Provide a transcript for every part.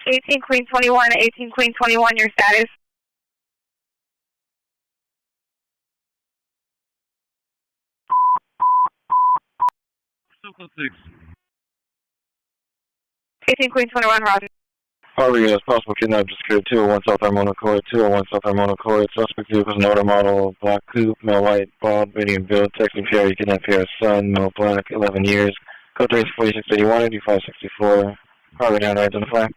18 Queen 21, 18 Queen 21, your status? Code 6. 18 Queen 21, roger. Harvey, as possible, kidnap, discreet 201 South Harmona Court, 201 South Harmona Court, suspect vehicle is an older model, black coupe, male white, bald, medium build, texting Pierre, kidnap Pierre's son, male black, 11 years, code 3 is 4681, 8564, Harvey, down to identify.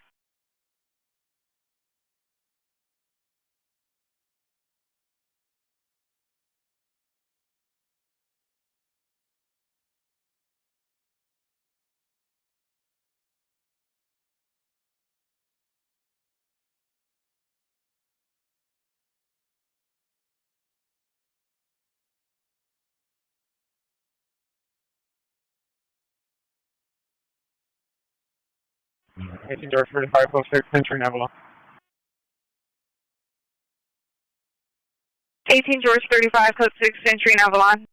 George 35, code 6, entering Avalon. 18 George 35, code 6, entry in Avalon.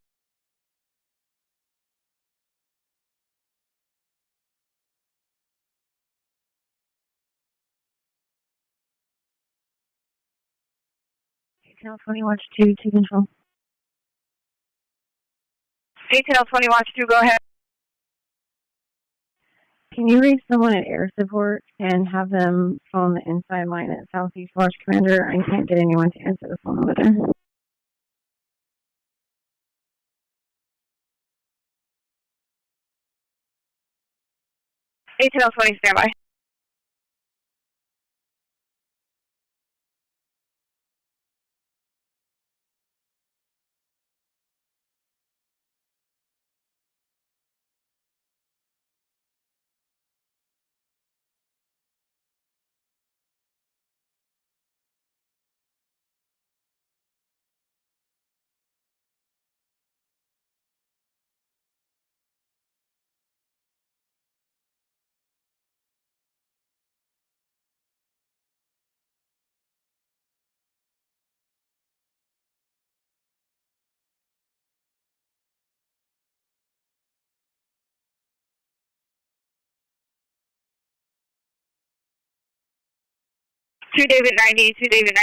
L20, watch 2, to control. 18L20, watch 2, go ahead. Can you reach someone at air support and have them phone the inside line at Southeast Watch Commander? I can't get anyone to answer the phone over there. 18L20, stand by. Two David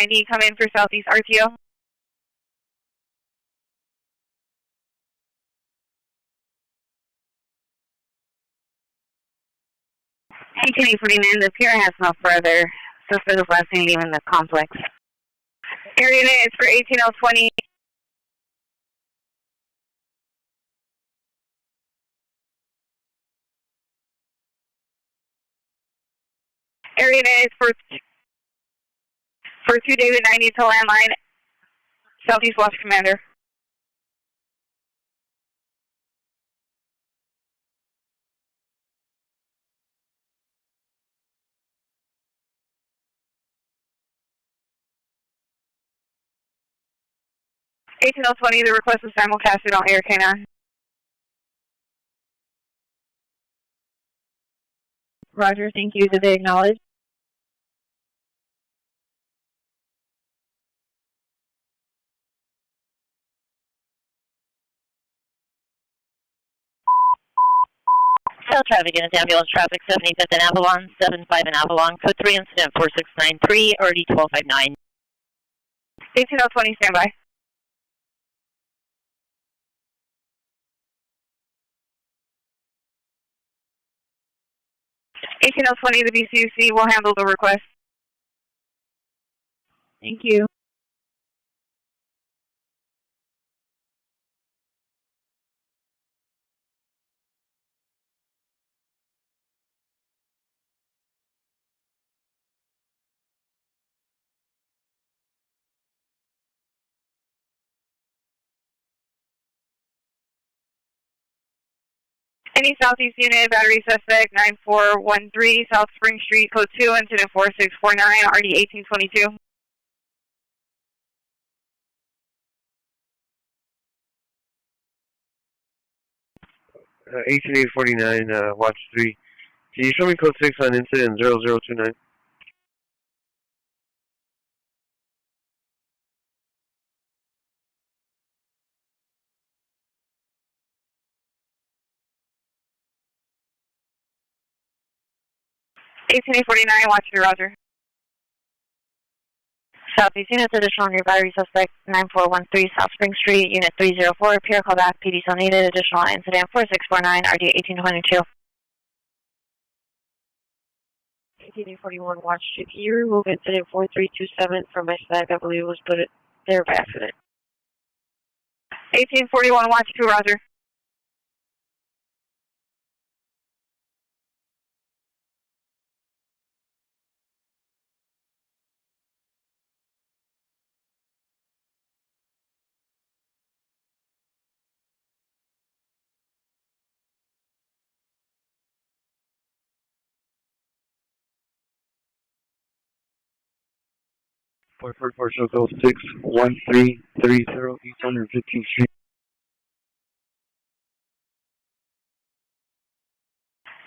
90, come in for Southeast RTO. Hey, Kenny, putting in the pier has no further. Suspect is last name in the complex. Area unit is for 18L20. Area unit is for 2 David 90 to landline, Southeast Watch Commander. $18.20, the request is simulcasted on Air K9. Roger, thank you. Did they acknowledge? Cell traffic in ambulance traffic, 75th and Avalon, 75 in Avalon, code 3 incident 4693, already 1259. 18.20, stand by. $18.20, the BCUC will handle the request. Thank you. Any Southeast unit, battery suspect 9413 South Spring Street, code 2, incident 4649, RD 1822. Uh, 18849, watch 3. Can you show me code 6 on incident 0029? 18849, watch 3, roger. Southeast units, additional near battery suspect 9413 South Spring Street, unit 304, PR call back, PD still needed, additional incident 4649, RD 1822. 1841, watch 2. Can you remove incident 4327 from my stack? I believe it was put there by accident. 1841, watch 2, roger. Boy 44, show code 61330 East 115th Street.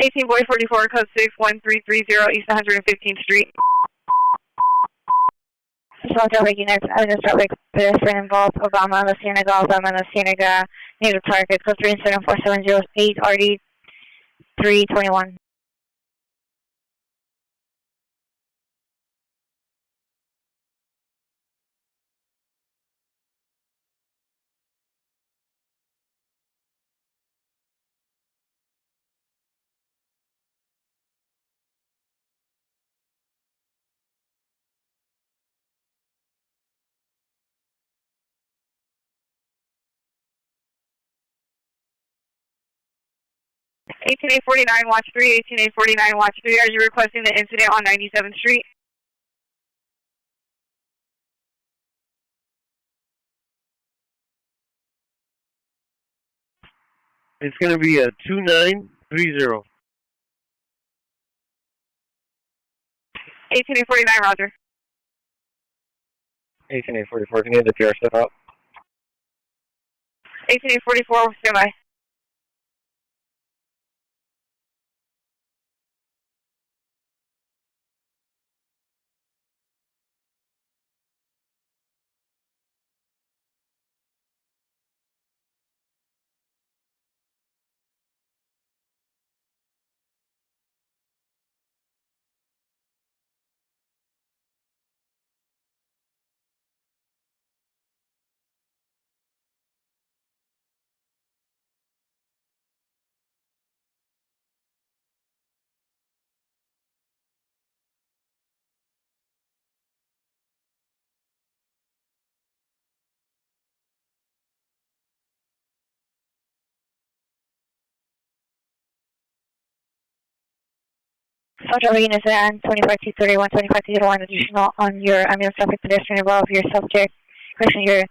18 boy 44, code 61330 East 115th Street. Soldier units, just traffic pedestrian involved, Obama, La Cienega, Obama, La Cienega, native target, code 374708, RD 321. Eighteen eight 49, watch 3, 18849, watch 3. Are you requesting the incident on 97th Street? It's going to be a 2930. 18849, roger. 18844, can you have the PR step out? 18844, stand by. Soldier units and 25231, 25201, additional on your ambulance traffic pedestrian involved, your subject, correction, your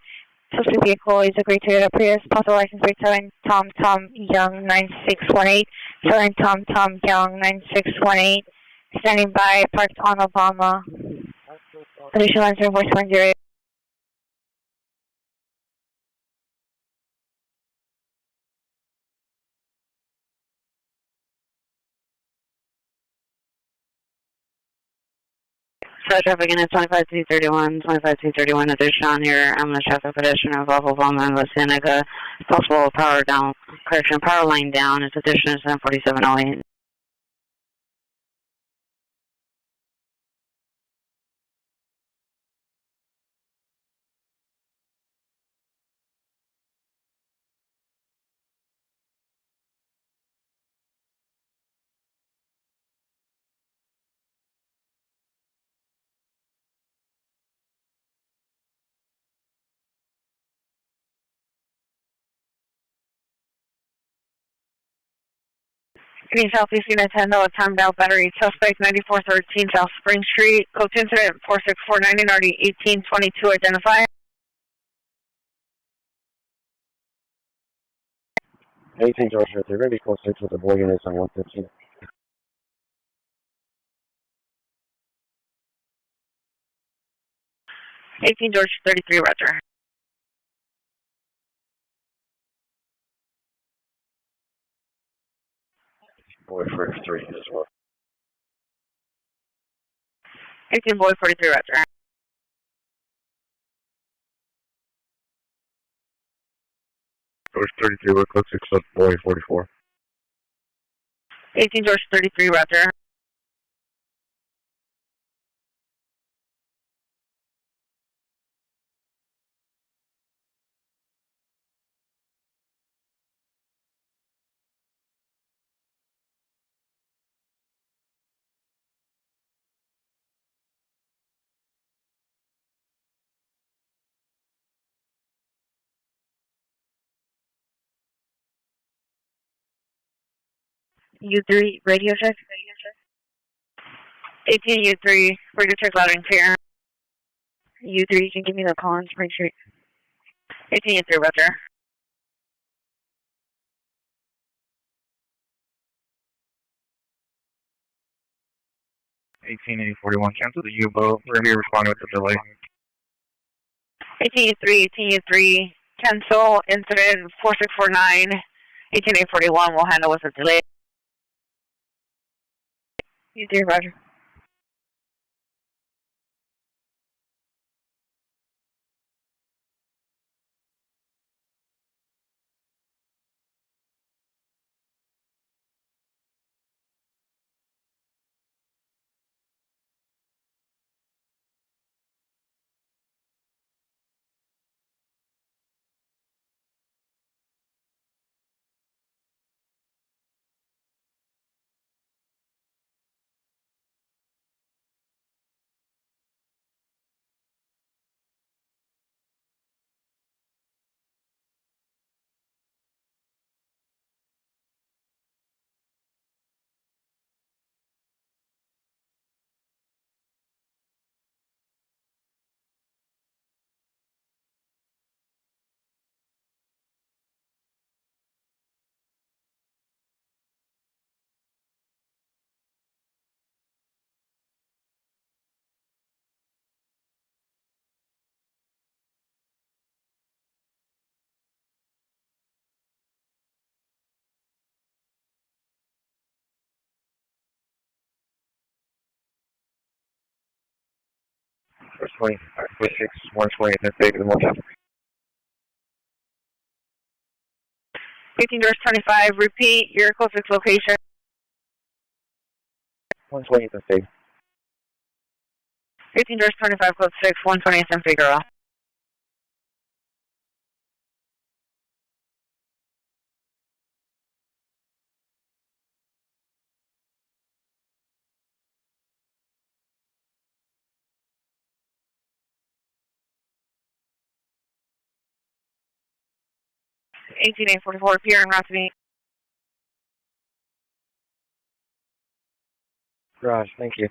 substitute vehicle is agreed to the Prius, possible license plate 7 Tom Young 9618, 7 Tom Young 9618, standing by, parked on Obama, additional answer 410. So traffic unit 25231, 25231, addition on your ambulance traffic pedestrian involve Obama and La Cienega. Possible power line down. Its addition is 4708. Green Southeast Unit 10, timed out battery, suspect 9413 South Spring Street, code incident 46490, already 1822, identify. 18 George, they're going to be close 6 with the boy units on 115. 18 George 33, roger. Boy for 3 as well. 18 boy 43, roger. George 33, we're close 6 up, boy 44. 18 George 33, roger. U3, radio check. 18 U3, radio check loud and clear. U3, you can give me the call on Spring Street. 18 U3, roger. 18-841, cancel the U-boat. We're going to be responding with a delay. 18 U3, cancel incident 4649. 18-841 will handle with a delay. U3, roger. First 26, 120, and take the motion. 18-25, repeat your closest location. 120, and take. 18-25, code 6, 120, and Figueroa. $18,844, Pierre and Route to me. Garage, thank you.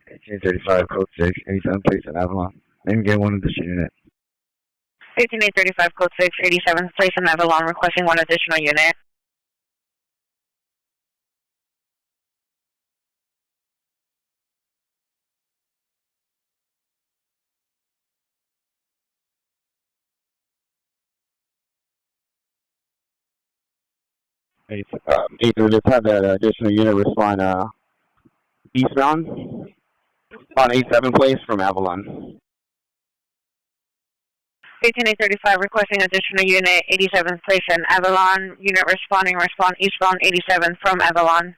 1835, code 6, 87 place in Avalon. Then get one additional unit. 15835, code 6, 87th place in Avalon, requesting one additional unit. Just have that additional unit respond eastbound on 87 place from Avalon. 15835, requesting additional unit, 87th place in Avalon, unit respond eastbound 87 from Avalon.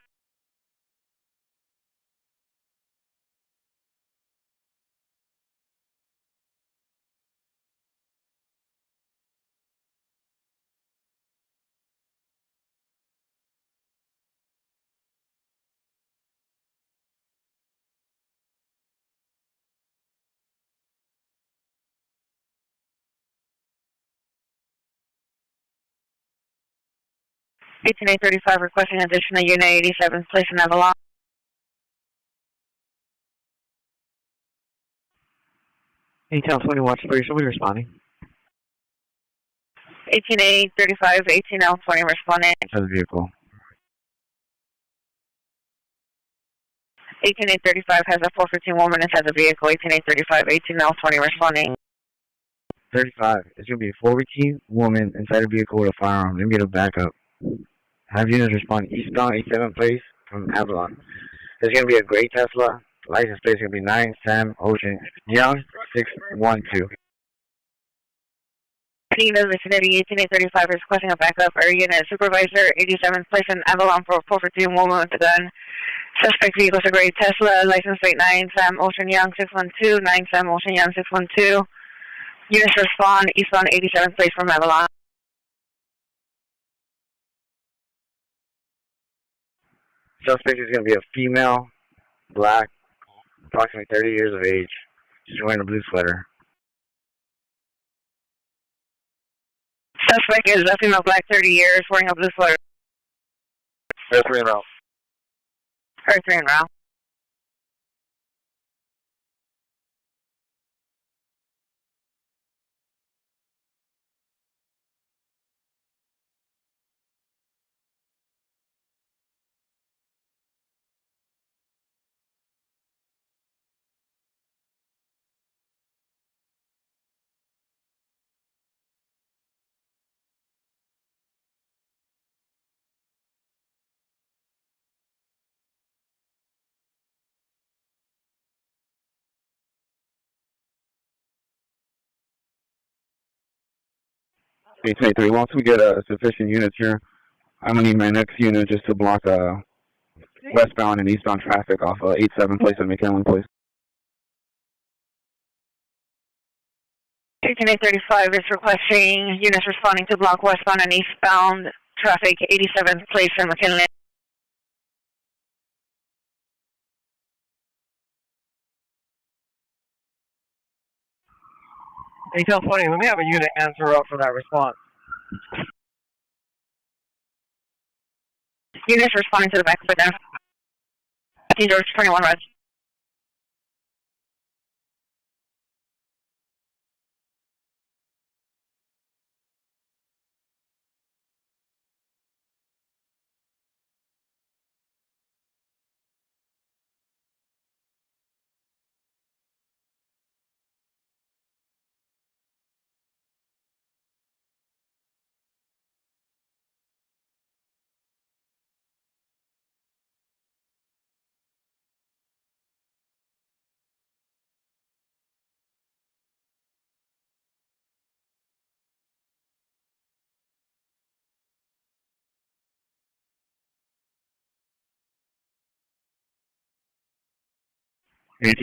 Eighteen eight 35, requesting additional unit, 87th place in Avalon. 18L20 3, should we responding? 18835, 18L20 responding. Has a vehicle. 18835 has a 415 woman inside the vehicle. 18835, 18L20 responding. 35. It's going to be a 418 woman inside a vehicle with a firearm. Let me get a backup. Have units respond eastbound 87 place from Avalon. There's going to be a gray Tesla. License plate is going to be 9 Sam Ocean Young 612. Being the vicinity, 18835 is requesting a backup. Air unit supervisor, 87th place in Avalon for a 415 woman with a gun. Suspect vehicle is a gray Tesla. License plate 9 Sam Ocean Young 612. 9 Sam Ocean Young 612. Units respond eastbound 87th place from Avalon. Suspect is going to be a female, black, approximately 30 years of age. She's wearing a blue sweater. Suspect is a female, black, 30 years, wearing a blue sweater. Air 3 en route. Air 3 en route. Hey, once we get sufficient units here, I'm going to need my next unit just to block westbound and eastbound traffic off 87 place and McAllen place. 18835 is requesting units responding to block westbound and eastbound traffic, 87th place in McKinley. Intel 20, let me have a unit answer up for that response. Units responding to the back of the down. George 21 Red.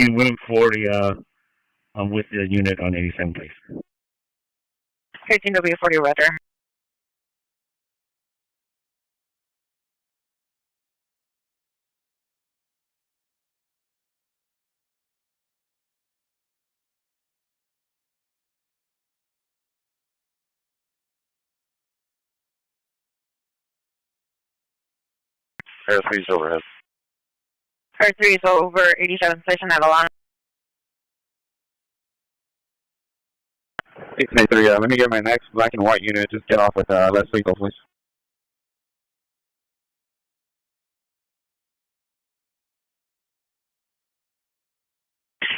William 40, I'm with the unit on 87 place. 13W40 weather. Air 3's overhead. Car 3 is over 87th place in Avalon. 1883, let me get my next black and white unit. Just get off with less lethal, please.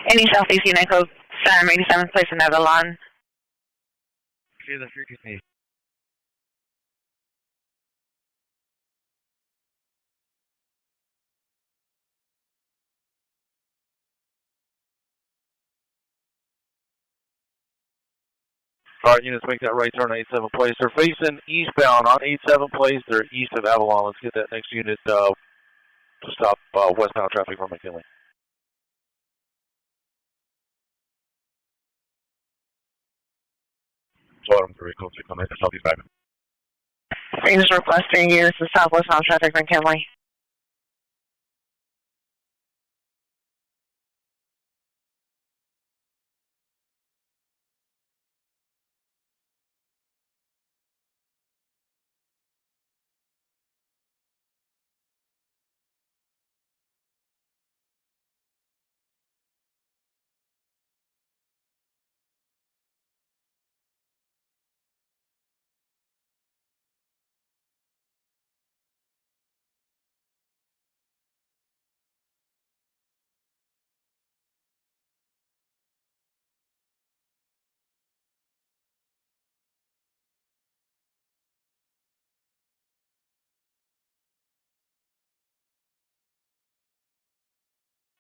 Any Southeast unit code Sam, 87th place in Avalon. See the frequency. Alright, units make that right turn on 87 place. They're facing eastbound on 87 place. They're east of Avalon. Let's get that next unit to stop westbound traffic from McKinley. Bottom 3, code 6 on the southeast back. Range requesting units to southwestbound traffic from McKinley.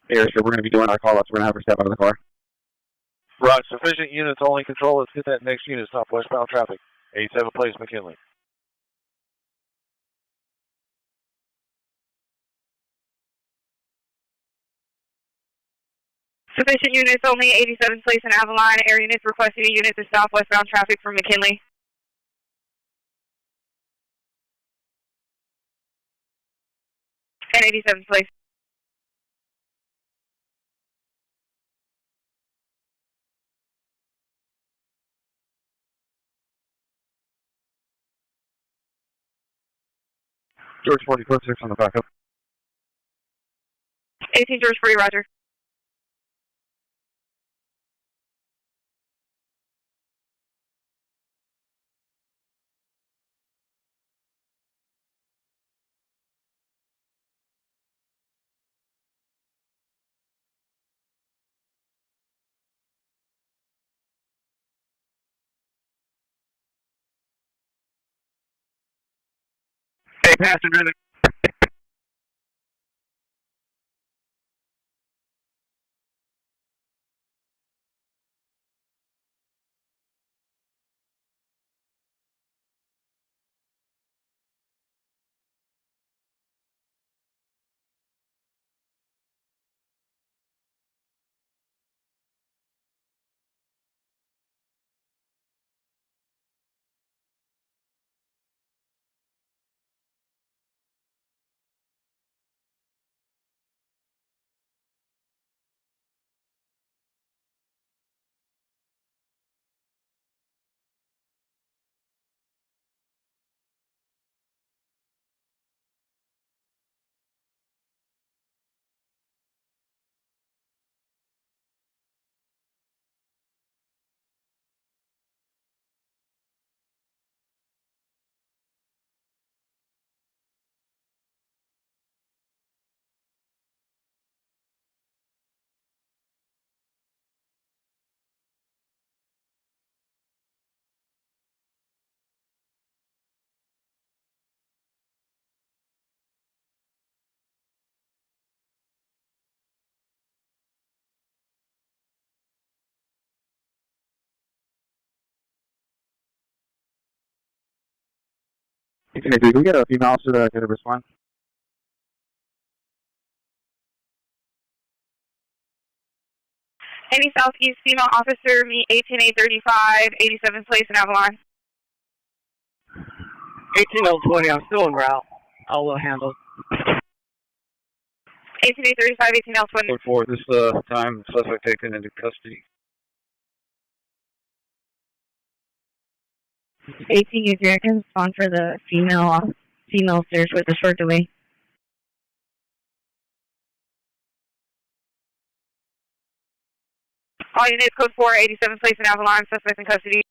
Here, so we're going to be doing our call-ups. We're going to have her step out of the car. Right, sufficient units only control. Let's get that next unit to stop westbound traffic. 87 place McKinley. Sufficient units only, 87th place in Avalon. Air units requesting a unit to stop westbound traffic from McKinley. And 87th place. George 40, code 6 on the backup. 18 George 40, roger. Hey, passenger. Can we get a female officer that could respond? Any Southeast female officer, meet 18835, 87th place in Avalon. 18020, I'm still en route. I'll handle. 18835, 18020. Code 4, this time suspect taken into custody. 18 if you can respond for the female search with a short delay. All units, code 487, place in Avalon, suspect in custody.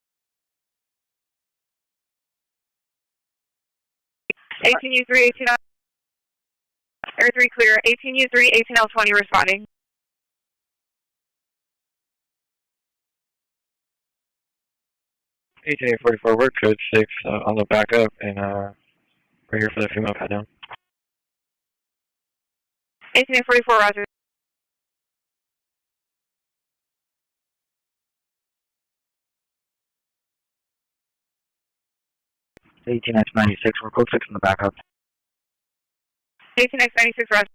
18U3, 18L, Air 3 clear, 18U3, 18L20 responding. 18844, we're code 6 on the backup, and we're here for the female pat down. 18844, roger. 18X96, we're code 6 on the backup. 18X96, roger.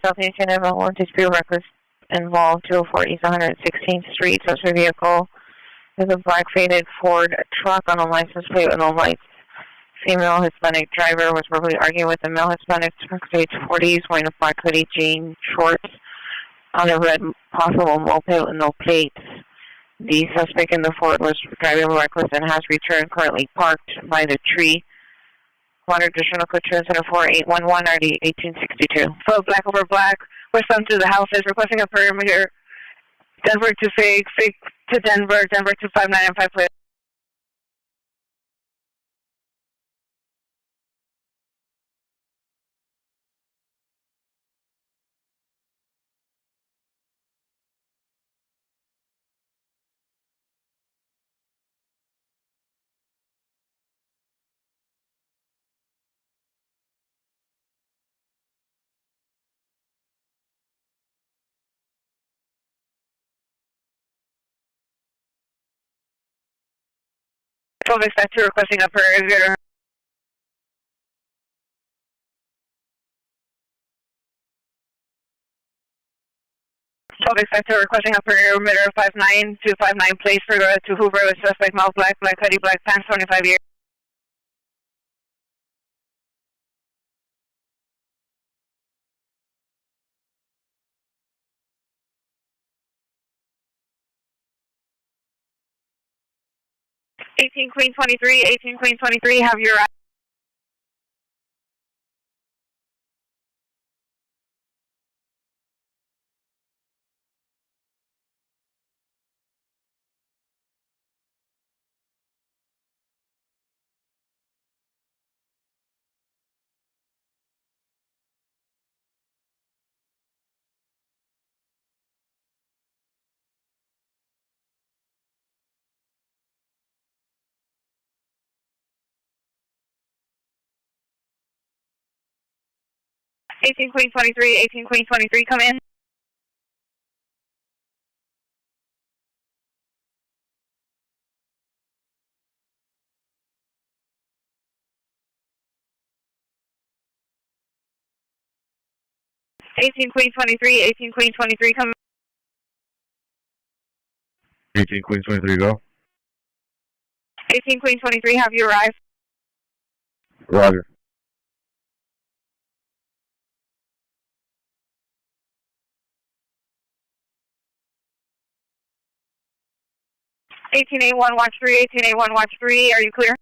Southeastern Avalon 1 dispute records involved 204 East 116th Street. Suspect vehicle is a black faded Ford truck on a license plate with no lights. Female Hispanic driver was verbally arguing with the male Hispanic truck age 40s wearing a black hoodie, jean shorts on a red possible moped with no plates. The suspect in the Ford was driving reckless and has returned, currently parked by the tree. One additional code Center 4811 RD 1862. So black over black, west on to the houses, requesting a perimeter. Denver to Fig, Fig to Denver, Denver to 59 and 5 plate. Sector requesting a perimeter. Sector requesting a perimeter 59 to 59 place for to Hoover with suspect mouth black, black hoodie, black pants, 25 years. Queen 23, 18 Queen 23, have your 18 Queen 23, 18 Queen 23, come in. 18 Queen 23, 18 Queen 23, come in. 18 Queen 23, go. 18 Queen 23, have you arrived? Roger. 18A1 watch 3, 18A1 watch 3, are you clear?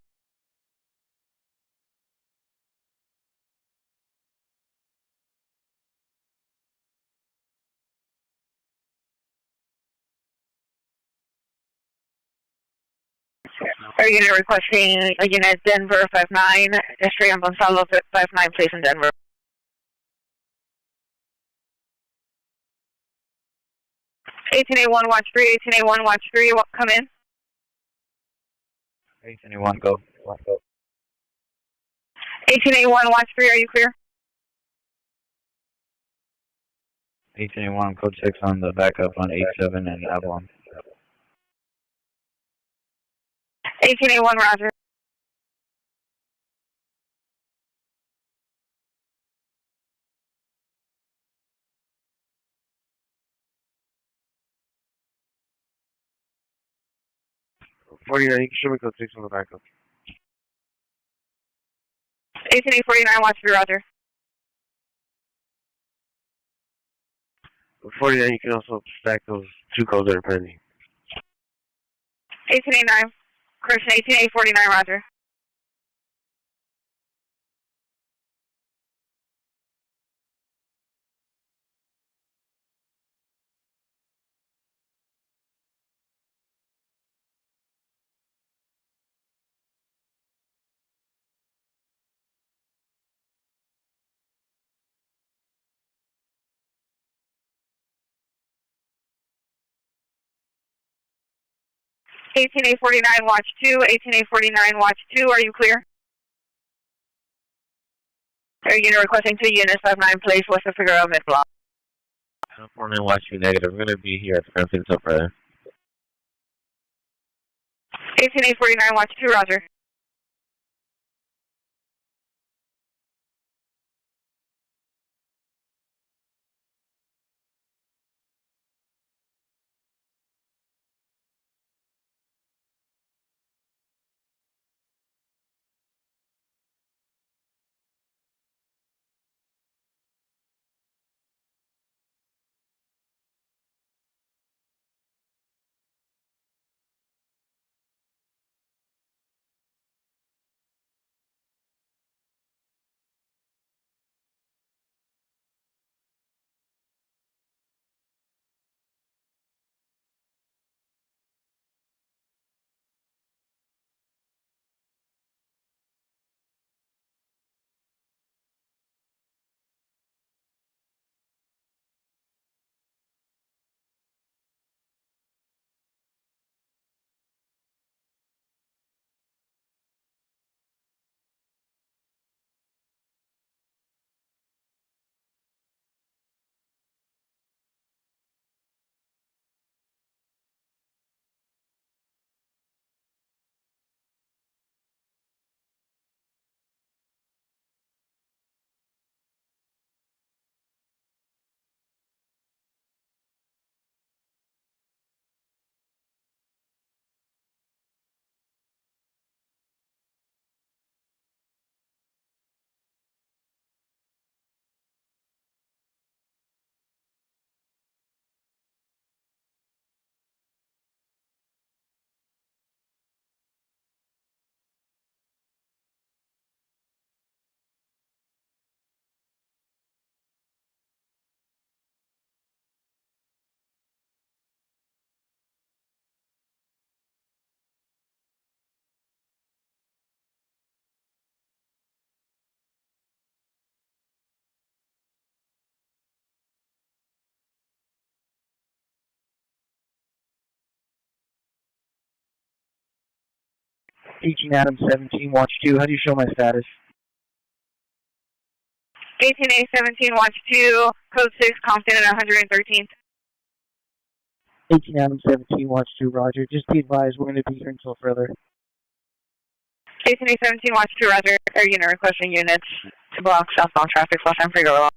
Air unit requesting a unit Denver 59, straight on Gonzalo 59, place in Denver. 1881 watch 3, 1881 watch 3, come in. 1881, go. 1881 watch 3, are you clear? 1881, code 6 on the backup on 87 and Avalon. 1881, roger. You can show me code 6 on the backup. 18849, watch 3, roger. 49, you can also stack those 2 codes that are pending. 1889, correction, 18849, roger. (18A49 watch 2, 18A49 watch 2, are you clear? Air unit requesting 2 units, 59 place, west of Figueroa mid-block. 49 watch 2 negative, we're going to be here at the Francis up right. 18A49 watch 2, roger. Adam 17, watch 2. How do you show my status? 18A17 watch 2, code 6, Compton and 113th. Adam 17, watch 2, roger. Just be advised, we're going to be here until further. 18A17 watch 2, roger. Air unit requesting units to block southbound traffic, flush on Figueroa.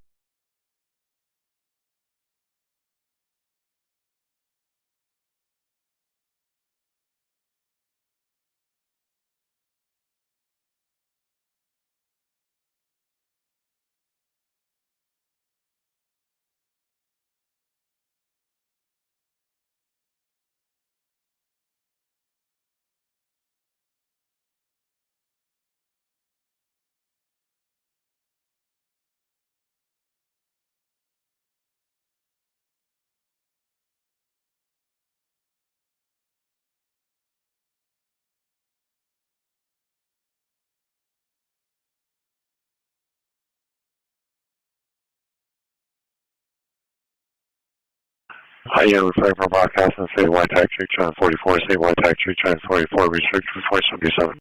Yeah, referring for broadcast and statewide taxi, Trans 44, statewide taxi, Trans 44, restrict 477.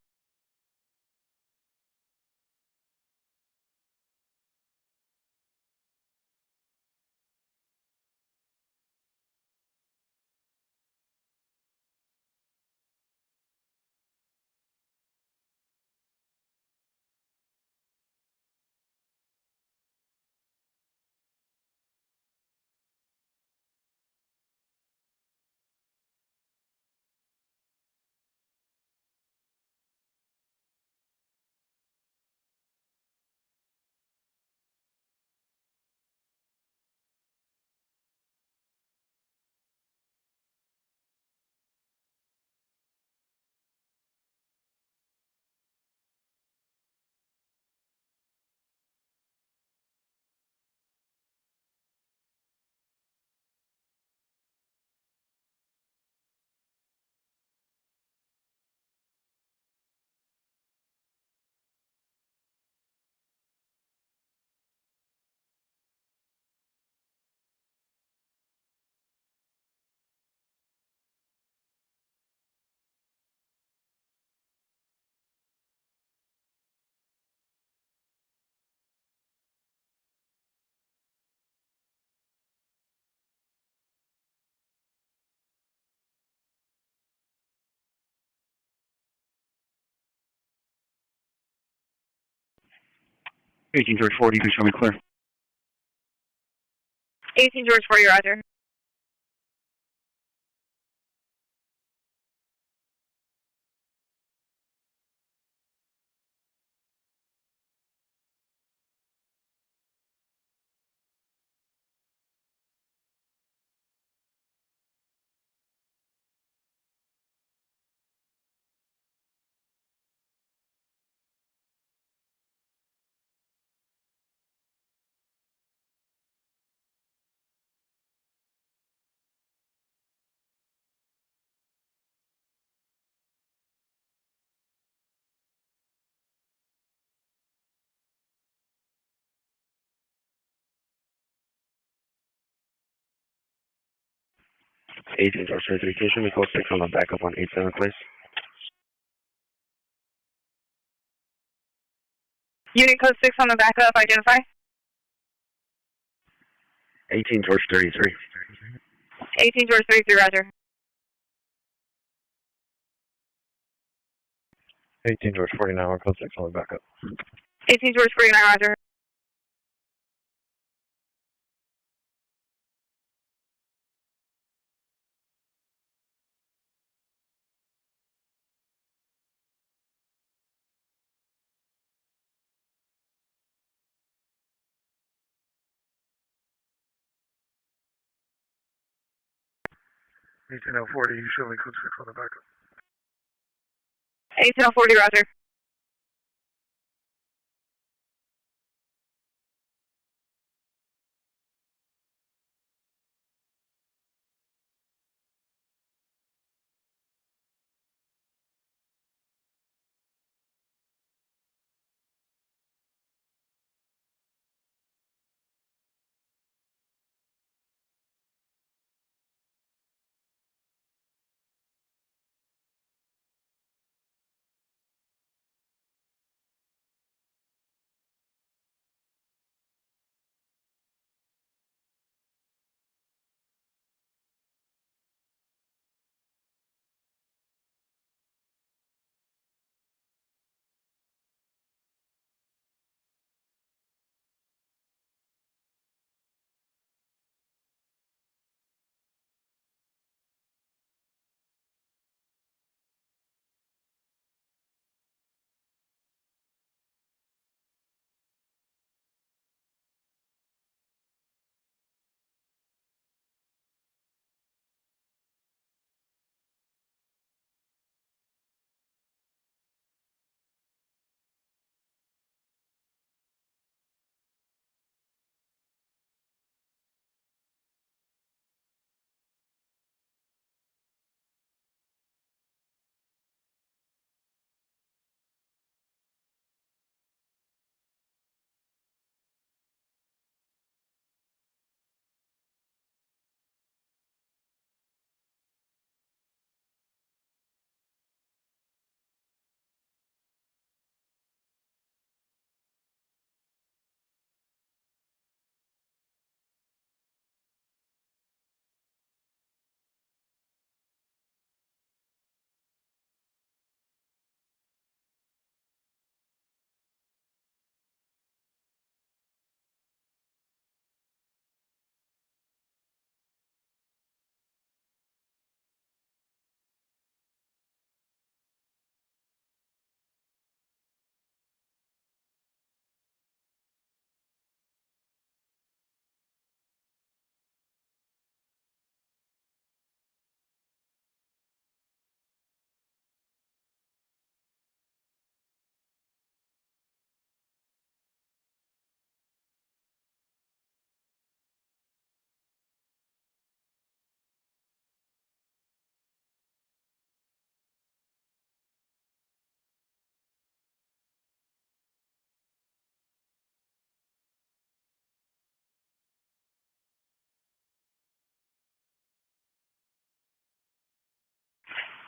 George 40, please show me clear. 18 George 40, roger. 18 George 33, can you show me code 6 on the backup on 87, please? Unit code 6 on the backup, identify. 18 George 33. 18 George 33, roger. 18 George 49, code 6 on the backup. 18 George 49, roger. You show me code 6 on the backup. 1840, roger.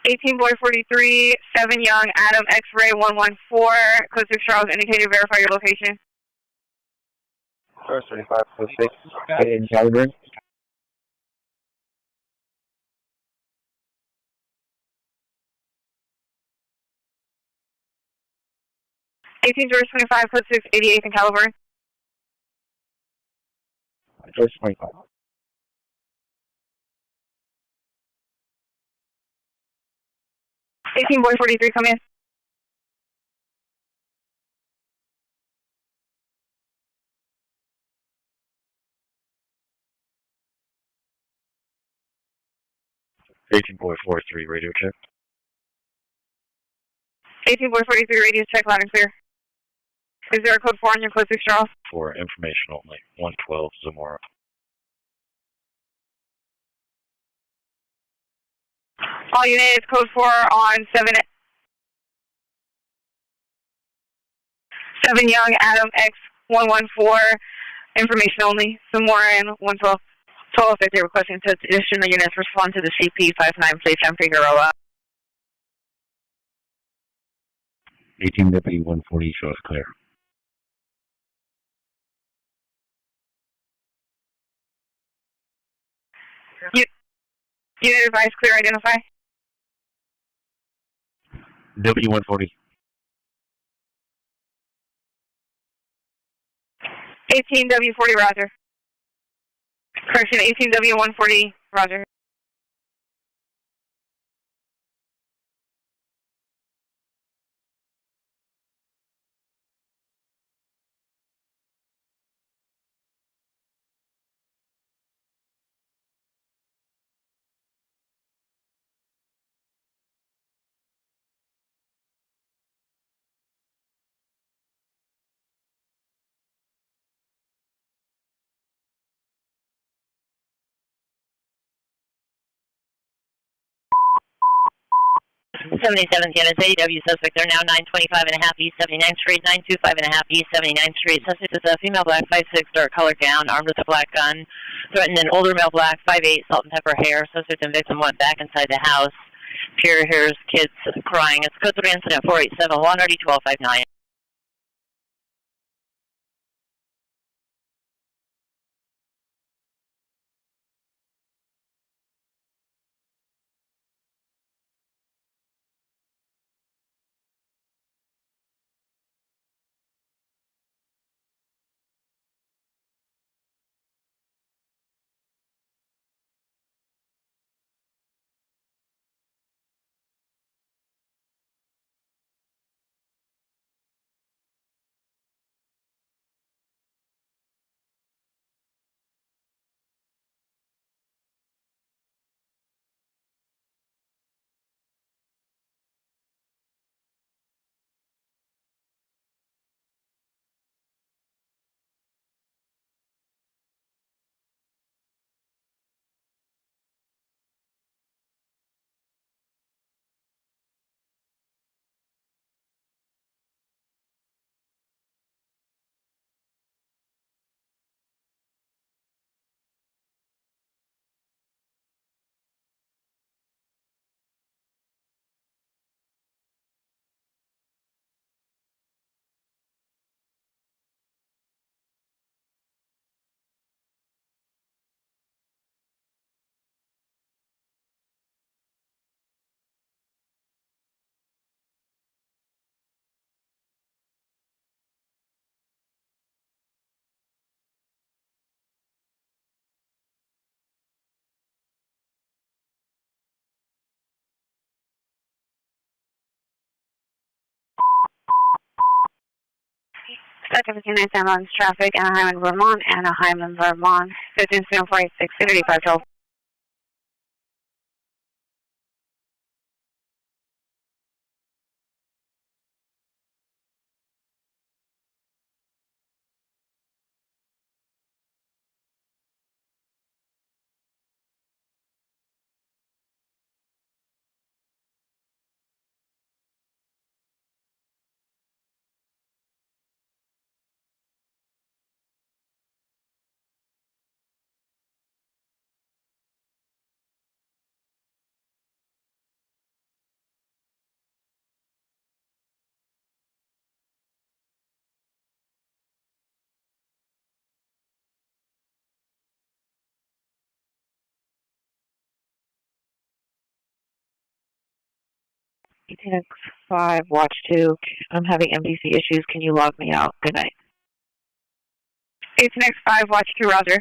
18 boy 43, 7 young, Adam X-ray 114, code 6 Charles, indicated, verify your location. First 35, code 6, in caliber. Eighteen George 25, code 6, 88 in caliber. George 25. Eighteen boy 43, come in. Boy 43, radio check. 18 boy 43, radio check, loud and clear. Is there a code 4 on your code 6 Charles? For information only, 112 Zamora. All units, code 4 on 7 young, Adam X114, information only, Zamora and 112. 12 if they're requesting to additional units respond to the CP59 plate time Figueroa. 18 Deputy 140 shows clear. Unit advice, clear, identify. Deputy 140. 18W40, roger. Correction, 18W140, roger. '77 units, AW suspect are now 925.5 East 79th Street, 925.5 East 79th Street. Suspect is a female black, 5'6", dark colored gown, armed with a black gun. Threatened an older male black, 5'8", salt and pepper hair. Suspect and victim went back inside the house. Peer hears kids crying. It's code 3 incident 487, 1RD1259. Suspect is United San Juan's traffic, Anaheim and Vermont, 15-486, 3512. 18X5, watch 2. I'm having MDC issues. Can you log me out? Good night. 18X5, watch 2, Roger.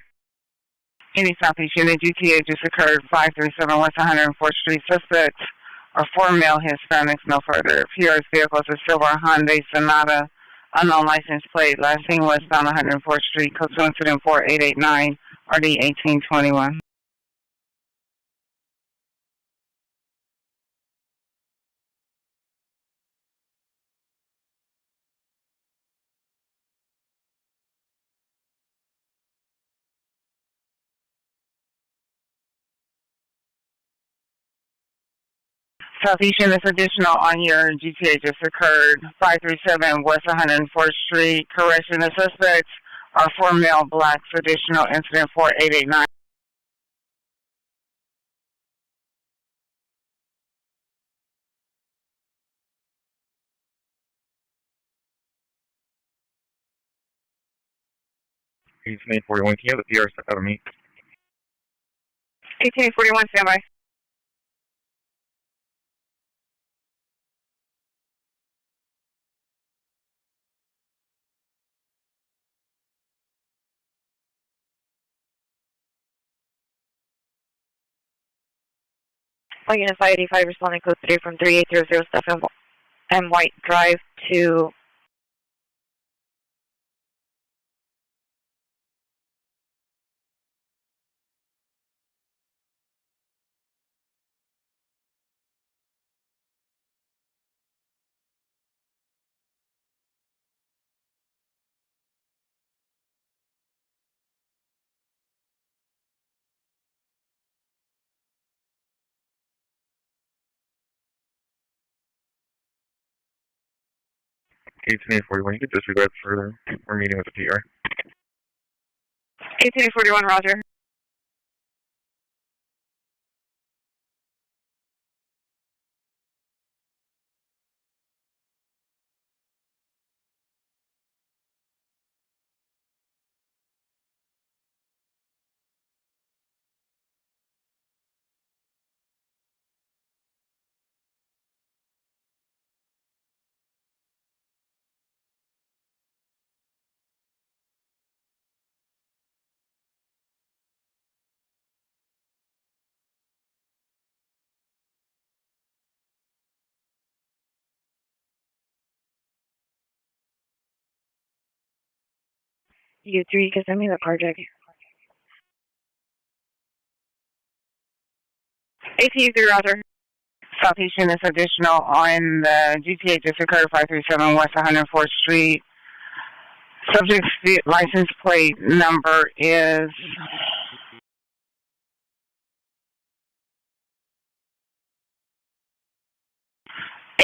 Any Southeast unit, GTA just occurred 537 West 104th Street. Suspects are 4 male Hispanics, no further. PR's vehicles a silver Hyundai Sonata, unknown license plate. Last seen westbound 104th Street. Code to incident 4889, RD 1821. Southeast units additional on your GTA just occurred 537 West 104th Street. Correction, the suspects are 4 male blacks. Additional incident 4889. Can you have the PR stuck out of me? 1841, standby. Flight Unit 585 responding code 3 from 3800 stuff and White Drive to When you could disregard further, we're meeting with the PR. 1841, Roger. U3, because I made a carjacking. 1803, Roger. Southeast units additional on the GTA just occurred 537 West 104th Street. Subject's license plate number is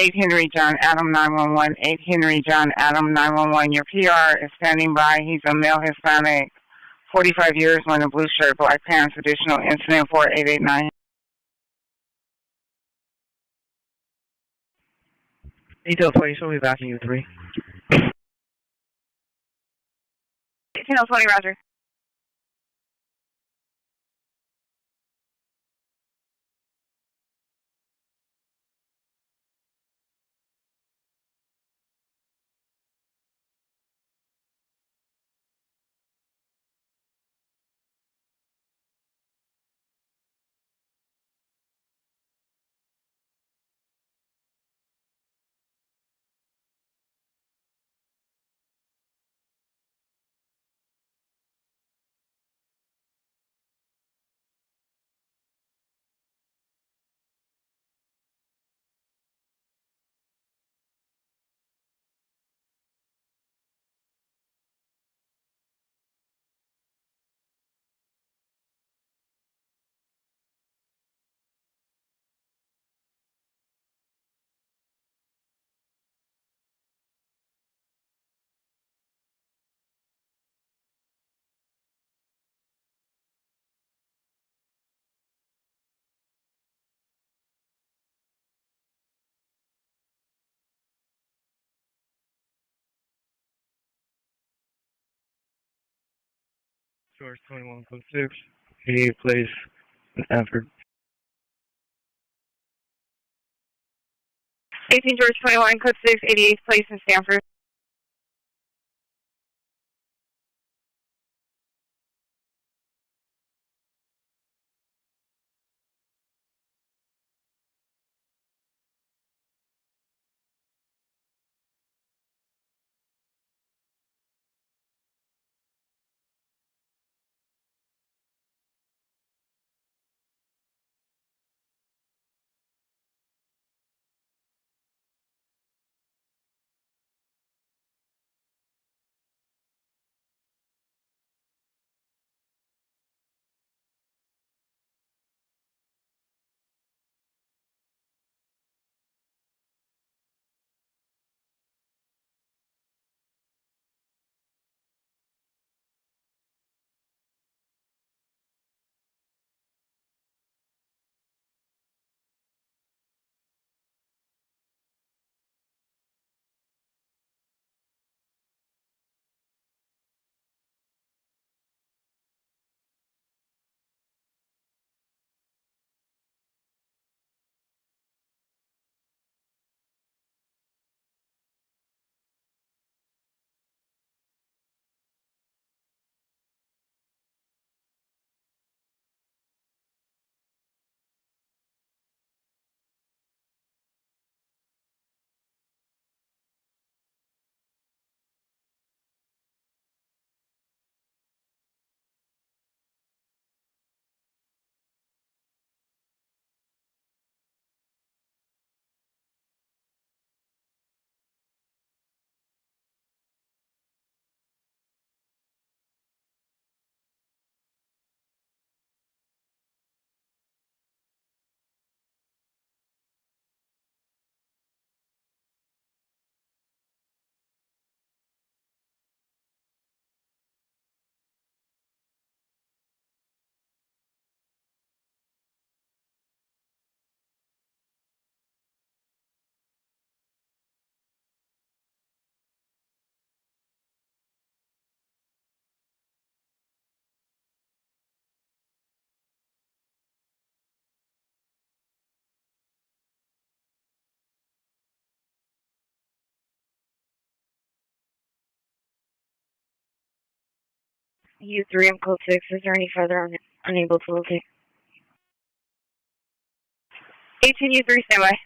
8 Henry John Adam 911. 8 Henry John Adam 911. Your PR is standing by. He's a male Hispanic, 45 years, wearing a blue shirt, black pants. Additional incident 4889. Detail 20, show me back in U3. 1820, Roger. George 21.6. He plays in Stanford. 18 George 21, code 6, 88th place in Stanford. U3, I'm code 6. Is there any further I'm unable to locate? 18 U3, standby.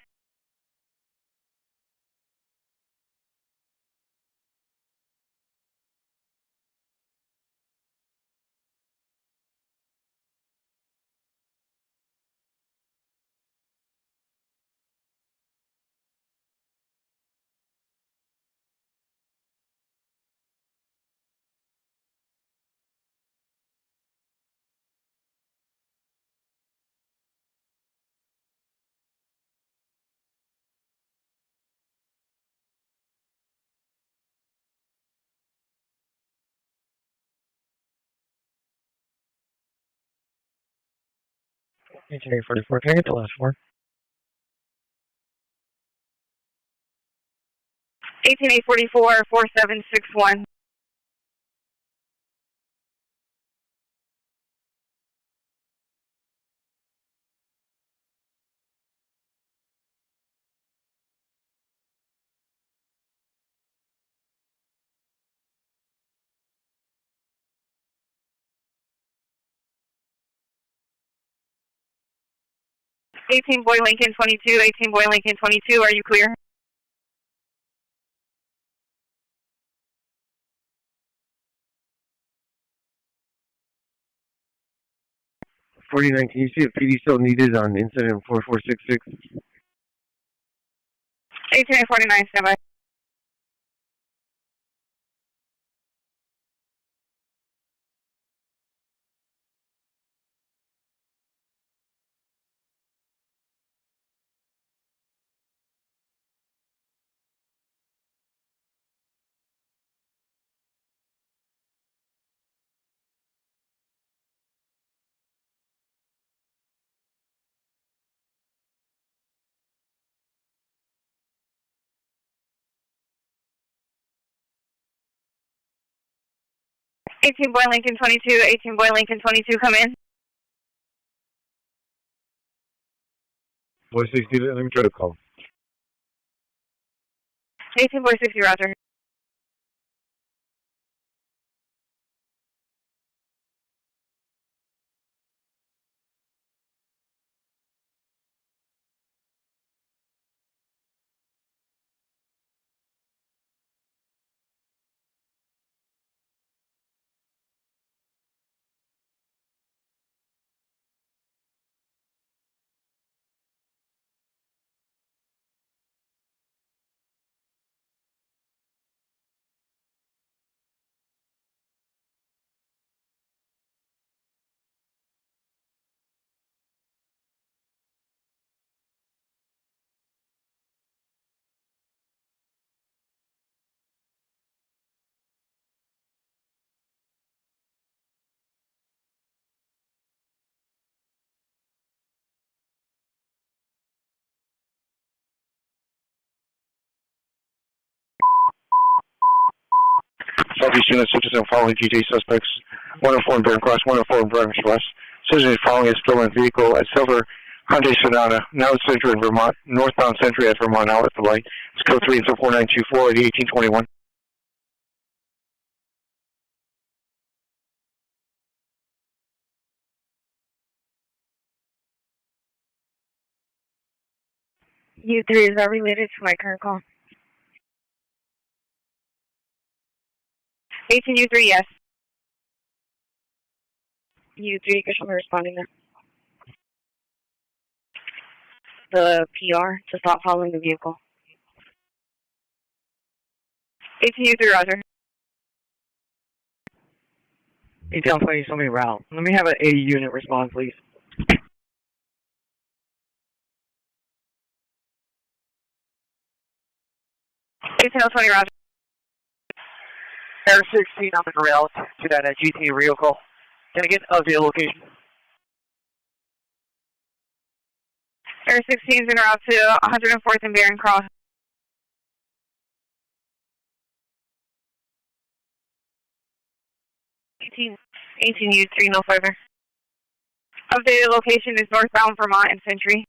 Engineering 44, can I get the last four? 18 844, 4761. Eighteen Boy Lincoln 22, 18 Boy Lincoln 22, are you clear? 49, can you see if PD still needed on incident 4466? 18 49, standby. Eighteen Boy Lincoln 22, 18 Boy Lincoln 22, come in. Boy 60, let me try to call. 18 boy 60, roger. Southeast unit, citizen following GTA suspects, 104 in Bearing Cross, 104 in Bearing West. Citizen is following a stolen vehicle at Silver Hyundai Sonata, now at Century in Vermont, northbound Century at Vermont, now at the light. It's code 3 and 4924 at 1821. U3, is that related to my current call? 18 U3, yes. U3, because I'm responding there. The PR to stop following the vehicle. 18 U3, roger. 18 20, somebody route. Let me have an A unit respond, please. 18 roger. Air 16 on the route to that GTA vehicle. Can I get a vehicle location? Air 16 is en route to 104th and Bearing Cross. 18 U3, no further. Updated location is northbound Vermont and Century.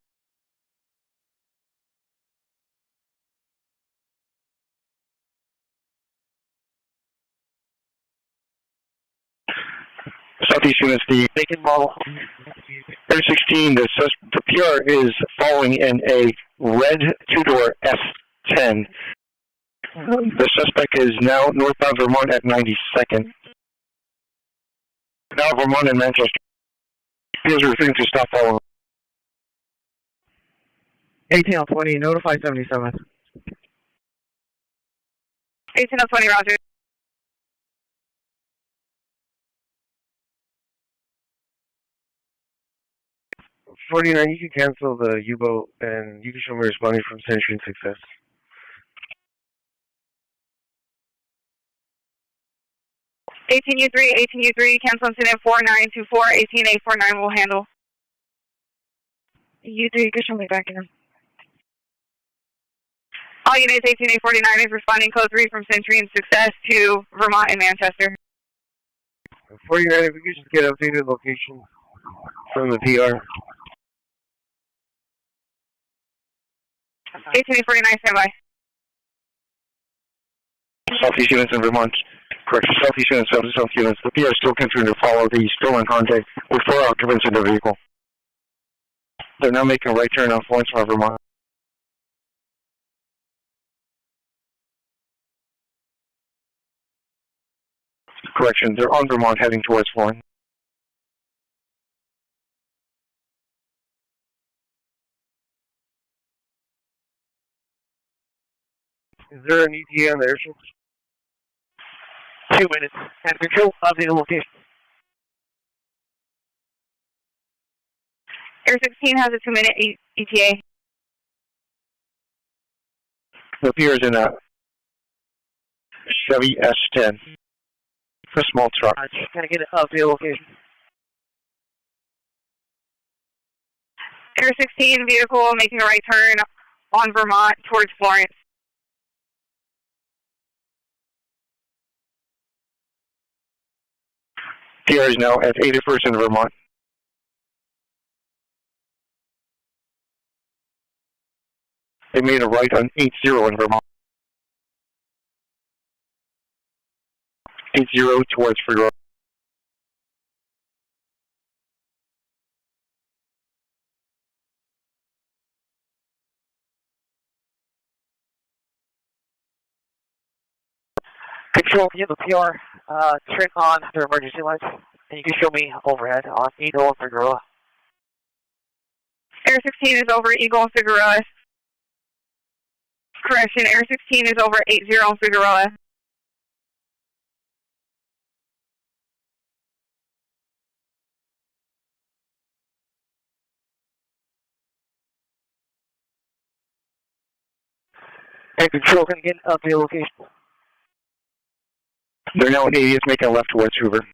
Southeast units, the Make model. Air 16, the PR is following in a red two-door S10. The suspect is now northbound Vermont at 92nd. Now Vermont and Manchester. He is refusing to stop following. 18 20, notify 77th. 18 roger. 49, you can cancel the U-boat and you can show me responding from Century and Success. Eighteen U3, cancel incident 4924, 18849 will handle. U3, you can show me back in. All units 18849 is responding code 3 from Century and Success to Vermont and Manchester. 49, if we could just get updated location from the PR. 18849, stand by. Southeast units in Vermont. Correction, Southeast units, South units. The PR still continuing to follow the stolen Hyundai with 4 occupants in the vehicle. They're now making a right turn on Florence, Vermont. Correction, they're on Vermont heading towards Florence. Is there an ETA on the airship? 2 minutes. And control updated location. Air 16 has a 2-minute ETA. The PR is in a Chevy S10. A small truck. Can I get an updated location? Air 16 vehicle making a right turn on Vermont towards Florence. PR is now at 81st in Vermont. They made a right on 80 in Vermont. 80 towards Figueroa. Control, can you have the PR turn on their emergency lights? And you can show me overhead on Eagle and Figueroa. Air 16 is over Eagle and Figueroa. Correction, Air 16 is over 80 and Figueroa. And Control, can you get up the location? They're now at 80th, making a left towards Hoover.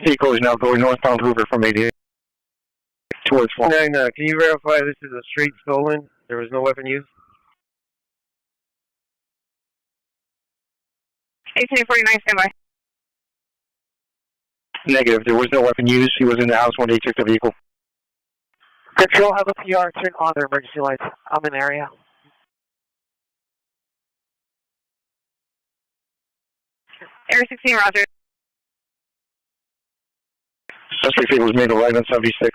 Vehicle is now going northbound Hoover from 88 towards 4. Can you verify this is a straight stolen? There was no weapon used? 1849, standby. Negative. There was no weapon used. He was in the house when they took the vehicle. Control, have the PR turn on their emergency lights. I'm in the area. Air 16, roger. Suspect vehicle was made a right on 76.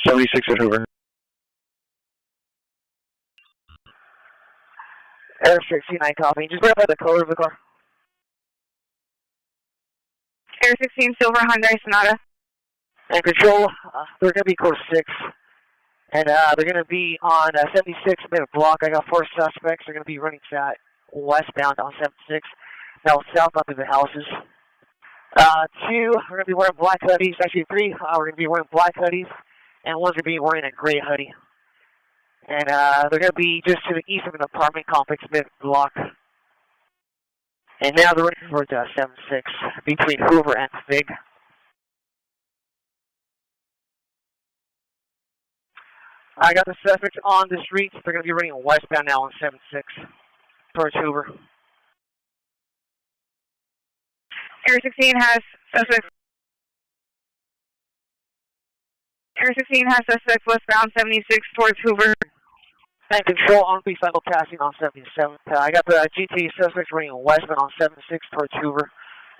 76 at Hoover. Air 16, I copy. Just verify the color of the car. Air 16, silver Hyundai Sonata. And Control, they're going to be course 6. And they're going to be on 76 minute block. I got 4 suspects. They're going to be running westbound on 76. Now southbound through the houses. 2 are going to be wearing black hoodies. Actually, 3 are going to be wearing black hoodies. And 1's going to be wearing a gray hoodie. And they're going to be just to the east of an apartment complex mid-block. And now they're running towards 76 between Hoover and Fig. I got the suspects on the streets. They're going to be running westbound now on 76 towards Hoover. Air 16 has suspects. Air 16 has suspects westbound 76 towards Hoover. And Control on be final passing on 77. I got the GT suspects running westbound on 76 towards Hoover.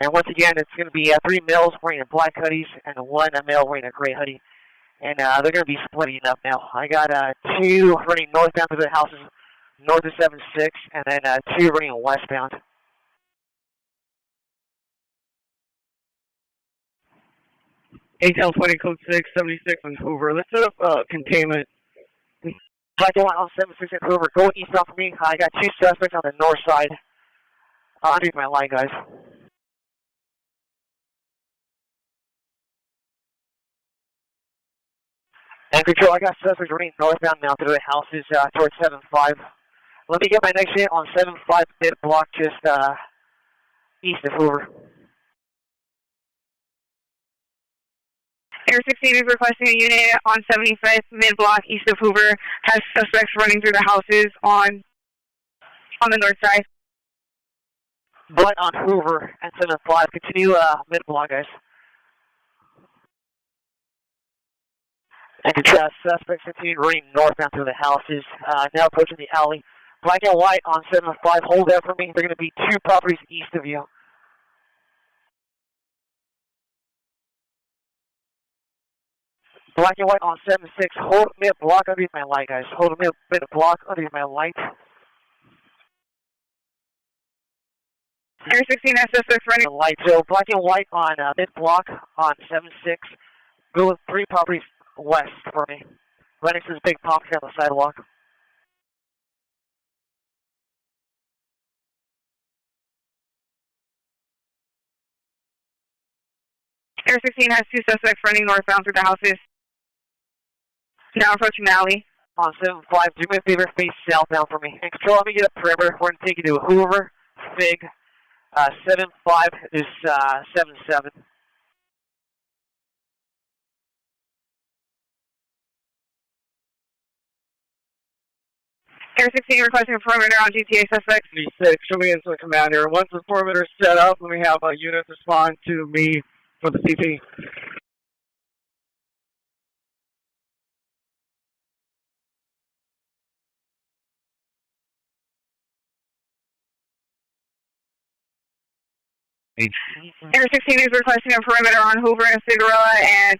And once again, it's going to be 3 males wearing black hoodies and 1 male wearing a gray hoodie. And they're going to be splitting up now. I got 2 running northbound to the houses north of 76, and then 2 running westbound. ATL 20 code 6, 76 on Hoover. Let's set up containment. Black and white on 76 at Hoover. Go eastbound for me. I got 2 suspects on the north side. Underneath my line, guys. And Control, I got suspects running northbound now through the houses towards 75. Let me get my next hit on 75 mid block just east of Hoover. Air 16 is requesting a unit on 75th mid-block east of Hoover. Has suspects running through the houses on the north side. But on Hoover and 75. Continue mid-block, guys. And contrast suspects continue running northbound through the houses. Now approaching the alley. Black and white on 75. Hold there for me. They're going to be 2 properties east of you. Black and white on 76. Hold mid-block underneath my light, guys. Hold mid-block underneath my light. Air 16 has suspects running. Light. So black and white on mid-block on 76. Go 3 properties west for me. Right next to this big pump here on the sidewalk. Air 16 has 2 suspects running northbound through the houses. Now approaching the alley. On 75, do me a favor, face southbound for me. And Control, let me get a perimeter. We're going to take you to Hoover, Fig, 75 is 77. Air 16 requesting a perimeter on GTA suspect. 36, show me incident commander. Once the perimeter is set up, let me have units respond to me for the CP. Air 16 is requesting a perimeter on Hoover and Figueroa and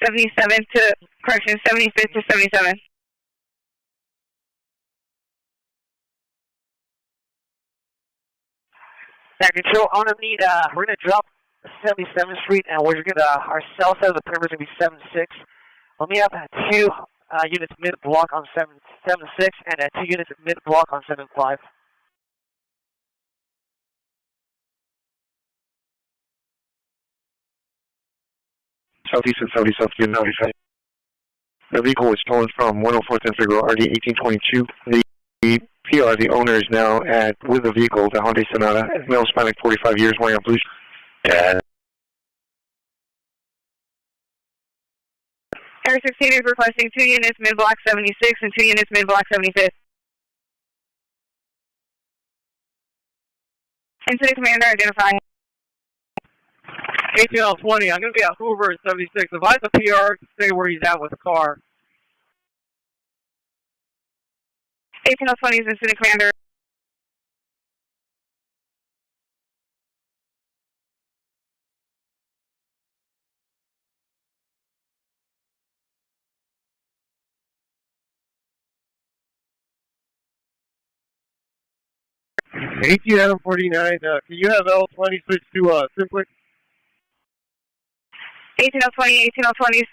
77 to, correction, 75th to 77. Control, I'm going to need, we're going to drop 77th Street, and we're going to, our south side of the perimeter is going to be 76. Let me have 2 units mid-block on 76 and 2 units mid-block on 75. Southeast and 70 South View 95. The vehicle was stolen from 104th and Figueroa, RD 1822. The PR, the owner, is now with the vehicle, the Hyundai Sonata, male Hispanic, 45 years, wearing a blue. Air 16 is requesting 2 units mid-block 76 and 2 units mid-block 75th. Incident commander identify. 1820, I'm going to be at Hoover at 76. Advise the PR to stay where he's at with the car. 1820 is incident commander. Adam 49, can you have L20 switch to Simplex? 1820, 1820.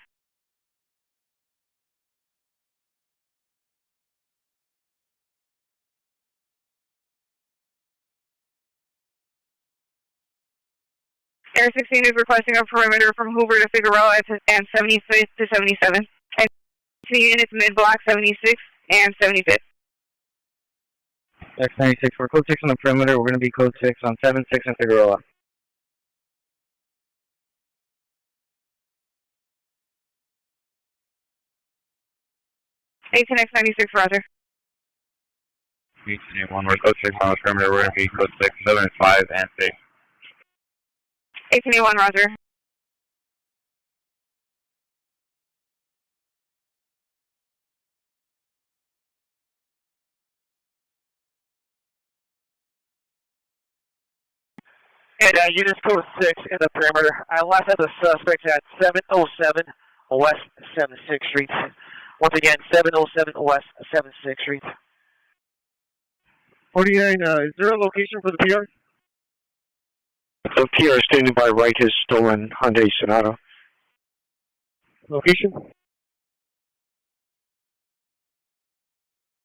Air 16 is requesting a perimeter from Hoover to Figueroa and 75th to 77. And 2 units mid-block 76 and 75th. X96, we're code 6 on the perimeter. We're going to be code 6 on 76 and Figueroa. X96, roger. 1881, we're code 6 on the perimeter. We're going to be code 6, 7, 5, and 6. 1881, roger. And units code 6 in the perimeter. I last had the suspects at 707 West 76th Street. Once again, 707 West 76th Street. 49, is there a location for the PR? The PR standing by right his stolen Hyundai Sonata. Location?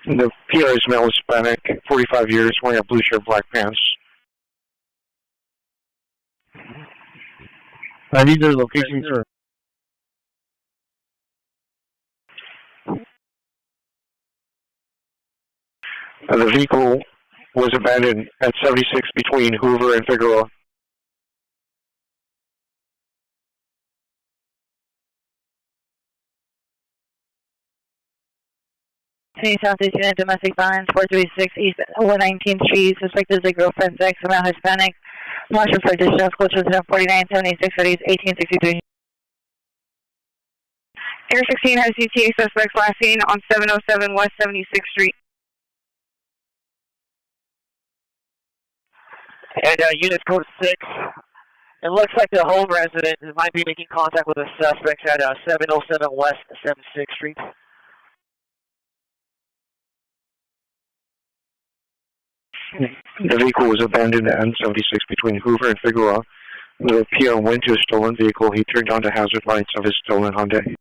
The PR is male Hispanic, 45 years, wearing a blue shirt, black pants. These are locations or? The vehicle was abandoned at 76 between Hoover and Figueroa. Southeast Unit, domestic violence, 436 East 119th Street. Suspect is a girlfriend, sex, male Hispanic. Marshal for additional closer to 4976 at 1863. Air 16 has GTA suspects last seen on 707 West 76th Street. And units code 6. It looks like the home resident might be making contact with the suspects at 707 West 76th Street. The vehicle was abandoned at N76 between Hoover and Figueroa. The PR went to a stolen vehicle. He turned on the hazard lights of his stolen Hyundai.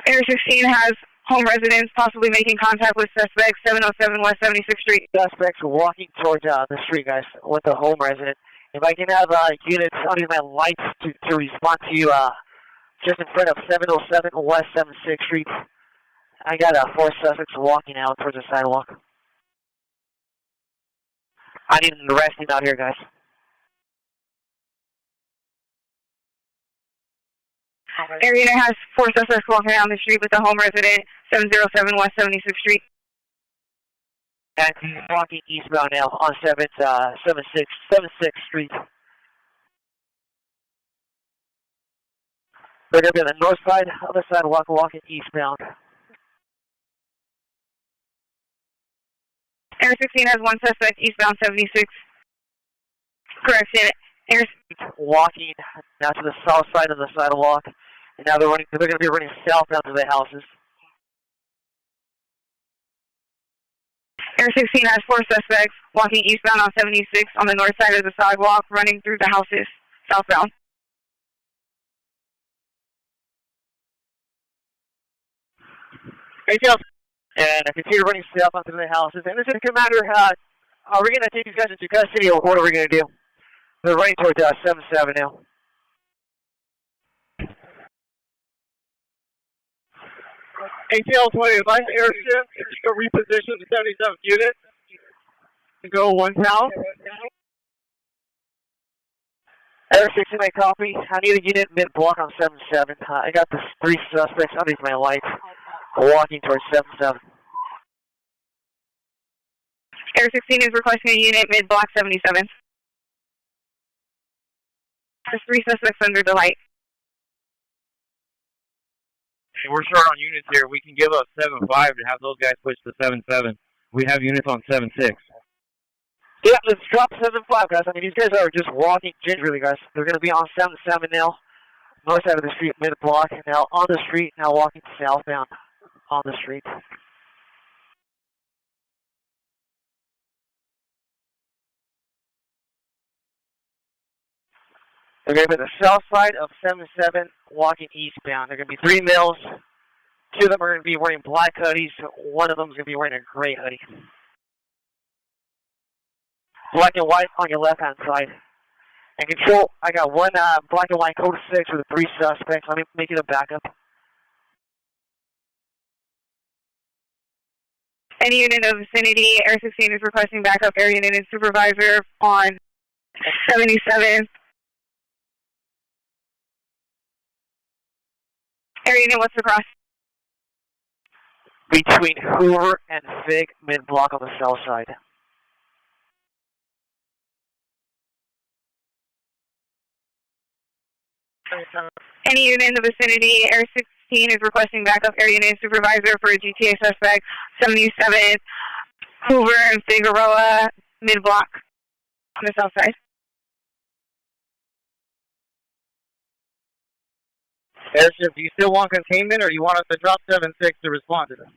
Air 16 has home residents possibly making contact with suspects 707 West 76th Street. Suspects walking towards the street, guys, with the home resident. If I can have units under my lights to respond to you just in front of 707 West 76th Street. I got 4 suspects walking out towards the sidewalk. I need an arresting out here, guys. Area unit has 4 suspects walking down the street with the home resident, 707 West 76th Street. And he's walking eastbound now on 76th Street. They're going to be on the north side, other side, walking eastbound. Air 16 has 1 suspect eastbound 76. Correction. Air walking now to the south side of the sidewalk, and now they're going to be running southbound to the houses. Air 16 has 4 suspects walking eastbound on 76 on the north side of the sidewalk, running through the houses southbound. Hey, Jeff. And I continue running southbound through the houses. And this is Commander. Are we going to take these guys into custody, or what are we going to do? They're running towards 77 now. ATL 20, advise airship to reposition the 77th unit to go 1 south. Air 16, I copy. I need a unit mid-block on 77. I got the 3 suspects underneath my lights walking towards 77. Air 16 is requesting a unit mid-block 77. There's 3 suspects under the light. Hey, we're short on units here. We can give up 7-5 to have those guys push to 7-7. We have units on 7-6. Yeah, let's drop 7-5, guys. I mean, these guys are just walking gingerly, guys. They're going to be on 7-7 now. North side of the street, mid-block. And now on the street, now walking southbound on the street. They're going to be on the south side of 77, walking eastbound. They're going to be 3 males. 2 of them are going to be wearing black hoodies. 1 of them is going to be wearing a gray hoodie. Black and white on your left-hand side. And control, I got 1 black and white code 6 with 3 suspects. Let me make it a backup. Any unit of vicinity, Air 16 is requesting backup area unit and supervisor on 77. Area unit, what's the cross? Between Hoover and Fig, mid-block on the south side. Any unit in the vicinity, Air 16 is requesting backup area unit and supervisor for a GTA suspect, 77, Hoover and Figueroa, mid-block on the south side. Airship, do you still want containment, or you want us to drop 7-6 to respond to them?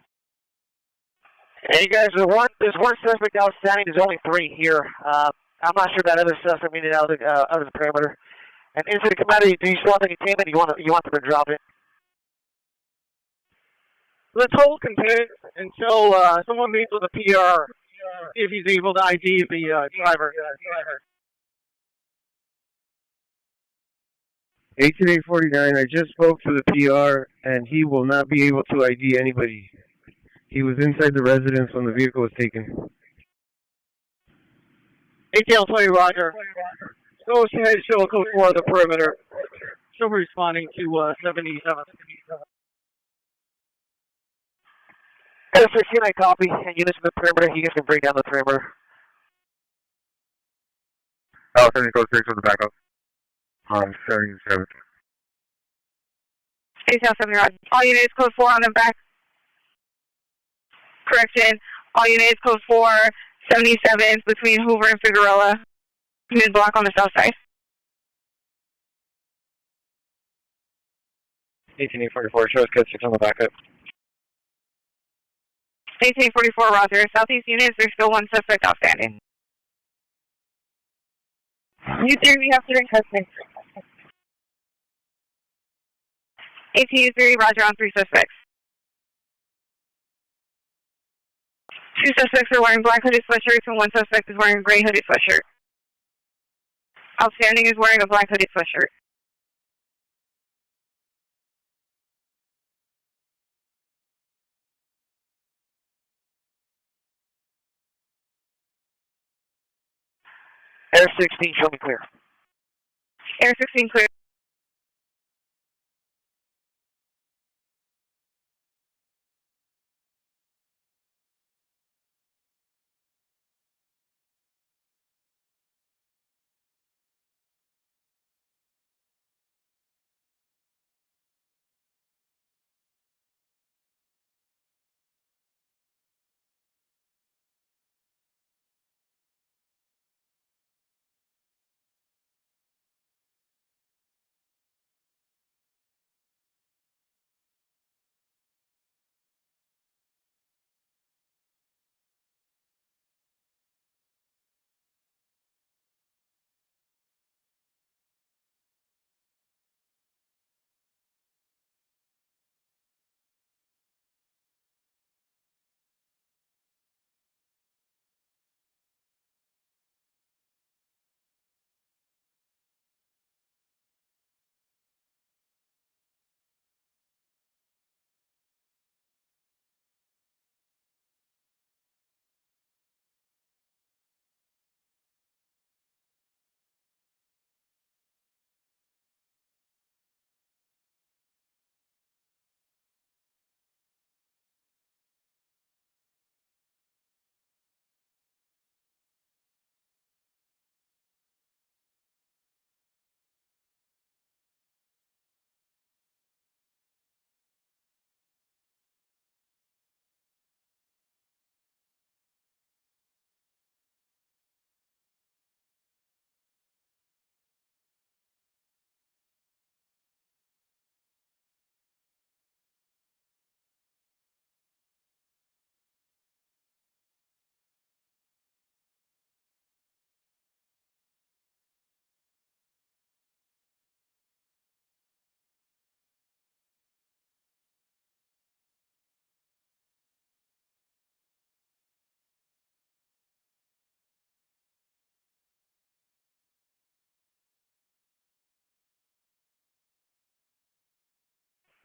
Hey guys, there's one suspect outstanding. There's only 3 here. I'm not sure that other suspect made it out of the perimeter. And Incident Commander, do you still want the containment? You want them to drop it? Let's hold containment until someone meets with a PR, if he's able to ID the driver. 18849, I just spoke to the PR, and he will not be able to ID anybody. He was inside the residence when the vehicle was taken. ATL 20, Roger. Go ahead, show a code 4 of the perimeter. Show responding to 77. Air 16, I copy. And units in the perimeter, you guys can break down the perimeter. Oh, 70 code 6 with the backup. 77. ATL 70, Roger. All units, code 4 on the back. Correction. All units, code 4, 77 between Hoover and Figueroa, mid-block on the south side. 18844, show us code 6 on the backup. 1844, Roger. Southeast units, there's still 1 suspect outstanding. You 3, we have 3 in custody. 18 Roger, on 3 suspects. 2 suspects are wearing black hooded sweatshirts and 1 suspect is wearing a gray hooded sweatshirt. Outstanding is wearing a black hooded sweatshirt. Air 16, show me clear. Air 16 clear.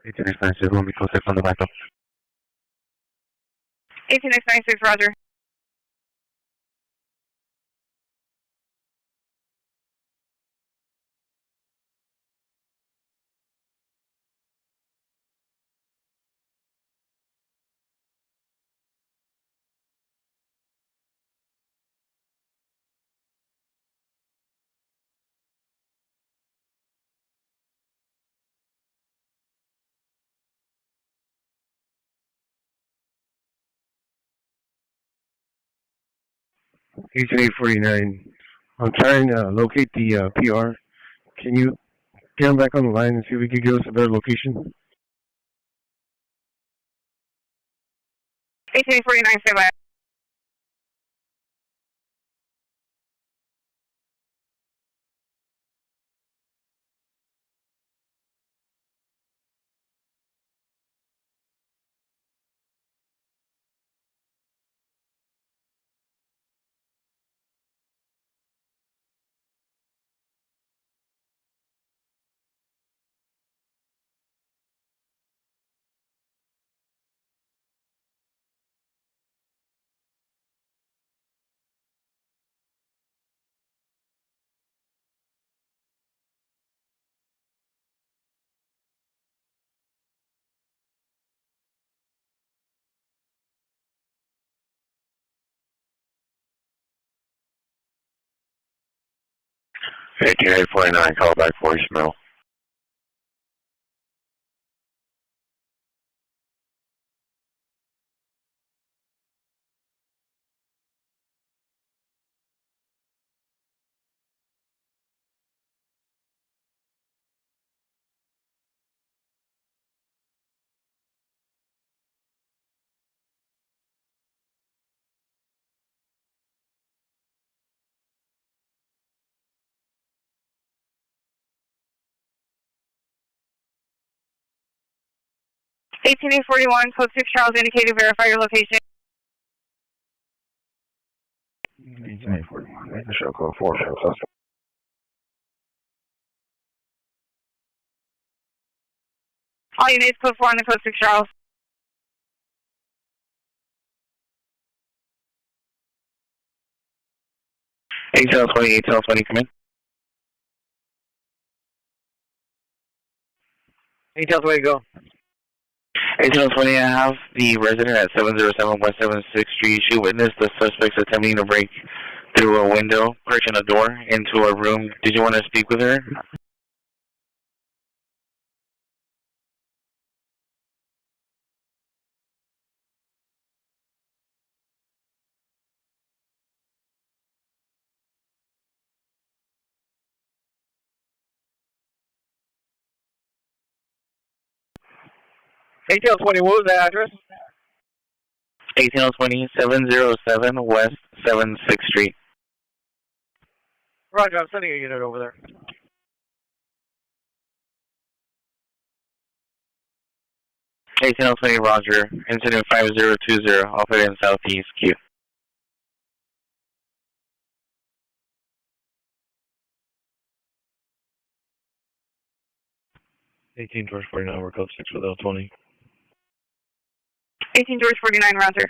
18X96, will be code 6 on the backup. 18X96, roger. Agent 849, I'm trying to locate the PR. Can you get him back on the line and see if we can give us a better location? 1849, stand by. Hey, 1849, call back voicemail. Eighteen eight 41, code 6 Charles indicated, verify your location. 1841, make the show code 4, show suspect. All units, code 4 on the code 6 Charles. 1820, 1820, come in. 1820, go. 1820, I have the resident at 707 West 76th Street. She witnessed the suspects attempting to break through a window, pushing a door into a room. Did you want to speak with her? ATL 20, what was that address? 1820, 707 West 76th Street. Roger, I'm sending a unit over there. 1820, Roger. Incident 5020, operating Southeast Q. 18 George 49, we're code 6 with L20. 18 George 49, roger.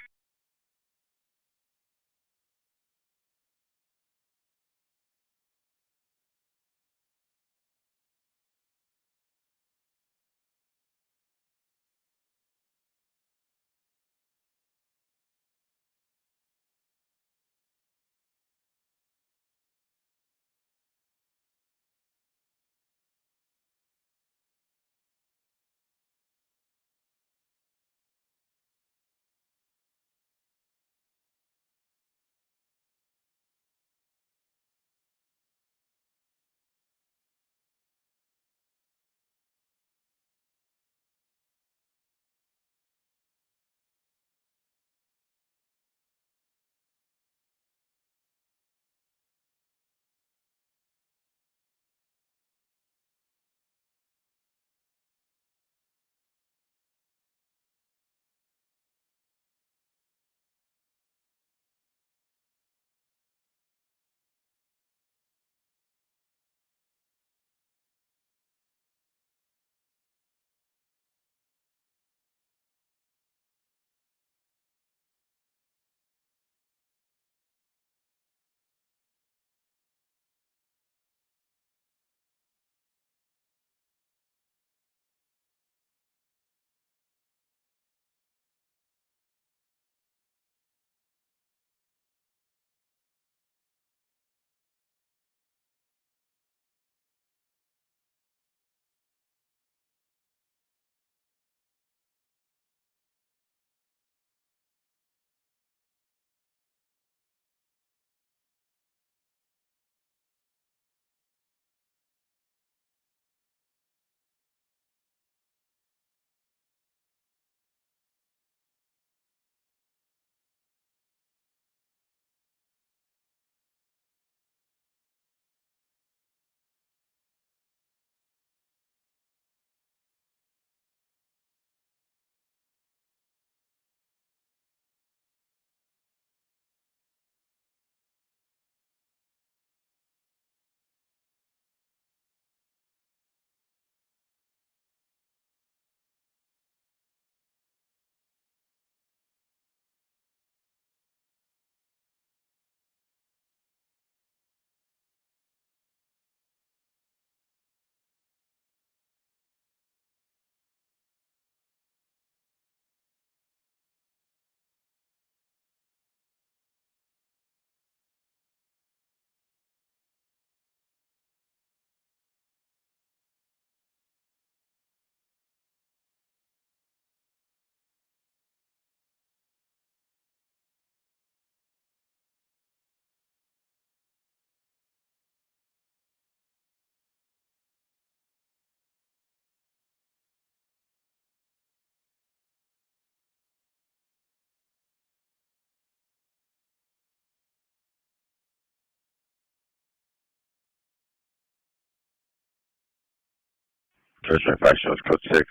George 25 shows code 6,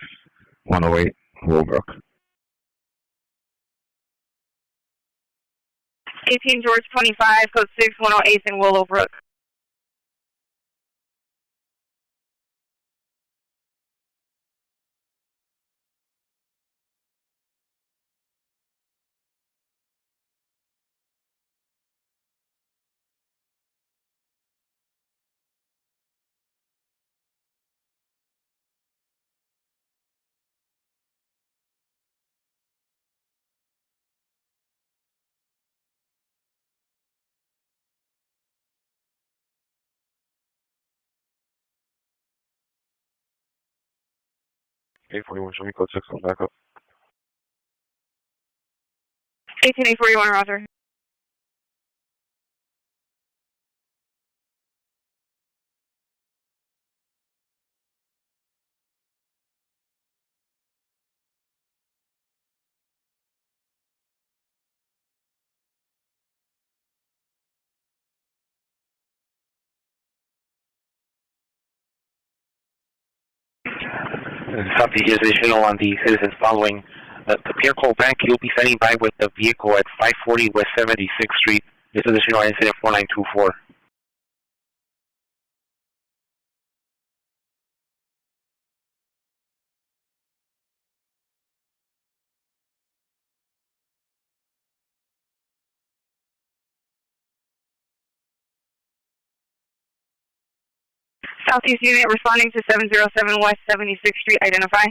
108, Willowbrook. 18 George 25, code 6, 108 in Willowbrook. Okay, 41, show me code 6, come back up. 18841, roger. Southeast is additional on the citizens following the Pierco Bank. You'll be standing by with the vehicle at 540 West 76th Street. This is additional incident 4924. Southeast unit responding to 707 West 76th Street, identify.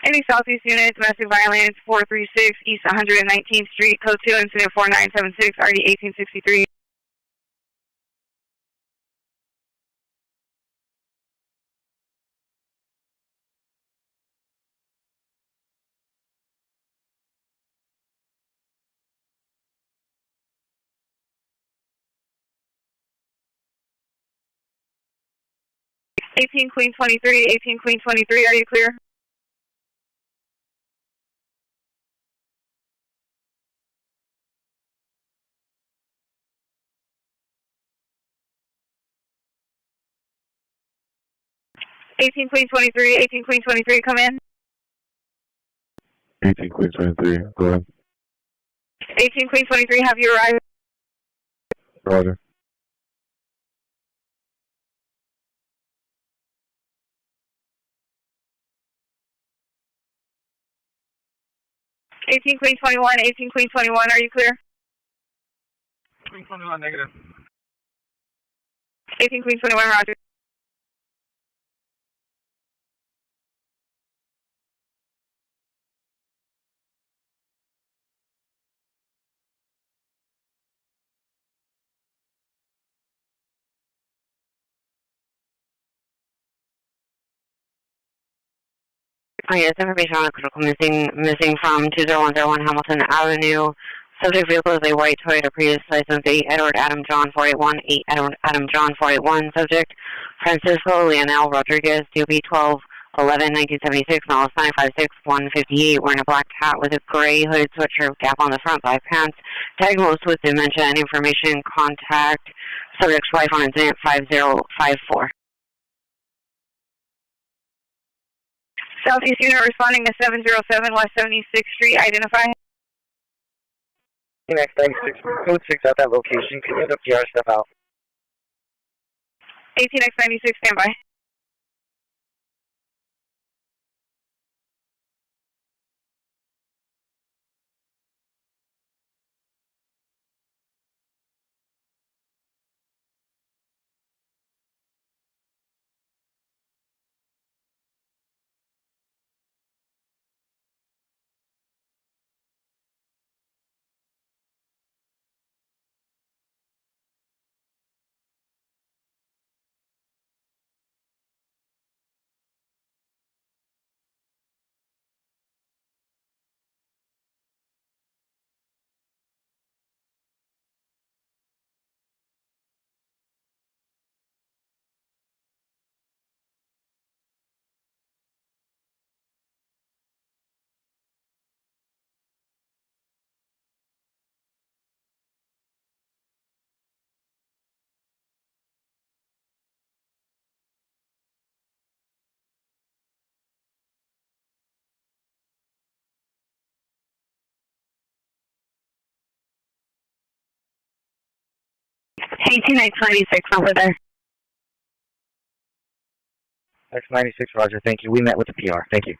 Any Southeast unit, domestic violence, 436 East 119th Street, code 2, incident 4976, RD 1863. Queen 23, 18 Queen 23, are you clear? Queen 23, 18 Queen 23, come in. 18 Queen 23, go ahead. 18 Queen 23, have you arrived? Roger. Queen 21, 18 Queen 21, are you clear? Queen 21, negative. 18 Queen 21, roger. Yes, information on a critical missing from 20101 Hamilton Avenue. Subject vehicle is a white Toyota Prius, license 8 Edward Adam John 481, 8 Edward Adam John 481. Subject Francisco Leonel Rodriguez, DOB 12-11-1976, Malice 956-158, wearing a black hat with a gray hooded sweatshirt, gap on the front, black pants, diagnosed with dementia and information, contact subject's wife on incident 5054. Southeast unit responding to 707 West 76th Street, identify. Next 96, code 6 at that location. Can you have the PR step out? 18X96, standby. Hey, 2X96 over there. X96, roger, thank you. We met with the PR, thank you.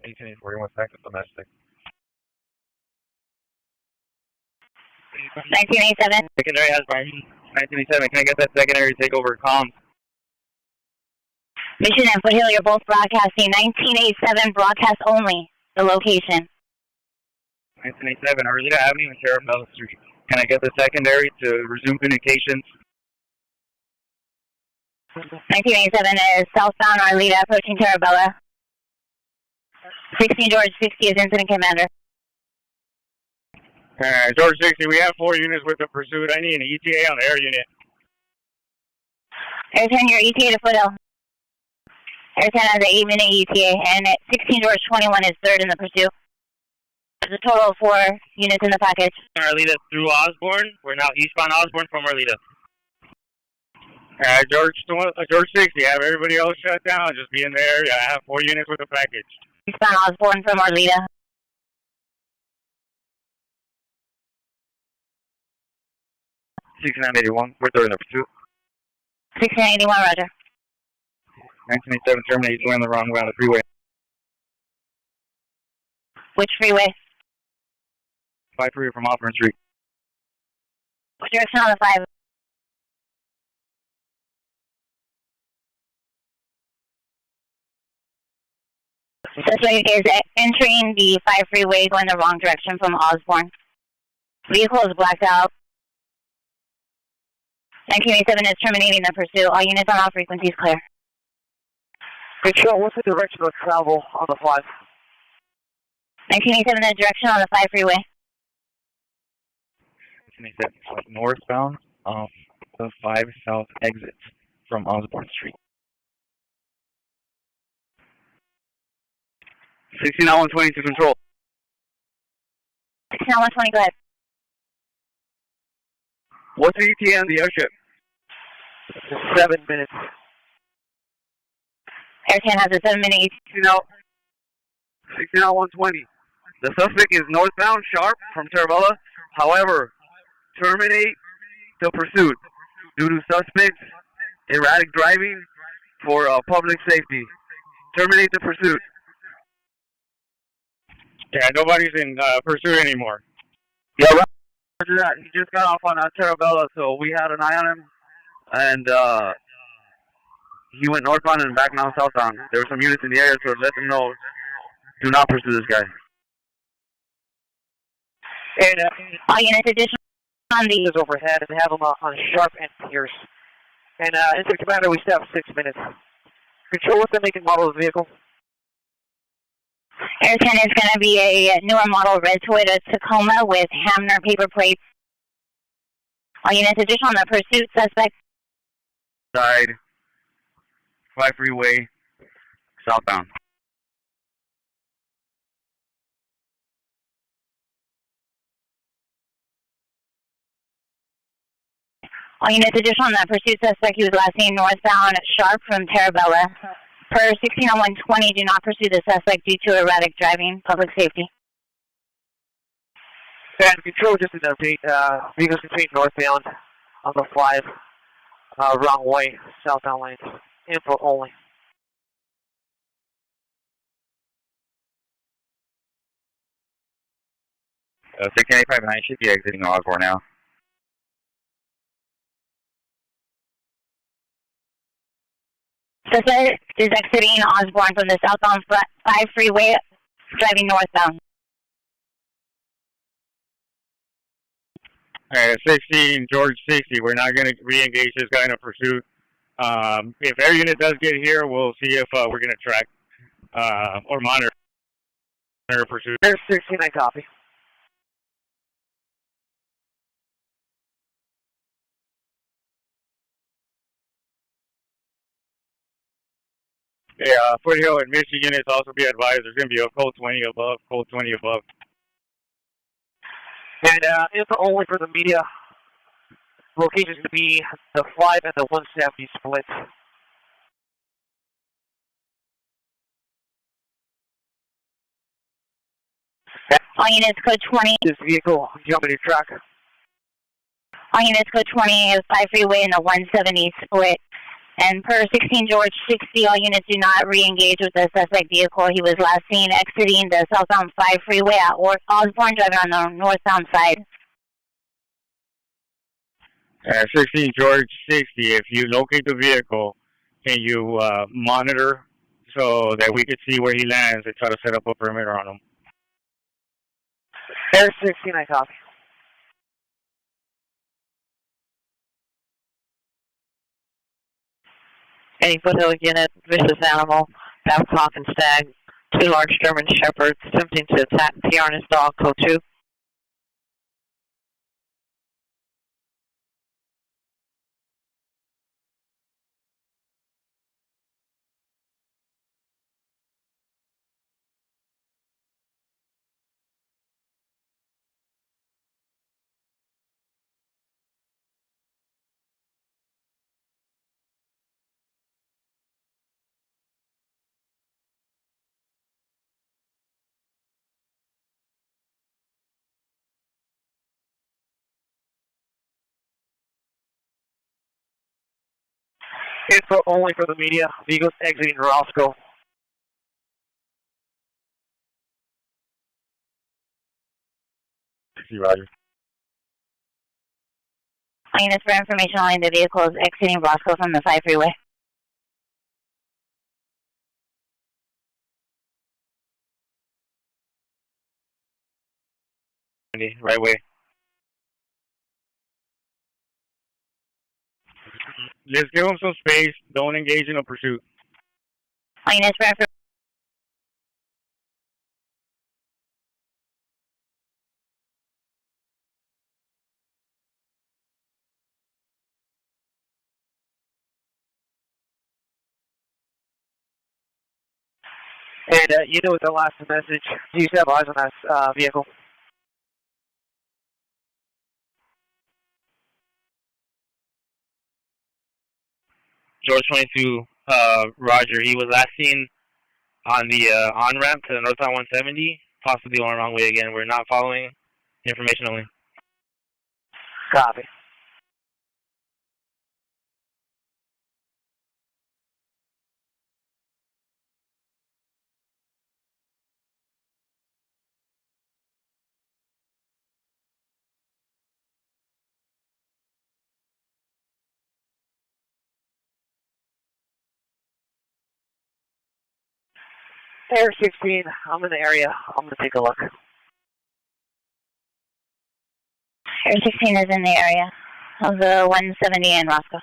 Eighteen 41 seconds domestic. 1987. Secondary has by 1987. Can I get that secondary to take over comms? Mission and Foothill, you're both broadcasting. 1987, broadcast only. The location. 1987, Arleta Avenue and Terrabella Street. Can I get the secondary to resume communications? 1987 is southbound Arleta, approaching Terrabella. 16 George 60 is incident commander. George 60, we have 4 units with the pursuit. I need an ETA on the air unit. Air 10, your ETA to Foothill. Air 10 has an 8-minute ETA, and at 16 George 21 is third in the pursuit. There's a total of 4 units in the package. Arleta through Osborne. We're now eastbound Osborne from Arleta. George 60, have everybody else shut down. Just be in there. I have 4 units with a package. Eastbound Osborne from Arleta. 6981, we're throwing the pursuit. 6981, roger. 1987, terminate, going the wrong way on the freeway. Which freeway? 5 freeway from Osborne Street. Which direction on the 5? Suspect is entering the 5 freeway going the wrong direction from Osborne. Vehicle is blacked out. 1987 is terminating the pursuit. All units on all frequencies clear. Control, what's the direction of travel on the 5? 1987, the direction on the 5 freeway. 1987, northbound off the 5 south exit from Osborne Street. 169-120 to control. 169-120, go ahead. What's the ETA on the airship? 7 minutes. Air 10 has a 7-minute ETA. 169-120. The suspect is northbound, sharp, from Terabella. However, terminate the pursuit due to suspect's erratic driving for public safety. Terminate the pursuit. Yeah, nobody's in pursuit anymore. Yeah, roger that. He just got off on Terabella, so we had an eye on him, and he went northbound and back now southbound. There were some units in the area, so let them know, do not pursue this guy. And all units additional on the is overhead, and have them on Sharp and Pierce. And Incident Commander, we still have 6 minutes. Control, what's the make and model of the vehicle? Air 10 is going to be a newer model red Toyota Tacoma with Hamner paper plates. All units additional on the pursuit suspect. Side, 5 freeway, southbound. All units additional on the pursuit suspect. He was last seen northbound Sharp from Terabella. Per 16-120, do not pursue the suspect due to erratic driving, public safety. And Control, just an update. Vehicles between northbound on the 5, wrong way, southbound lanes. Info only. 1685-9 should be exiting Osborne now. Suspect is exiting Osborne from the southbound 5 freeway, driving northbound. Alright, 16, George 60. We're not going to re-engage this guy in a pursuit. If air unit does get here, we'll see if we're going to track or monitor pursuit. There's 16, I copy. Yeah, Foothill and Michigan is also be advised. There's going to be a code 20 above, code 20 above. And info only for the media. Locations to be the 5 and the 170 split. All units code 20. This vehicle, do you want me to track? All units code 20 is 5 freeway and the 170 split. And per 16 George 60, all units do not re-engage with the suspect vehicle. He was last seen exiting the southbound 5 freeway at Osborne, driving on the northbound side. 16 George 60, if you locate the vehicle, can you monitor so that we could see where he lands and try to set up a perimeter on him? Air 16, I copy. Any Foothill unit, vicious animal, Babcock and Stag, 2 large German Shepherds attempting to attack Tiarna's dog, code 2. Info only for the media. Vehicles exiting Roscoe. Roger. Units for information only, the vehicle is exiting Roscoe from the 5 freeway. Right way. Just give them some space. Don't engage in a pursuit. Units for information. And you know what the last message. Do you have eyes on that vehicle? George 22, Roger. He was last seen on the on-ramp to the northbound 170, possibly going the wrong way again. We're not following. Information only. Copy. Air 16, I'm in the area. I'm going to take a look. Air 16 is in the area of the 170 in Roscoe.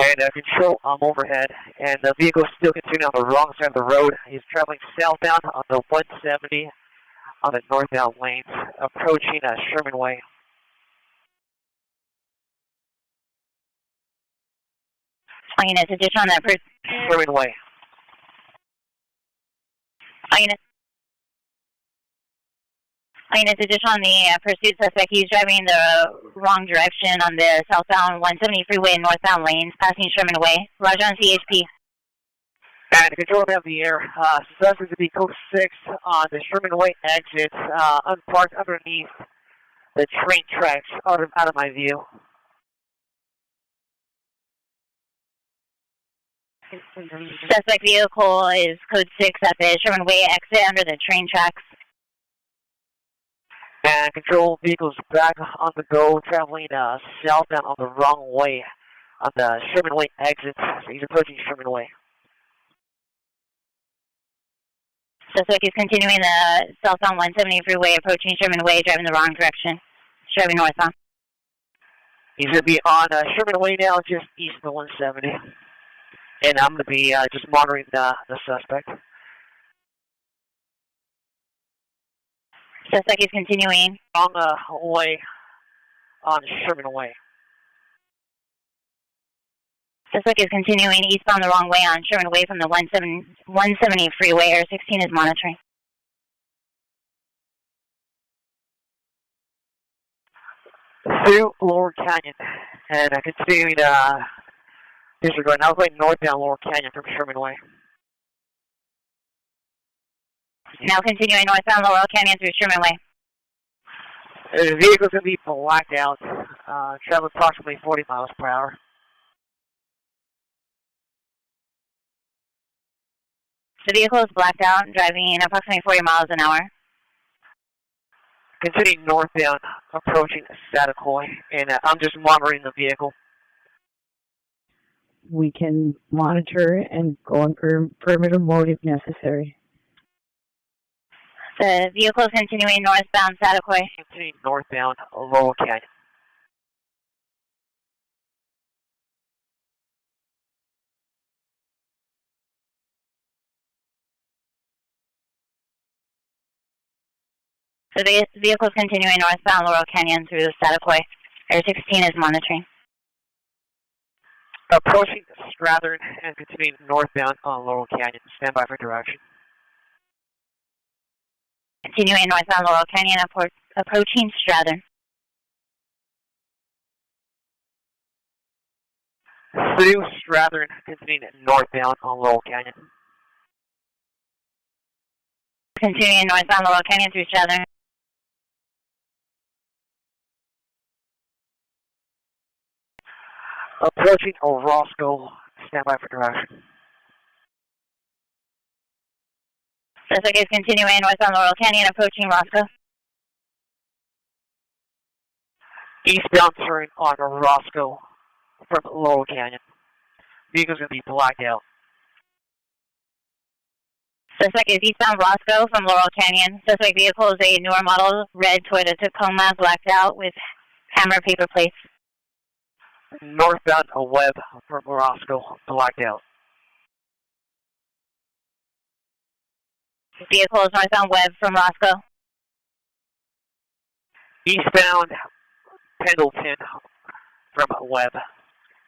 And control, I'm overhead, and the vehicle is still continuing on the wrong side of the road. He's traveling southbound on the 170 on the northbound lanes, approaching Sherman Way. Units, addition on that person. Sherman Way. Units, addition on the pursuit suspect. He's driving the wrong direction on the southbound 170 freeway and northbound lanes, passing Sherman Way. Roger on CHP. And control of the air. Suspect to be code 6 on the Sherman Way exit, unparked underneath the train tracks, out of my view. Suspect vehicle is code 6 at the Sherman Way exit under the train tracks. And control vehicles back on the go, traveling southbound on the wrong way on the Sherman Way exit. So he's approaching Sherman Way. Suspect is continuing the southbound 170 freeway, approaching Sherman Way, driving the wrong direction. Driving northbound. He's going to be on Sherman Way now, just east of the 170. And I'm going to be just monitoring the suspect. Suspect is continuing on the way on Sherman Way. Suspect is continuing eastbound the wrong way on Sherman Way from the 170 freeway. Air 16 is monitoring. Through Lower Canyon, and continuing disregard. Now going north down Lower Canyon from Sherman Way. Now continuing northbound Laurel Canyon through Sherman Way. The vehicle's going to be blacked out, traveling approximately 40 miles per hour. The vehicle is blacked out, driving approximately 40 miles an hour. Continuing northbound, approaching Satacoy, and I'm just monitoring the vehicle. We can monitor and go in perimeter mode if necessary. The vehicle is continuing northbound Satacoy. Continuing northbound Laurel Canyon. The vehicle is continuing northbound Laurel Canyon through Satacoy. Air 16 is monitoring. Approaching Strathern and continuing northbound on Laurel Canyon. Stand by for direction. Continuing northbound Laurel Canyon, approaching Strathern. through Strathern, continuing northbound on Laurel Canyon. Continuing northbound Laurel Canyon through Strathern. Approaching Roscoe, stand by for direction. Suspect is continuing northbound Laurel Canyon, approaching Roscoe. Eastbound turn on Roscoe from Laurel Canyon. Vehicle's going to be blacked out. Suspect is eastbound Roscoe from Laurel Canyon. Suspect vehicle is a newer model, red Toyota Tacoma, blacked out with hammer paper plates. Northbound Webb from Roscoe, blacked out. Vehicle is northbound Webb from Roscoe. Eastbound Pendleton from Webb.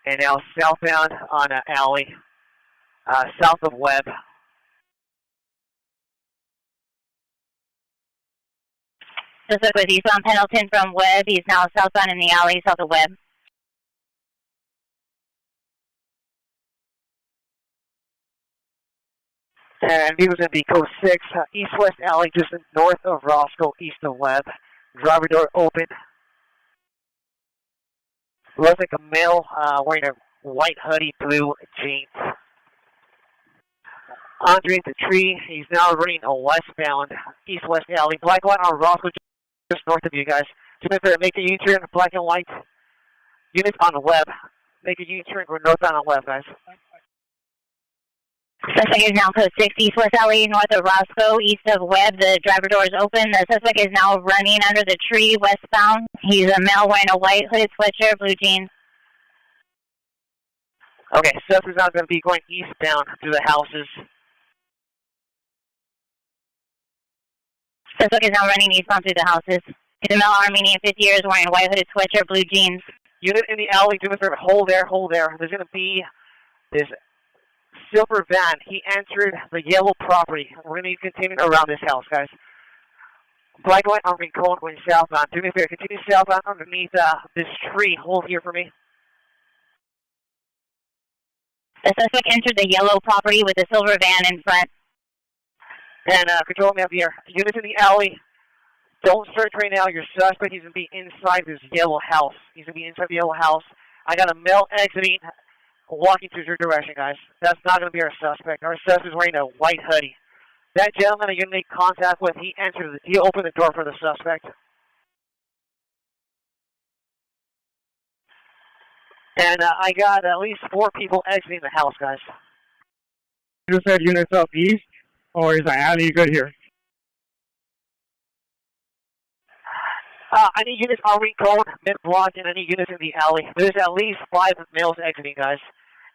And now southbound on Alley, south of Webb. Suspect was eastbound Pendleton from Webb. He's now southbound in the alley, south of Webb. And he was going to be code 6, east-west alley, just north of Roscoe, east of Webb. Driver door open. Looks like a male wearing a white hoodie, blue jeans. Underneath the tree, he's now running a westbound, east-west alley. Black light on Roscoe, just north of you guys. 2 minutes there, make a U-turn, black and white. Units on Webb. Make a U-turn, go northbound on Webb, guys. Suspect is now code 6, east-west alley, north of Roscoe, east of Webb. The driver door is open. The suspect is now running under the tree, westbound. He's a male wearing a white hooded sweatshirt, blue jeans. Okay, suspect's now going to be going eastbound through the houses. Suspect is now running eastbound through the houses. He's a male Armenian, 50 years, wearing a white hooded sweatshirt, blue jeans. Unit in the alley, do a hold there, hold there. There's going to be this silver van. He entered the yellow property. We're going to be continuing around this house, guys. Black light on Rincon going southbound. Do me a favor, continue southbound underneath this tree. Hold here for me. The suspect entered the yellow property with a silver van in front. And control me up here. Units in the alley. Don't search right now. Your suspect, he's going to be inside this yellow house. He's going to be inside the yellow house. I got a male exiting, walking through your direction, guys. That's not going to be our suspect. Our suspect is wearing a white hoodie. That gentleman that you're going to make contact with, he opened the door for the suspect. And I got at least 4 people exiting the house, guys. You said unit southeast, or is the alley good here? I need units on Rincon, mid-block, and I need units in the alley. There's at least 5 males exiting, guys.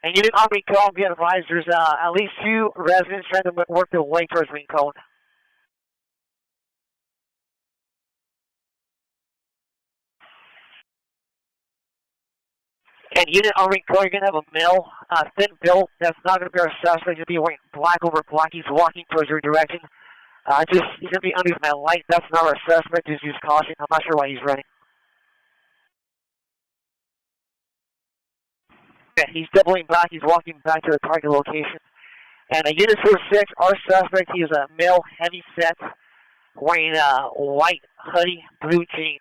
And unit on Rincon, be advised, there's at least 2 residents trying to work their way towards Rincon. And unit on Rincon, you're going to have a male, thin built, that's not going to be our suspect. He'll be wearing black over black. He's walking towards your direction. He's going to be underneath my light. That's not our suspect. Just use caution. I'm not sure why he's running. Okay, he's doubling back. He's walking back to the target location. And unit 46, our suspect, he is a male, heavy set, wearing a white hoodie, blue jeans.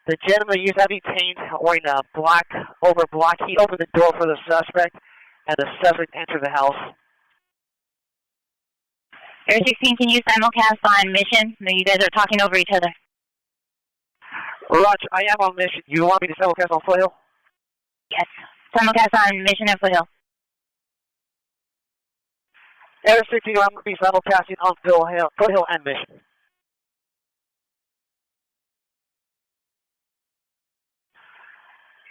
The gentleman used heavy paint, wearing a black over black. He opened the door for the suspect, and the suspect entered the house. Air 16, can you simulcast on mission? No, you guys are talking over each other. Roger, I am on mission. You want me to simulcast on Foothill? Yes. Simulcast on mission at Foothill. Air 16, I'm going to be simulcasting on Foothill and mission.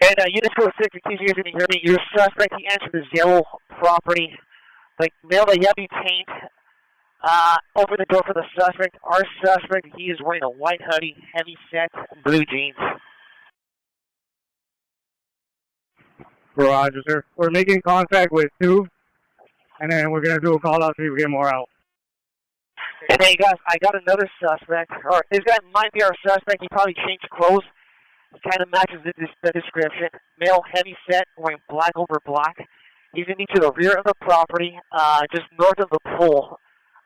And unit 46, in case you guys didn't hear me, your suspect, he entered this yellow property. Like, nailed a heavy paint. Open the door for the suspect. Our suspect, he is wearing a white hoodie, heavy set, blue jeans. Roger, sir. We're making contact with 2, and then we're going to do a call out so we get more out. And hey guys, I got another suspect, or this guy might be our suspect. He probably changed clothes. Kind of matches the description. Male, heavy set, wearing black over black. He's going to be to the rear of the property, just north of the pool,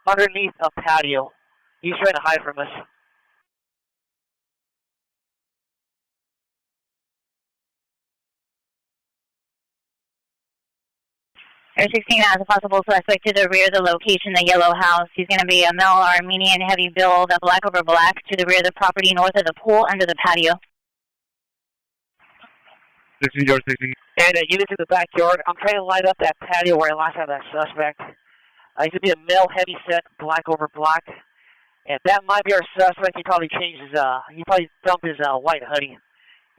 underneath a patio. He's trying to hide from us. Air 16 has a possible suspect to the rear of the location, the yellow house. He's going to be a male Armenian, heavy build, a black over black, to the rear of the property, north of the pool, under the patio. 16 yard 16. And units in the backyard. I'm trying to light up that patio where I last had that suspect. He's going to be a male, heavy set, black over black. And that might be our suspect. He probably changed his, he probably dumped his white hoodie.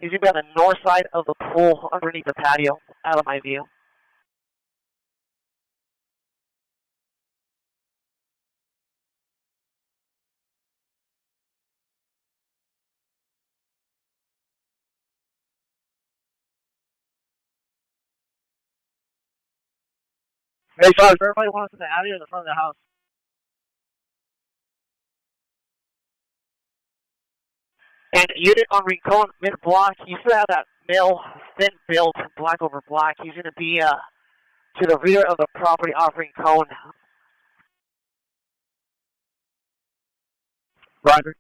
He's going to be on the north side of the pool, underneath the patio, out of my view. Hey, Josh, everybody wants in the alley or the front of the house? And unit on Rincon, mid-block, you still have that male, thin build, black over black. He's going to be to the rear of the property off Rincon. Roger.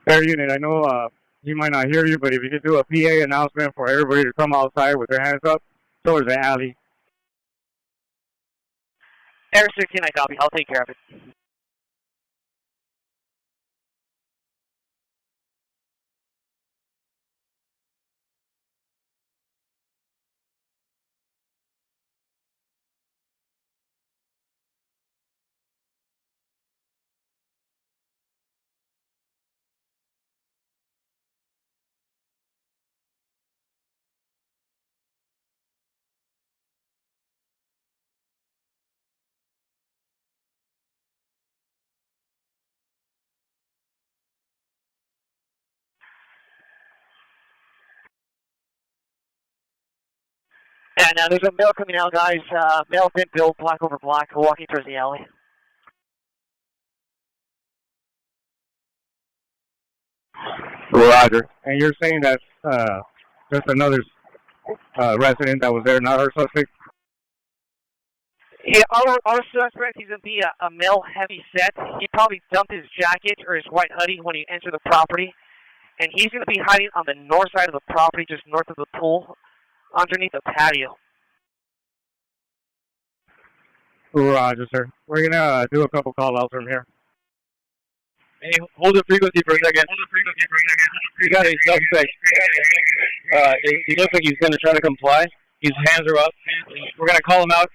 Air unit, I know he might not hear you, but if you could do a PA announcement for everybody to come outside with their hands up towards the alley. Air 16, I copy. I'll take care of it. And there's a male coming out, guys. Male, thin build, black over black, walking towards the alley. Roger. And you're saying that's just another resident that was there, not our suspect? Yeah, our suspect, he's going to be a male heavy set. He probably dumped his jacket or his white hoodie when he entered the property. And he's going to be hiding on the north side of the property, just north of the pool, underneath the patio. Roger, sir. We're going to do a couple call-outs from here. Hey, hold the frequency for a second. We got a suspect. He looks like he's going to try to comply. His hands are up. We're going to call him out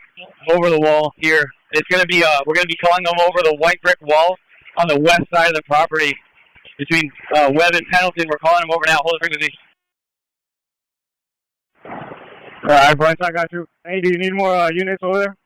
over the wall here. It's going to be, we're going to be calling him over the white brick wall on the west side of the property between Webb and Pendleton. We're calling him over now. Hold the frequency. All right, Bryce, I got you. Hey, do you need more units over there?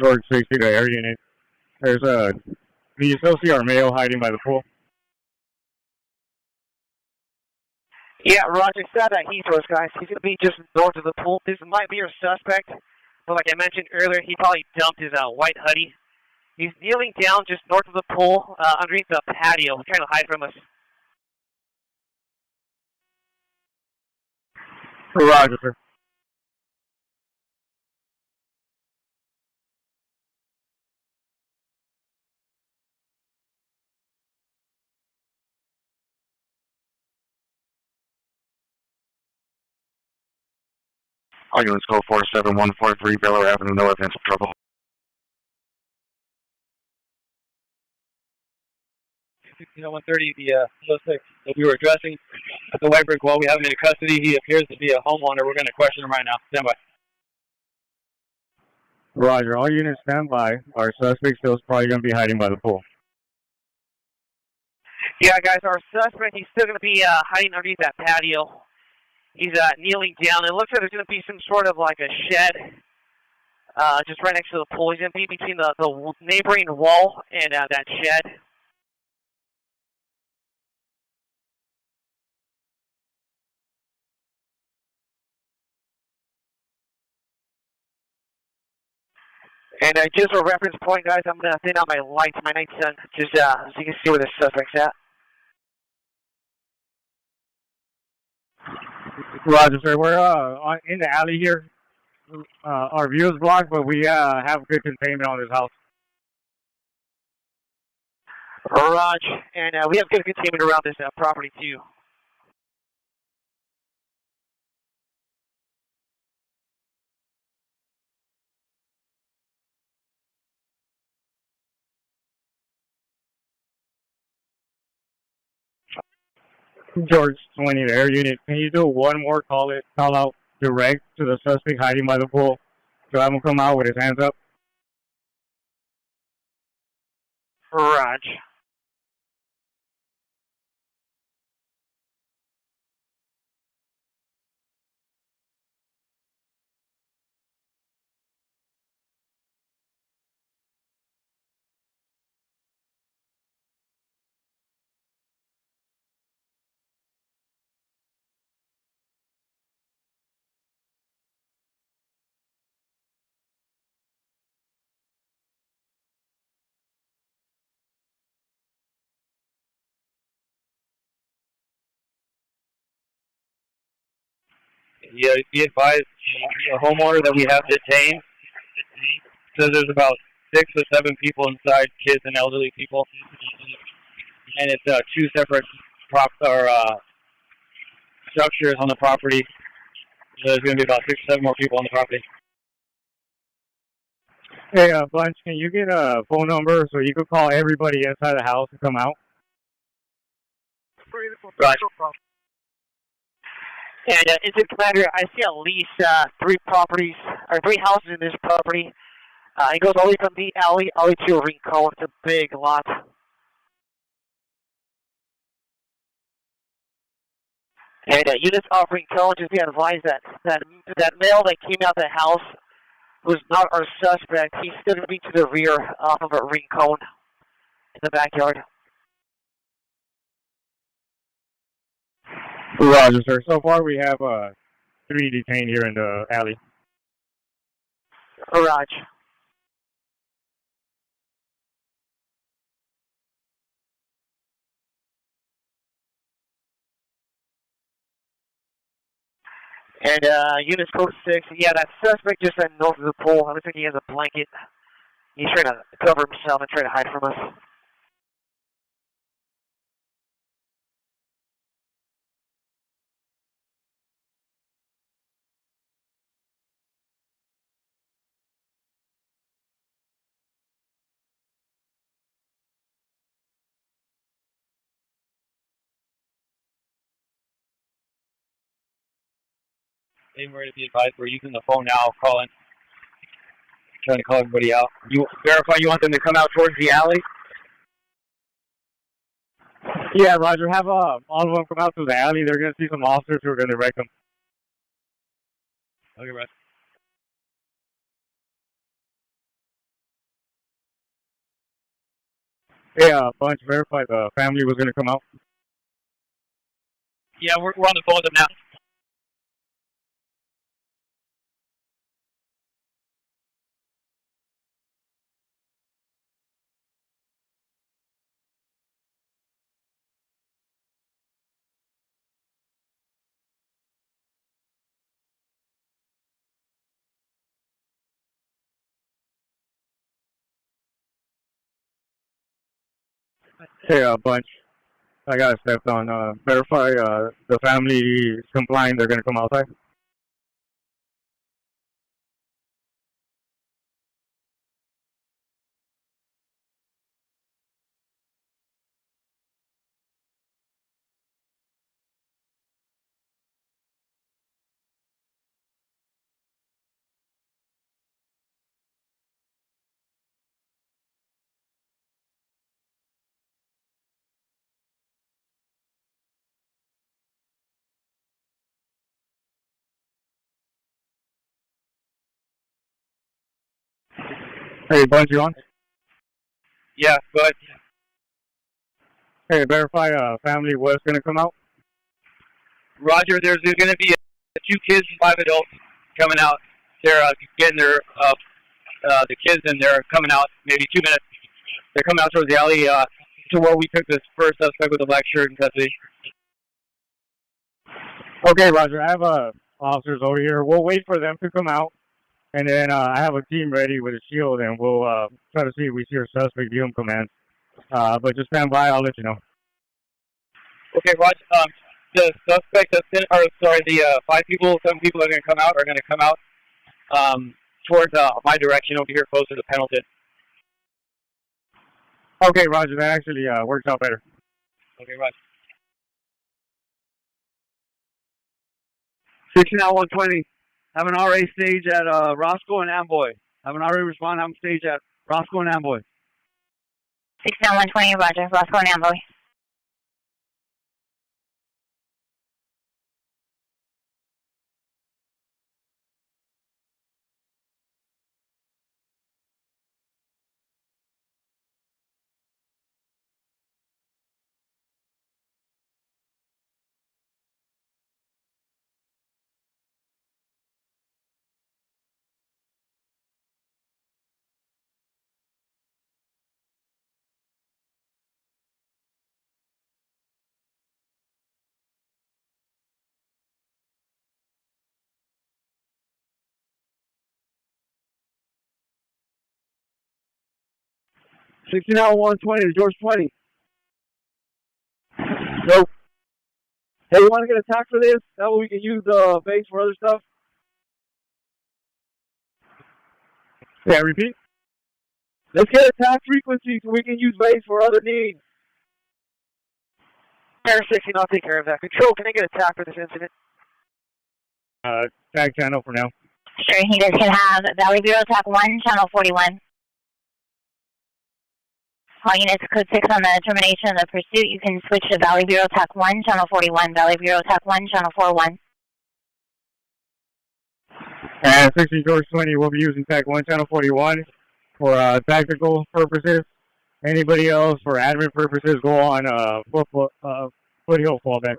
George 60 to air unit. There's do you still see our male hiding by the pool? Yeah, Roger, set that heat source, guys. He's going to be just north of the pool. This might be your suspect, but like I mentioned earlier, he probably dumped his white hoodie. He's kneeling down just north of the pool, underneath the patio, trying to hide from us. Roger, sir. All units go 47143 Baylor Avenue, no evidence of trouble. You know, 130, the suspect that we were addressing at the white brick wall, we have him in custody. He appears to be a homeowner. We're going to question him right now. Stand by. Roger, all units stand by. Our suspect still is probably going to be hiding by the pool. Yeah, guys, our suspect, he's still going to be hiding underneath that patio. He's kneeling down. It looks like there's going to be some sort of like a shed just right next to the pool. He's going to be between the neighboring wall and that shed. And just for a reference point, guys, I'm going to thin out my lights, my night sun, just so you can see where the suspect's at. Roger, sir. We're in the alley here. Our view is blocked, but we have good containment on this house. Roger, and we have good containment around this property, too. George 20, the air unit. Can you do one more call out direct to the suspect hiding by the pool? So have him come out with his hands up. Roger. Yeah, be advised, the homeowner that we have detained says there's about 6 or 7 people inside, kids and elderly people, and it's 2 separate structures on the property. So there's going to be about 6 or 7 more people on the property. Hey, Bunch, can you get a phone number so you could call everybody inside the house to come out? Roger. And Incident Commander, I see at least 3 properties, or 3 houses in this property. It goes all the way from the alley all the way to a Rincon. It's a big lot. And units off Rincon, just be advised that male that came out the house was not our suspect. He's still going to be to the rear off of a Rincon in the backyard. Roger, sir. So far we have 3 detained here in the alley. Roger. And units code 6, yeah, that suspect just went north of the pool. It looks like he has a blanket. He's trying to cover himself and try to hide from us. Anywhere to be advised, we're using the phone now, calling, trying to call everybody out. You verify you want them to come out towards the alley? Yeah, Roger. Have all of them come out to the alley. They're going to see some officers who are going to wreck them. Okay, Roger. Yeah, Bunch, verify the family was going to come out. Yeah, we're on the phone with them now. Hey, Bunch, I got stepped on. Verify the family is complying. They're going to come outside. Hey, Bunch, you on? Yeah, go ahead. Hey, verify family was going to come out. Roger, there's going to be 2 kids and 5 adults coming out. They're getting their the kids, and they're coming out maybe 2 minutes. They're coming out towards the alley to where we took this first suspect with the black shirt and custody. Okay, Roger. I have officers over here. We'll wait for them to come out, and then I have a team ready with a shield, and we'll try to see if we see our suspect. Give them commands. But just stand by. I'll let you know. Okay, Roger. The suspect, the 5 people, 7 people that are going to come out are going to come out towards my direction over here, closer to Pendleton. Okay, Roger. That actually works out better. Okay, Roger. 16-120. Have an RA stage at Roscoe and Amboy. Have an RA respond. Have a stage at Roscoe and Amboy. 16-120, Roger. Roscoe and Amboy. Sixteen out 120 to George 20. Nope. Hey, you want to get attacked for this? That way we can use the base for other stuff. Yeah, repeat. Let's get attack frequency so we can use base for other needs. Air 16, I'll take care of that. Control, can I get attack for this incident? Tag channel for now. Sure, you guys can have Valley Bureau Attack 1, Channel 41. All units, code 6 on the termination of the pursuit. You can switch to Valley Bureau Attack 1, Channel 41. Valley Bureau Attack 1, Channel 41. And 16 George 20, we'll be using Tag 1, Channel 41 for tactical purposes. Anybody else for admin purposes, go on foothill fallback.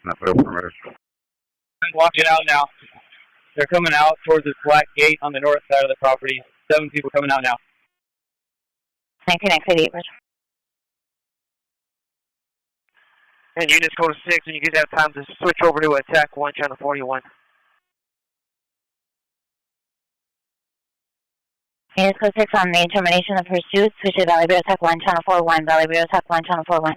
I'm walking out now. They're coming out towards this black gate on the north side of the property. 7 people coming out now. 1998, Roger. And units go to 6, and you guys have time to switch over to Attack 1, Channel 41. Units code 6 on the termination of pursuit. Switch to Valley Bureau Attack 1, Channel 41. Valley Bureau Attack 1, Channel 41.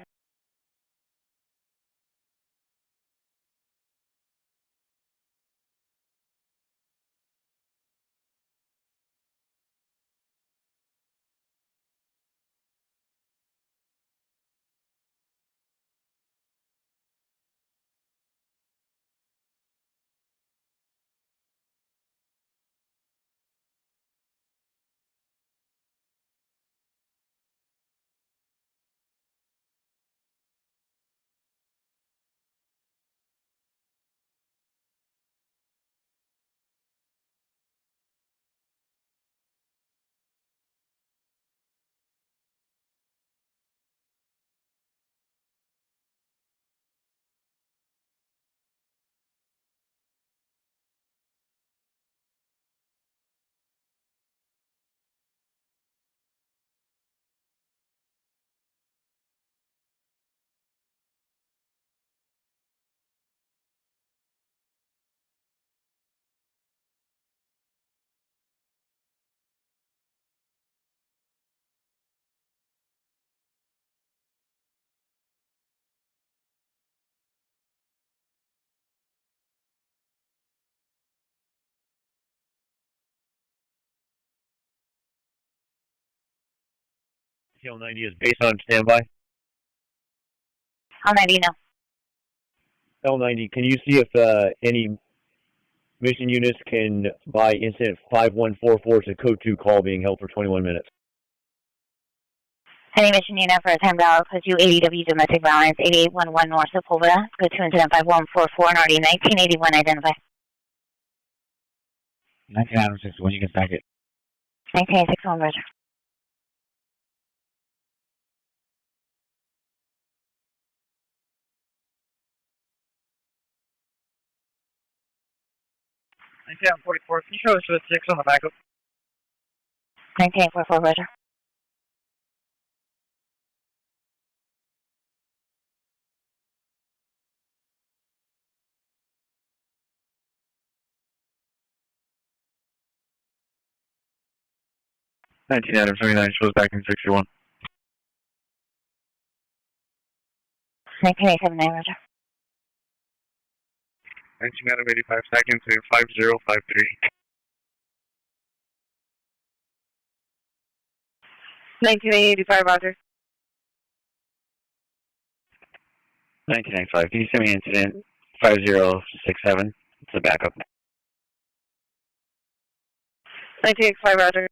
L90 is based on standby. L90, no. L90, can you see if any mission units can buy incident 5144 to code 2 call being held for 21 minutes? Any mission unit for a 10 ballot, plus you ADW domestic violence, 8811 north of Pulvera. Go to incident 5144 and RD 1981, identify. 1961, you can stack it. 1961, Roger. Can you show us the 6 on the backup? 1944, Roger. Adam 79 shows back in 61. 1989, Roger. 85 seconds to 5053. 1985, Roger. 1995, can you send me incident 5067? It's a backup. 1985, Roger.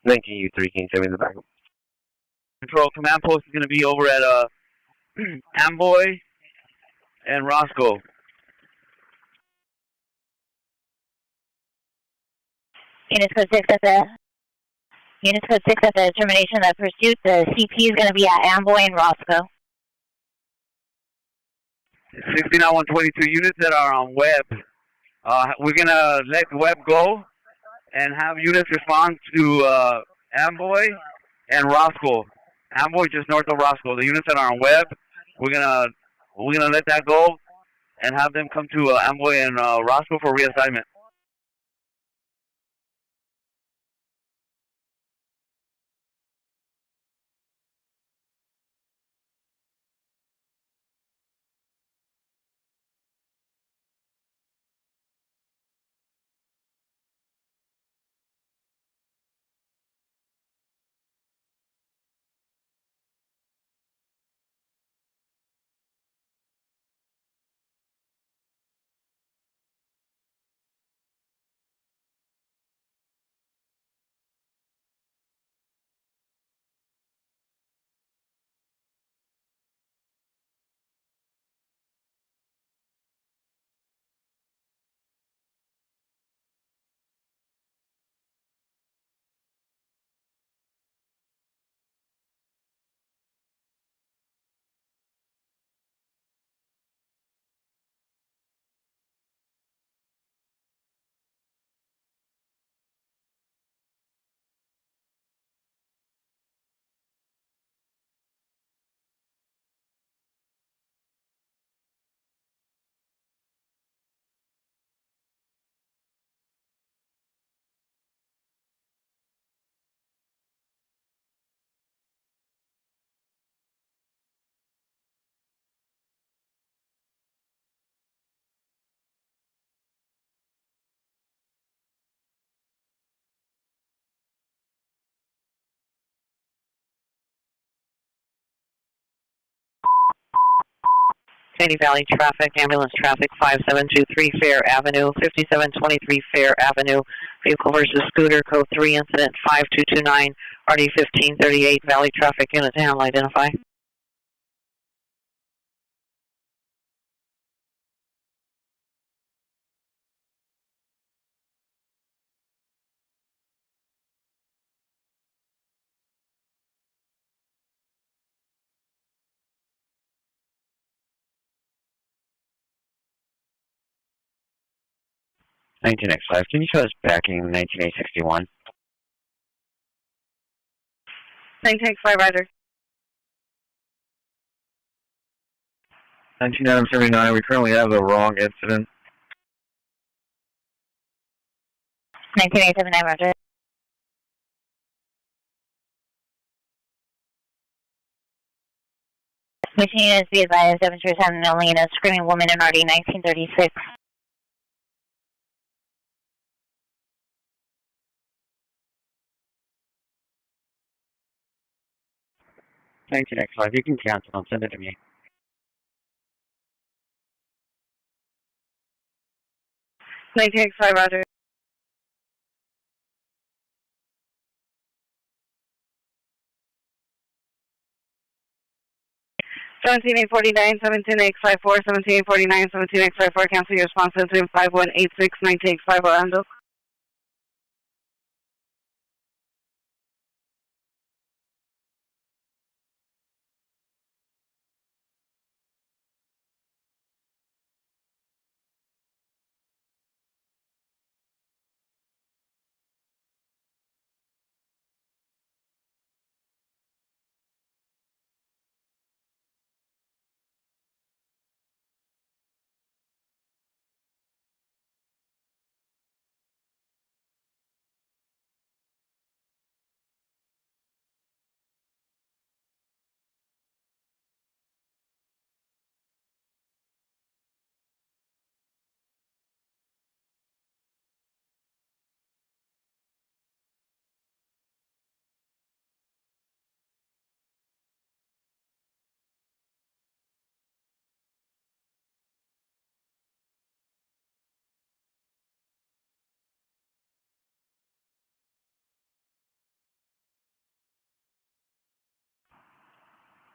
19U3, can you send me the backup? Control, command post is going to be over at Amboy and Roscoe. Units code 6 at the termination of the pursuit. The CP is going to be at Amboy and Roscoe. 122 units that are on web. We're going to let web go and have units respond to Amboy and Roscoe. Amboy just north of Roscoe. The units that are on web, we're gonna let that go and have them come to Amboy and Roscoe for reassignment. Sandy Valley traffic, ambulance traffic, 5723 Fair Avenue, 5723 Fair Avenue, vehicle versus scooter, code 3, incident 5229, RD 1538, Valley traffic, unit to handle, identify. $19X5, can you show us backing 19861? 1985, Roger. 79, we currently have the wrong incident. 1987, Roger. Mission units be advised, demonstrators having only a screaming woman in RD 1936. $19X5, you can cancel and send it to me. 19X5, roger. Seventeen eight 49, 17X54, 17 17X54, cancel your response to 5186, 19X5, Orlando.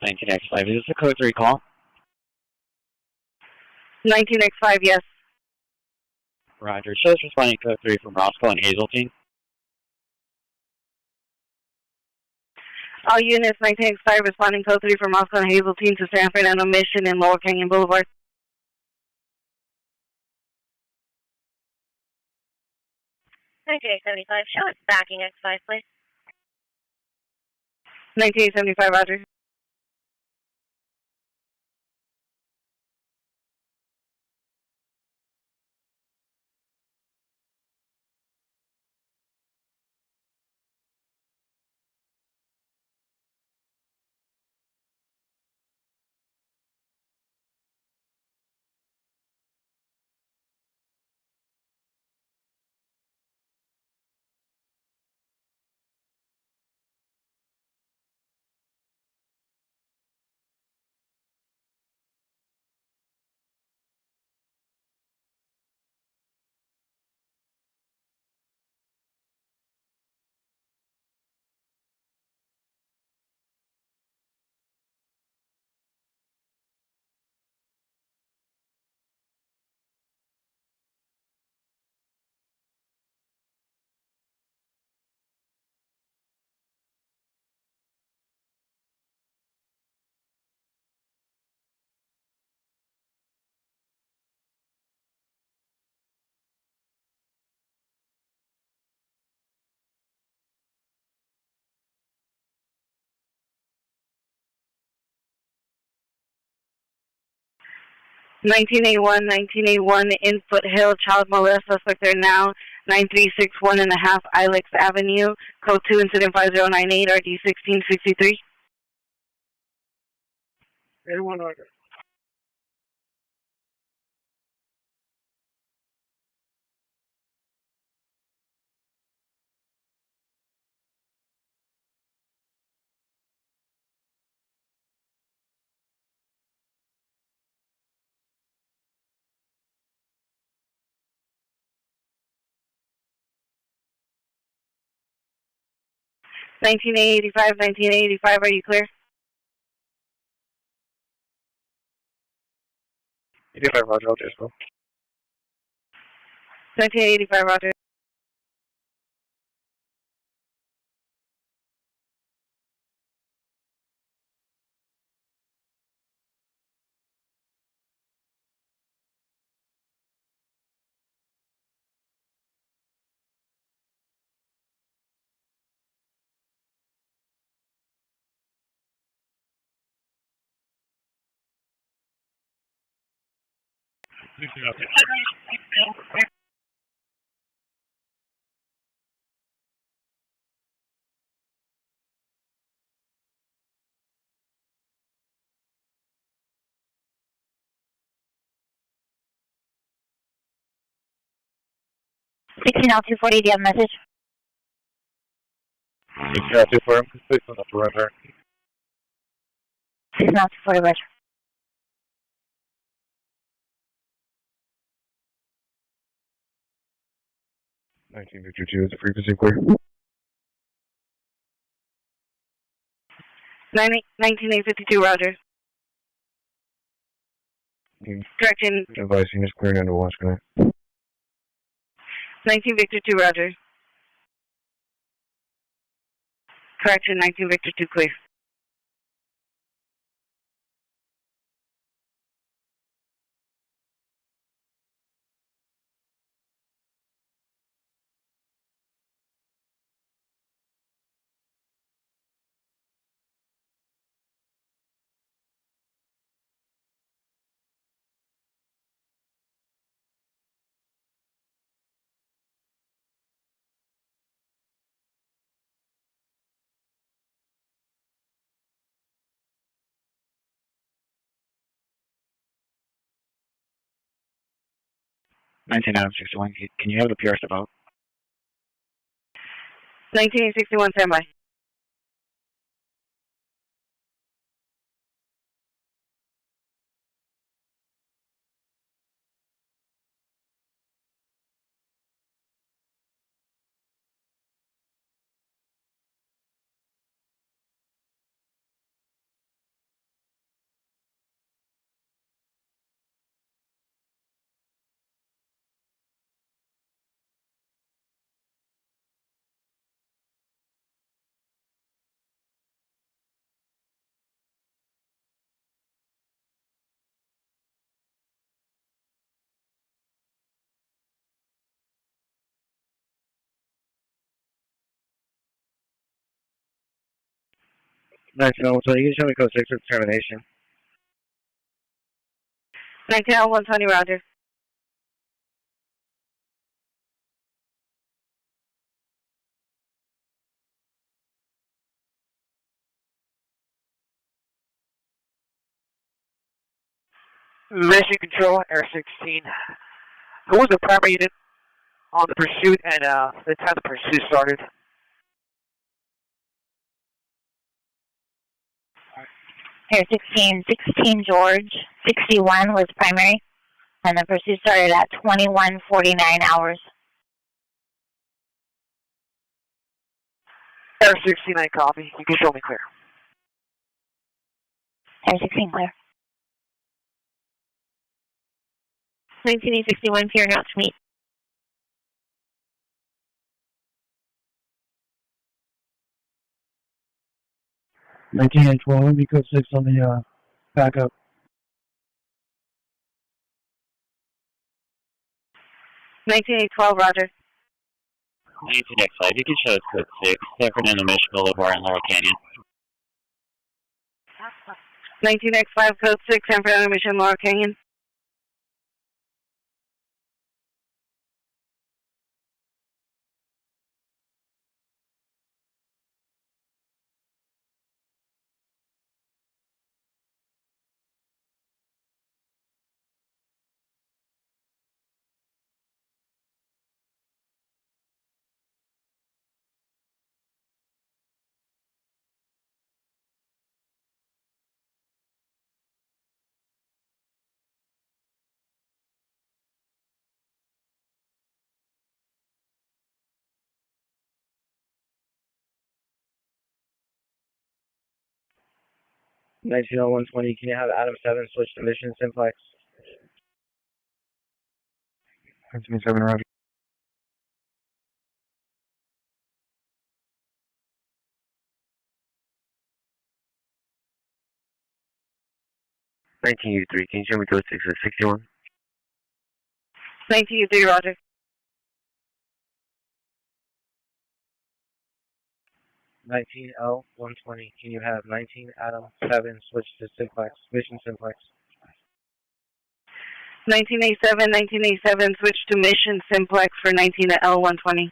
Nineteen X5, is this a code 3 call? 19X5, yes. Roger. Shows responding code 3 from Roscoe and Hazeltine. All units, 19X5, responding code 3 from Moscow and Hazeltine to San Fernando Mission and Lower Canyon Boulevard. 1975, show us backing X5, please. 1975, roger. $1981 in Foothill, child molest suspect there now, 9361.5 Ilex Avenue, code 2, incident 5098, RD 1663. 81 order. $1985, are you clear? 85, roger, I'll just go. 1985, roger. Now 240, do you have a message? 240, I'm complete on the perimeter. 240, roger. 19 Victor 2, is the frequency clear? 19852, roger. Correction. Advising is clearing under watch connect. 19 Victor 2, roger. Correction, 19 Victor 2, clear. Adam 61. Can you have the PR step out? 1961, standby. Nice, so you can show me code 6 for determination. 120, roger. Mission Control, Air 16. Who was the primary unit on the pursuit and the time the pursuit started? Air 16 George, 61 was primary, and the pursuit started at 21:49 hours. Air 69, copy. You can show me clear. Air 16 clear. 1961, peering out to meet. And 12, be code 6 on the backup. 19812, roger. 19X5, you can show us code 6, San Fernando Mission Boulevard in Laurel Canyon. 19X5, code 6, San Fernando Mission, Laurel Canyon. Nice, 120, can you have Adam 7 switch to mission simplex? 127, roger. Can you show me code 6 at 61? 19U3, roger. L 120. Can you have 19 Adam 7 switch to simplex, mission simplex? 1987, switch to mission simplex for 19 at L120.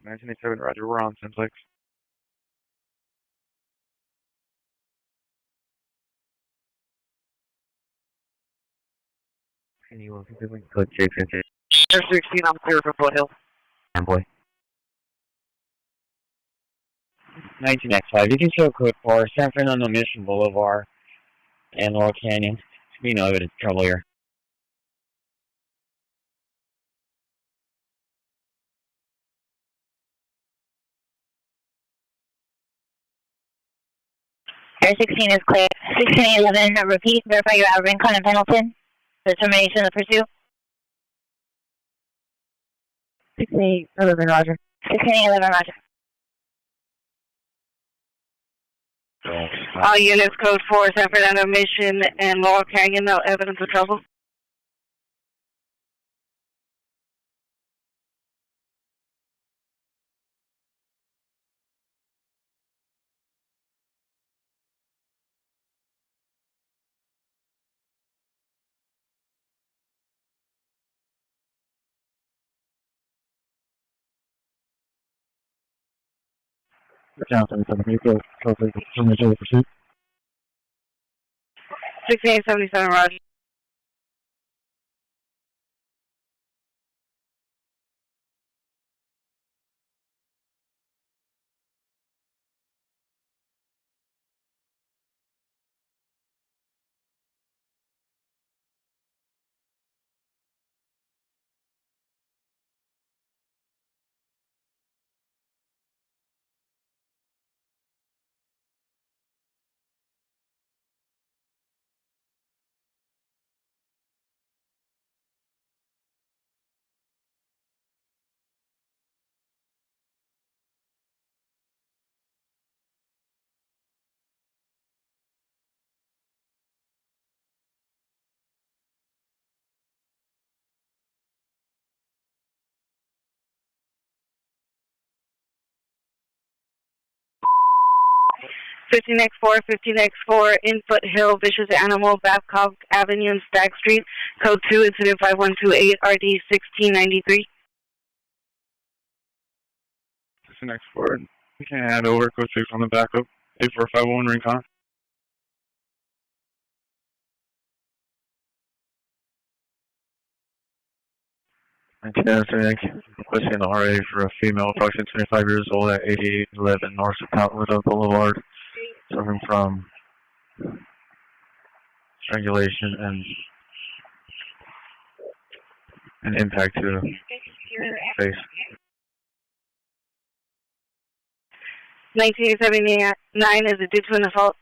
1987, roger, we're on simplex. Can you code 6 and 6? Air 16, I'm clear for Foothill. Boy. 19X5, you can show code 4, San Fernando Mission Boulevard and Laurel Canyon. You know, it's trouble here. Air 16 is clear. 1611, repeat, verify you're at Rincon and Pendleton. Determination of pursuit. 6811, roger. 1611, roger. All units, code 4, San Fernando Mission and Laurel Canyon, no evidence of trouble. Captain, 77 pursuit. 6877, roger. X4, 15X4, Infoot Hill, Vicious Animal, Babcock Avenue and Stagg Street, code 2, incident 5128, RD 1693. X4, we can hand over, code 6 on the backup, 8451 Rincon. Requesting an RA for a female approximately 25 years old at 8811 North Southwood Boulevard, suffering from strangulation and impact to the face. 1979 is a due to an assault.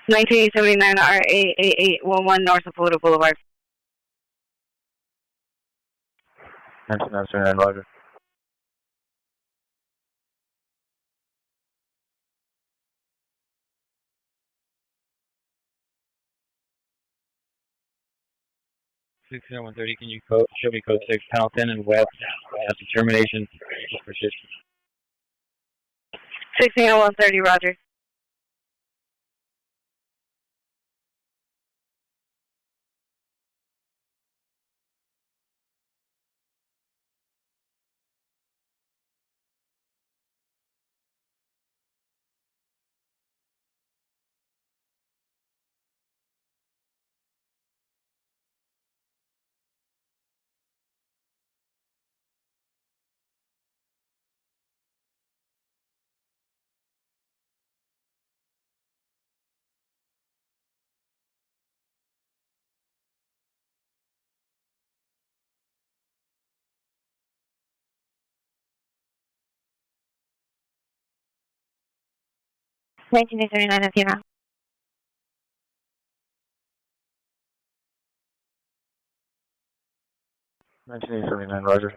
(1979) RA 8811 North Dakota Boulevard. 1979, roger. (16:30), can you show me code 6 Pendleton and West as determination persistent? 16:30, roger. (1979 at now. 1979, roger.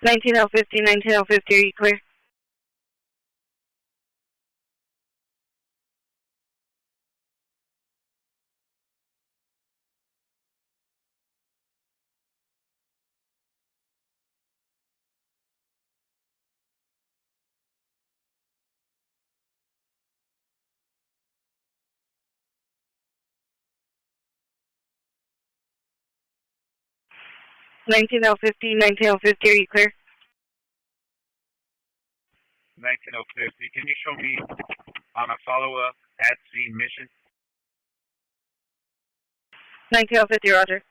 (19:50, 19:50), are you clear? (19:50, 19:50), are you clear? 19:50, can you show me on a follow-up at scene mission? 19:50, roger.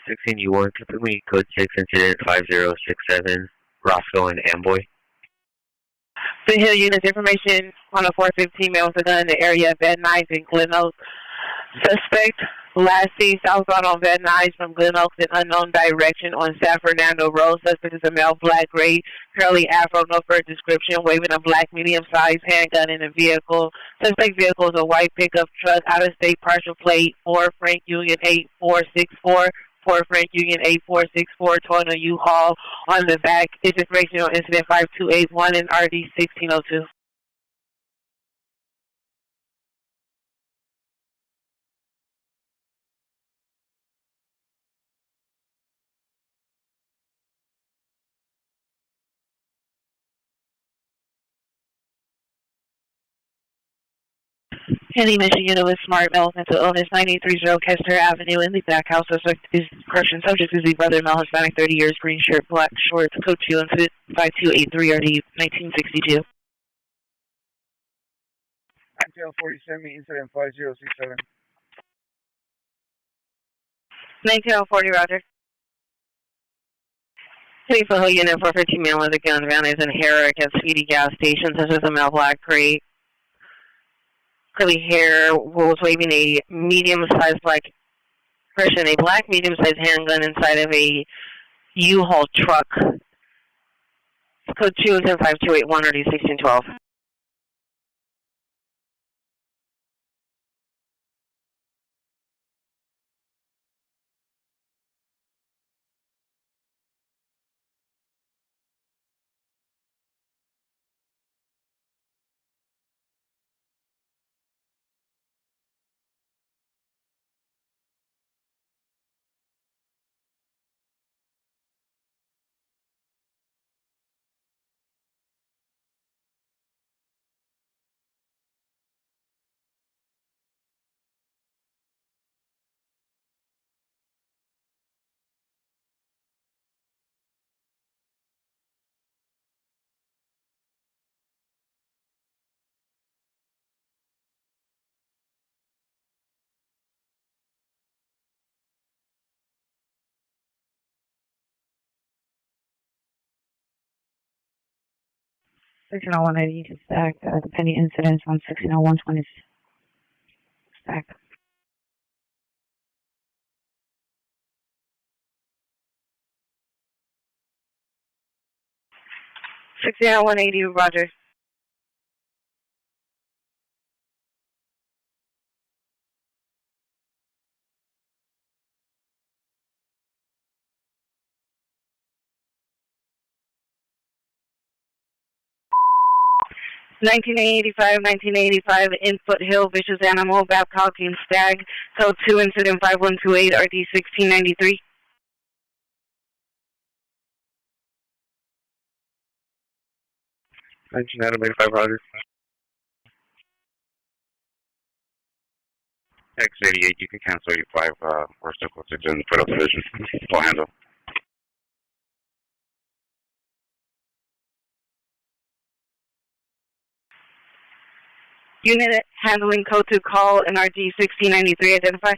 16, you want to put me code 6 incident 5067, Roscoe and Amboy. The Hill units information on a 415 male with a gun in the area of Van Nuys and Glen Oaks. Suspect last seen southbound on Van Nuys from Glen Oaks in unknown direction on San Fernando Road. Suspect is a male, black, gray, curly afro, no further description, waving a black medium-sized handgun in a vehicle. Suspect vehicle is a white pickup truck, out-of-state partial plate 4 Frank Union 8464. 4 Frank Union 8464, Toyota U-Haul. On the back is information on incident 5281 and RD 1602. Henry, Michigan, with smart male mental illness, 9830 Kester Avenue in the back house. Subject is subject is the brother, male, Hispanic, 30 years, green shirt, black shorts, code 2, incident 5283 RD 1962. Detail 47, incident 5067. 1940, Roger. Please for unit 415 male with a gun van is in Herrick at Speedy gas station. This is a male, black, gray, curly hair, was waving a medium-sized black person, a black medium-sized handgun inside of a U-Haul truck. Code 2 and 5281 or D1612. Section 180 is stacked. The pending incidents on 160120 is stacked. Sixty-nine 180, Roger. Nineteen eighty five in Foothill, vicious animal, Babcock and Stag, code 2, incident 5128, RD 1693. Adam 85, Roger. X88, you can cancel 85, we're still close to the foot division. Full handle. Unit handling code 2 call and RG 1693 identify.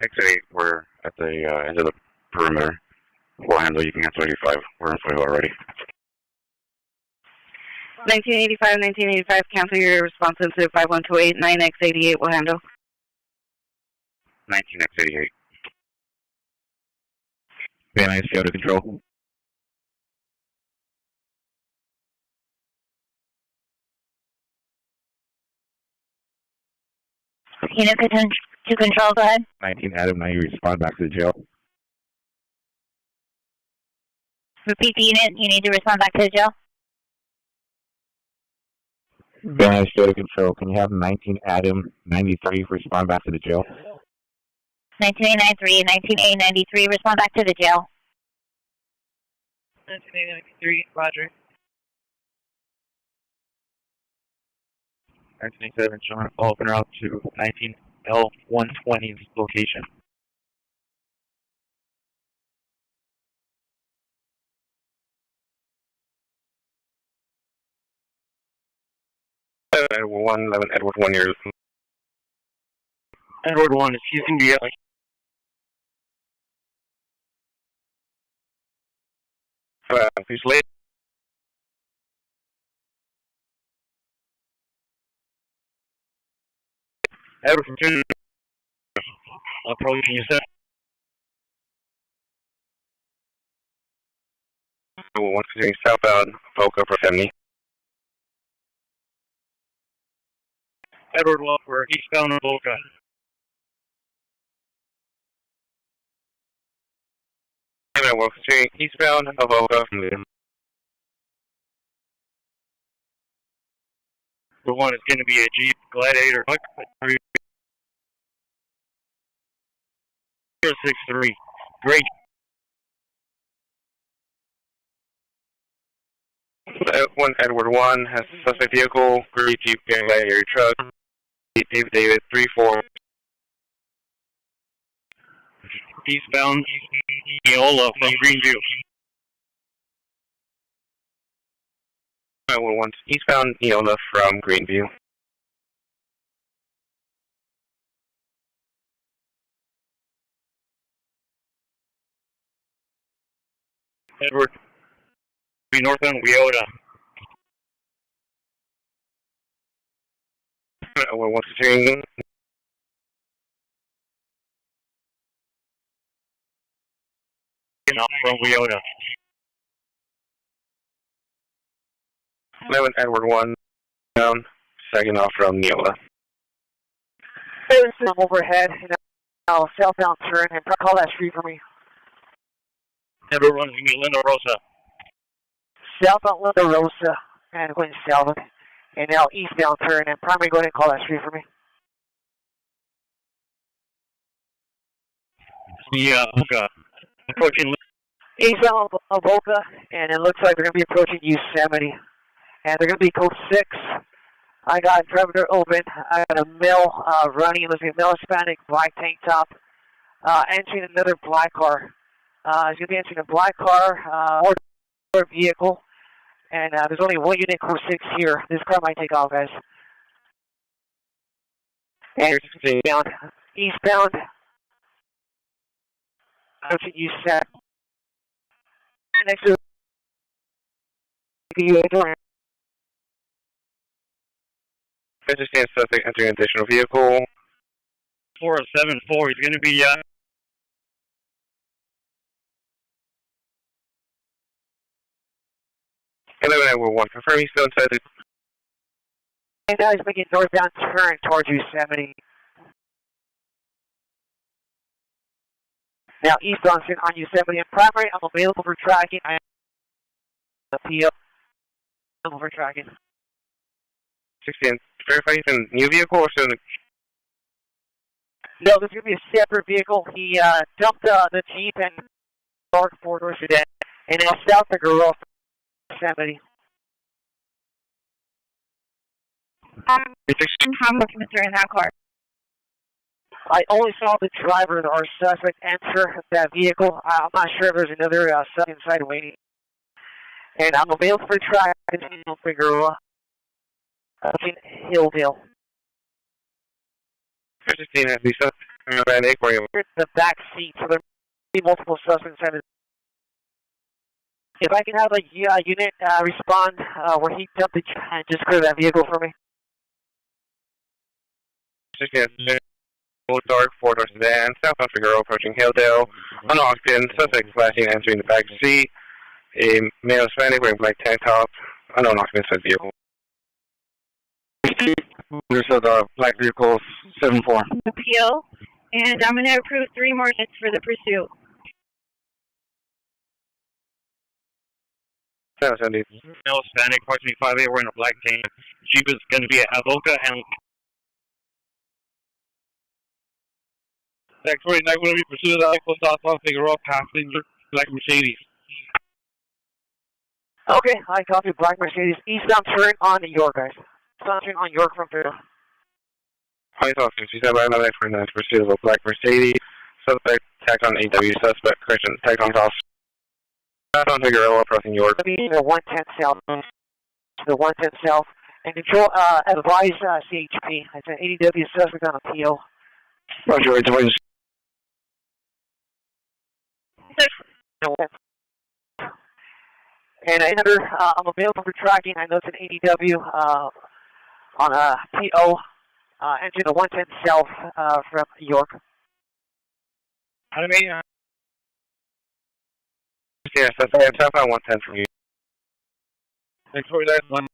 X8, we're at the end of the perimeter. Full handle, you can cancel 85. We're in Foothill already. 1985, cancel your response incident 5128, 9X88 will handle. 19X88. Van Nuys, go to control. Unit to control, go ahead. 19 Adam, now you respond back to the jail. Repeat the unit, you need to respond back to the jail. Van Nuys, go to control. Can you have 19 Adam 93 respond back to the jail? 19A93, 19A93, respond back to the jail. 19A93, Roger. 1987, John, open route to 19L120's location. Edward 1, 11, Edward 1 years. Edward 1 is using the He's late. Edward from 2 approaching you, sir. Once continuing southbound, Boca for 70. Edward Walker, eastbound of Boca. We'll continue eastbound of Boca. The one is going to be a Jeep Gladiator. 063. Great. One Edward 1 has a suspect vehicle, gray Jeep Gladiator truck. David 34. Eastbound Neola from Greenview. One eastbound Neola from Greenview. Edward, be northbound Weota. One continuing. From Weota. 11 Edward 1 down, second off from Neola. There's some overhead, now southbound turn, and call that street for me. Edward 1 is going to be Linda Rosa. Southbound Linda Rosa, and going south, and now eastbound turn, and primary go ahead and call that street for me. Yeah, Boca. Approaching eastbound of Boca, and it looks like they're going to be approaching U70. And they're going to be code 6. I got driver door open. I got a male running. It looks like a male Hispanic, black tank top, entering another black car. He's going to be entering a black car or vehicle. And there's only one unit code 6 here. This car might take off, guys. And eastbound. Approaching U7. Next to the Understand suspect entering additional vehicle. 4074. He's going to be 11-1. Confirm he's still inside the. And now he's making northbound turn towards U70. Now eastbound on U70 and primary. I'm available for tracking. I am PO. I'm for tracking. 16. Verify he's in new vehicle or still in the... No, this is going to be a separate vehicle. He dumped the Jeep and dark four-door sedan, and now south the Gorilla 70. How much Mr. in that car? I only saw the driver or suspect enter that vehicle. I'm not sure if there's another suspect inside waiting. And I'm available for track in Figueroa. In Hilldale. 16 has the suspect aquarium. The back seat, so there may be multiple suspects inside. If I can have a unit respond where he dumped the and just clear that vehicle for me. 16 has dark four-door sedan, southbound Figueroa approaching Hilldale. Unlocked-in, suspect flashing entering the back seat. A male Hispanic wearing black tank top. Unknown occupant inside vehicle. There's the black vehicles 74. Appeal, and I'm going to approve 3 more hits for the pursuit. 70. Male Hispanic, approximately 5'8", wearing a black tank. Jeep is going to be at Avoca and. Tax 49 will be pursued at Echo southbound Figueroa passenger black Mercedes. Okay, I copy black Mercedes. Eastbound turn on York, guys. Eastbound turn on York from Figueroa. Police officer, she said by another for the pursuit of a black Mercedes. Suspect tacked on AW. Suspect correction tacked on cross. On Figueroa approaching York. The 110 south. The 110 south. And control advise CHP. It's an ADW suspect on appeal. Roger, advise. And another, I'm available for tracking. I know it's an ADW on a PO, entering the 110 south from York. How do you mean? Yes, that's right. Southbound 110 from you. Thanks for that one.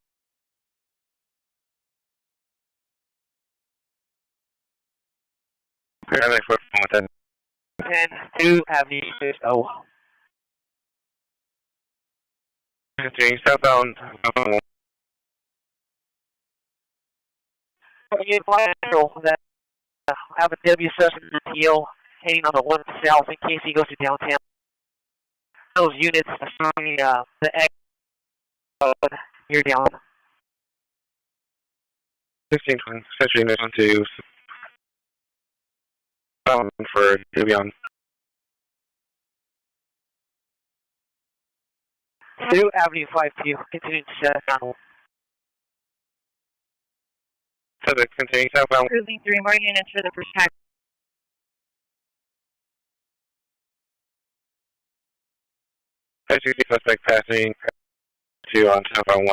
Okay, next foot 110. 10 2 Avenue 60. Continuing southbound. That I have a W7 PO heading on the 1 south in case he goes to downtown. Those units assuming the X you're down. 1620, essentially mission to for Vivian. 2 Avenue 52, continuing southbound. Continuing southbound. Cruising 3 more units for the protect. Suspect passing 2 on southbound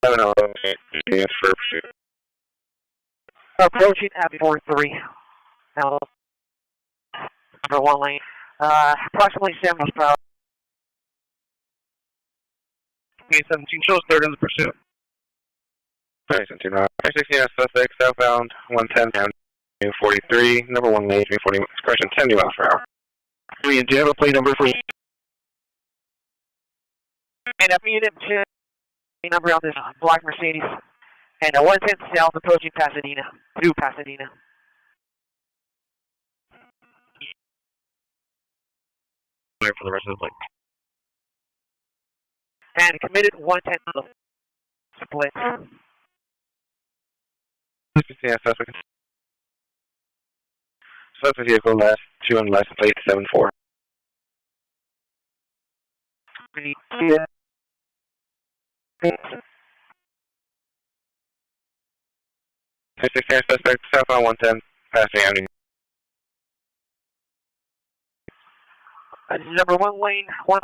170 units for pursuit. Approaching Avenue 43. Now, number 1 lane. Approximately 70 miles per hour. 17 shows third in the pursuit. 17 miles. 16 suspect southbound 110 Avenue 43, number 1 lane, 340, expression 70 miles per hour. Do you have a plate number for you? And if you didn't check the number on this black Mercedes, and 110 south approaching Pasadena, through Pasadena. Clear for the rest of the plate. And committed 110 split. Yeah, suspect. Suspect vehicle last 2 on license plate 74. Yeah. 16 suspect southbound 110 passing Avenue. Number 1 lane, 1.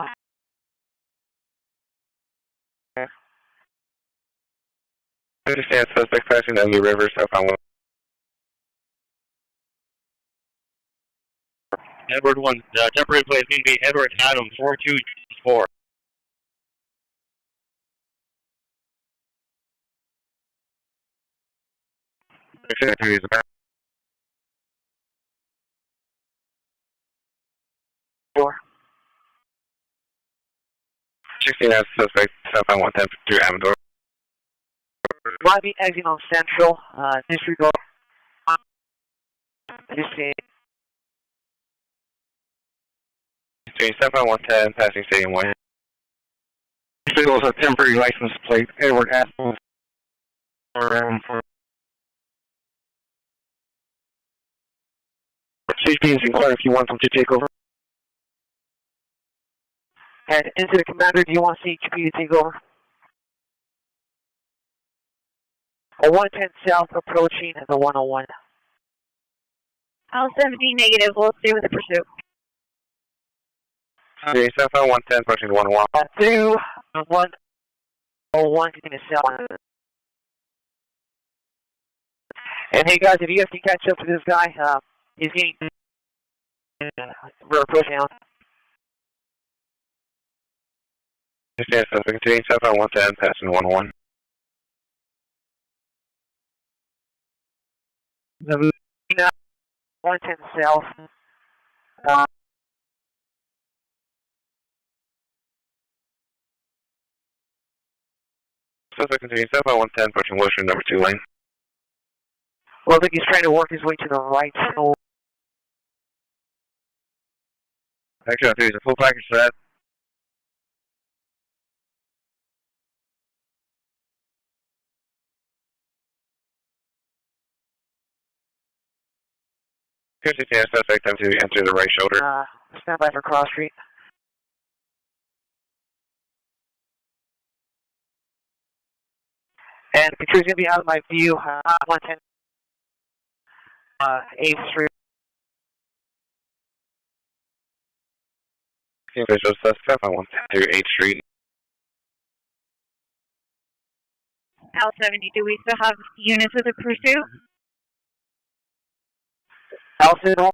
Understand suspect passing Ugly River southbound 1. Edward 1, temporary place going to be Edward Adam 424. Activities about. 4. 16 suspect southbound 110 through Amador. Might be exiting on Central, disregard. Southbound 110 passing Stadium 1. This was a temporary license plate. Edward Aspen. CP is inquired if you want them to take over. And into the commander, do you want CHP to take over? A 110 south approaching the 101. L17 negative, we'll stay with the pursuit. Okay, southbound 110 approaching the 101. Through 101 to south. And hey guys, if you guys can catch up to this guy, he's getting we're approaching out. Yes, so continuing southbound 110 passing 101. 110 south. Suspect continuing southbound 110 approaching Wilshire number 2 lane. Well, I think he's trying to work his way to the right. So actually, I think it's a full package for that. Here's suspect time to enter the right shoulder. Stand by for cross street. And Patrice going to be out of my view. 110. 8th Street. Visual suspect on 110 8th Street. L70, do we still have units of the pursuit? L7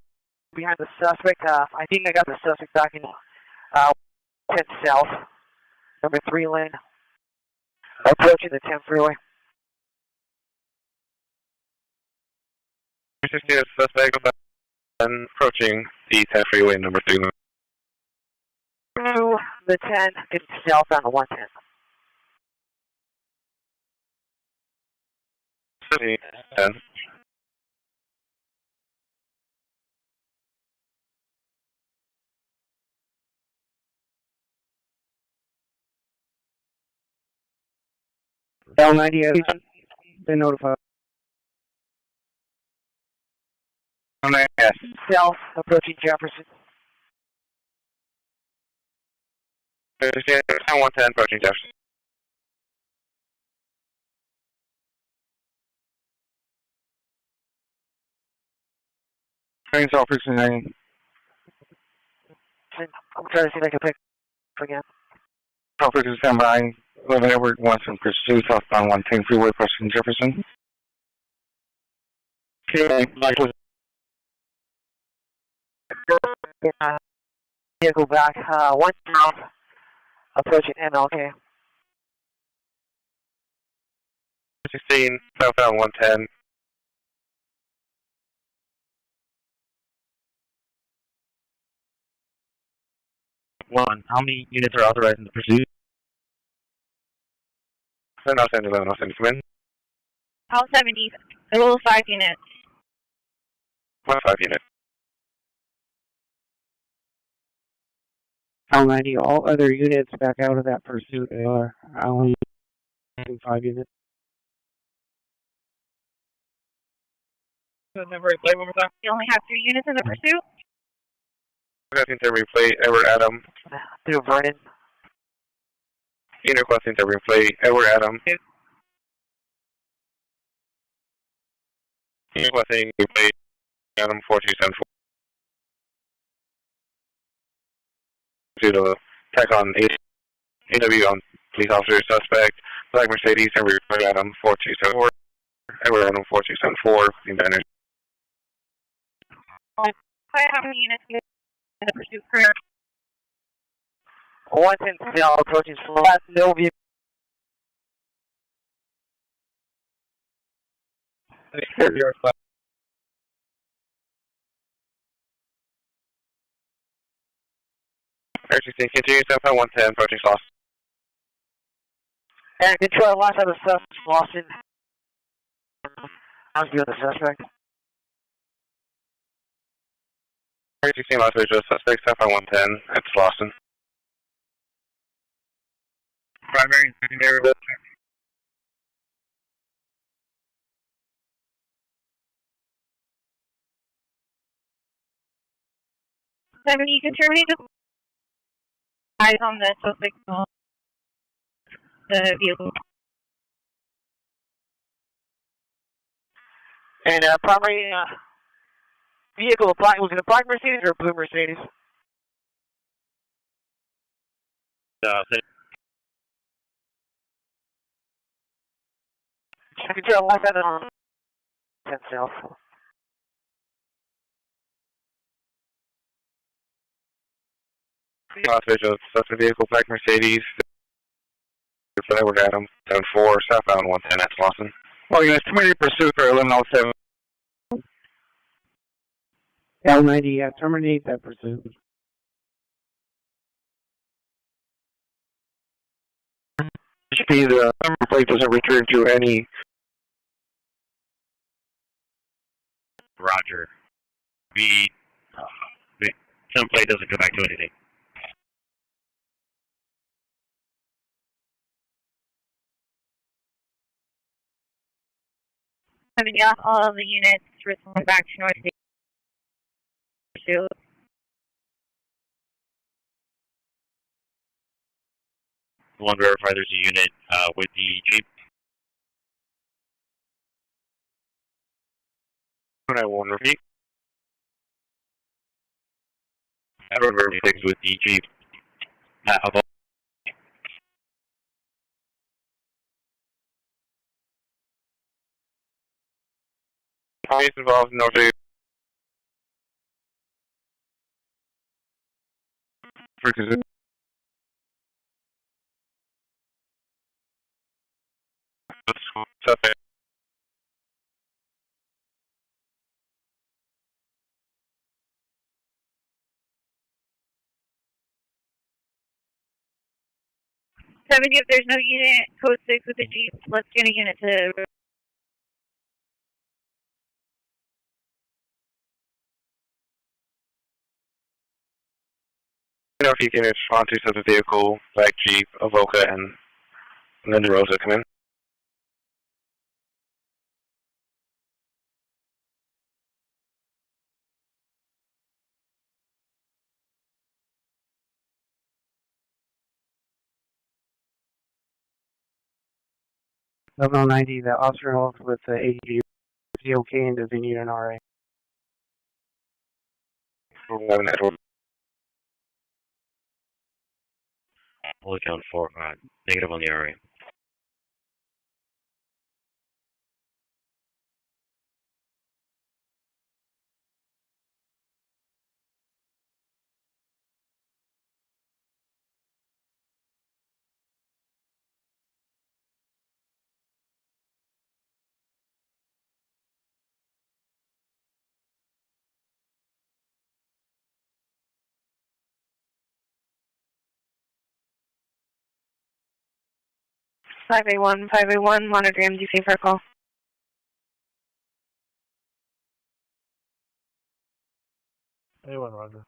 behind the suspect. I think I got the suspect back in 10 South, number 3 lane, approaching the 10 freeway. 360 suspect approaching the 10 freeway, number 3 lane. Through the 10, getting southbound to 110. 10. L90 has been notified. Yes. South, approaching Jefferson. 110, approaching Jefferson. Train South 69. I'm trying to see if I can pick up again. South 69, 11 Edward Weston pursuit, southbound 110 freeway, approaching Jefferson. Okay, Vehicle back, 1 south, approaching MLK. 16, southbound 110. How many units are authorized in the pursuit? I'll send 11, I'll send you come in. L70, a little 5 units. 5 units. L90, all other units back out of that pursuit. They are only 5 units. You only have 3 units in the pursuit? Requesting to replay Edward Adam. Through Vernon. Unit requesting to replay Edward Adam. Unit requesting to replay Adam 4274. To the attack on AW on police officer suspect, black Mercedes, and replay Adam 4274. Edward Adam 4274. In Banner. How many units in the pursuit currently? 110 south, approaching flat, no vehicle. Air 16, continue southbound 110, approaching Lost. And control, last time the suspect lost in. How's doing the suspect? Air 16, Los Angeles, suspect southbound 110, at Slauson. Primary and secondary risk. You can terminate the eyes on the suspect, the vehicle. And primary vehicle, was it a black Mercedes or a blue Mercedes? Control, last time on 10 south. Los Angeles, suspect vehicle, black Mercedes. Edward Adam, 74, southbound 110 at Slauson. Well, you terminate pursuit for 1107. L90, yeah, terminate that pursuit. Should be the number plate doesn't return to any. Roger. The template doesn't go back to anything. Having off all of the units respond back to North State pursuit. One verify there's a unit with the Jeep. I won't repeat. Everyone verifies with the Jeep. Above Police involved, North 8. Suspect. 70, if there's no unit, code 6 with the Jeep, let's get a unit to... North units respond to such a vehicle, black Jeep, Avoca, and Linda Rosa come in. Level 90, the officer holds with the ADV. Is he okay and does he need an RA? 11 Edward. We'll account for negative on the RA. Five A one, monitor MDC for a call. A1, Roger.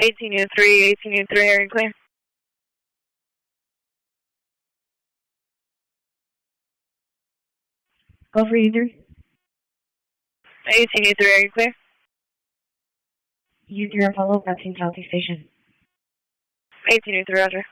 Eighteen unit 3, area clear. Go for you 3. 18 unit 3, area clear. You 3 are follow back to Southeast Station. 18 unit 3, roger.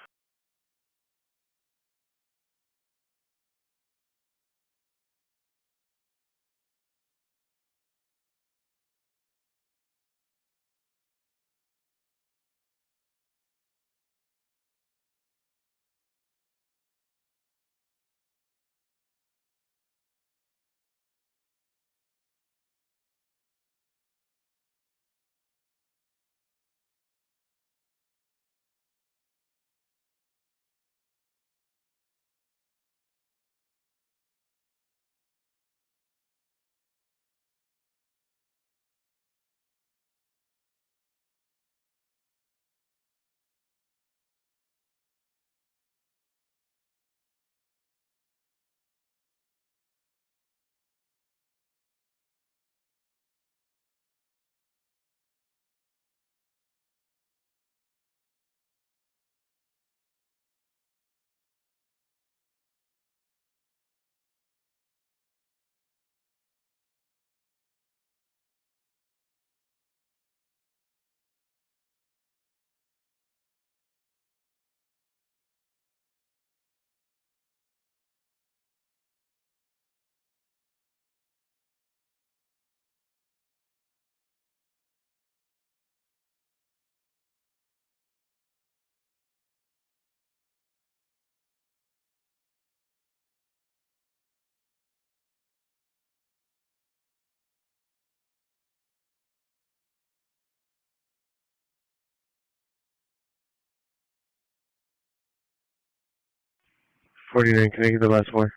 49, can I get the last four?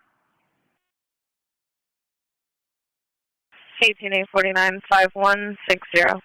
18849 5160.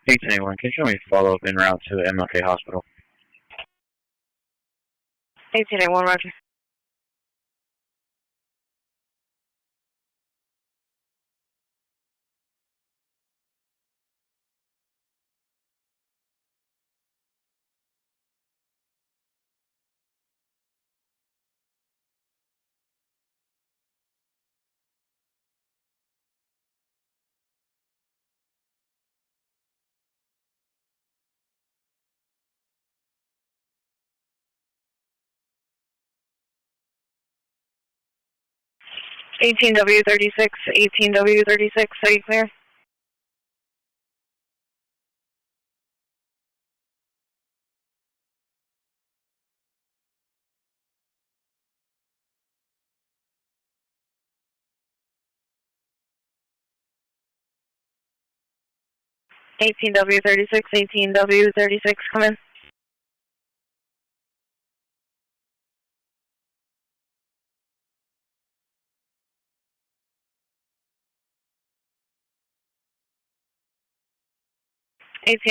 Hey, anyone, can you show me follow-up en route to MLK Hospital? 1881, roger. W36, 18W36, are you clear? W36, 18W36, come in.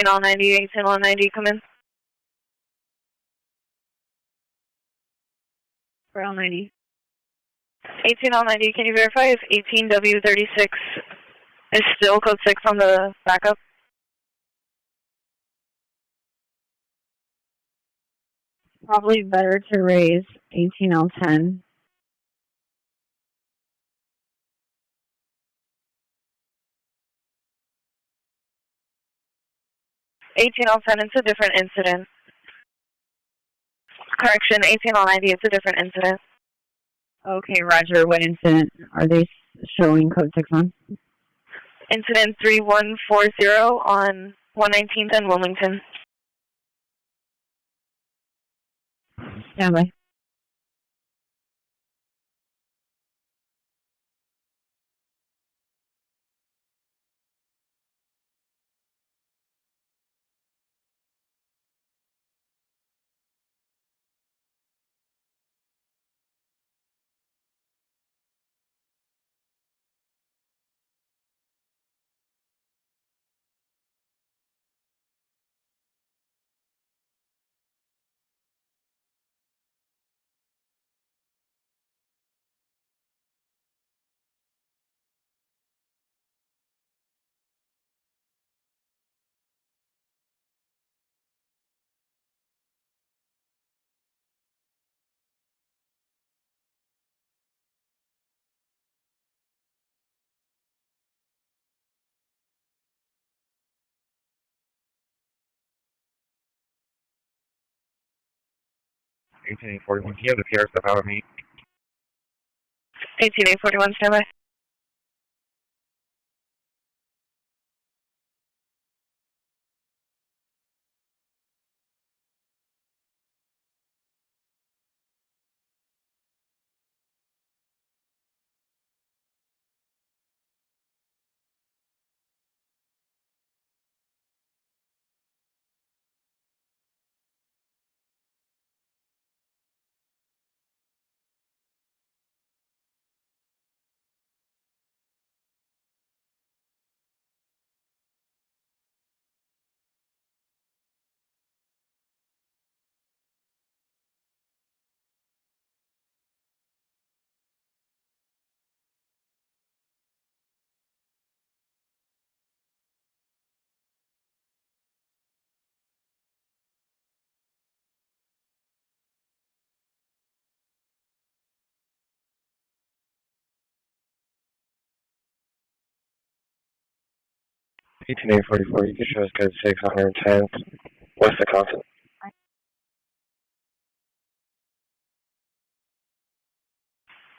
All 90, come in. For L90. All 90, can you verify if 18W36 is still code 6 on the backup? Probably better to raise 18L10. L10, it's a different incident. Correction, 90, it's a different incident. Okay, roger. What incident are they showing code 6 on? Incident 3140 on 119th and Wilmington. Stand by. 18841. Can you have the PR stuff out of me? 18841, stand by. You can show us code 610 West Wisconsin.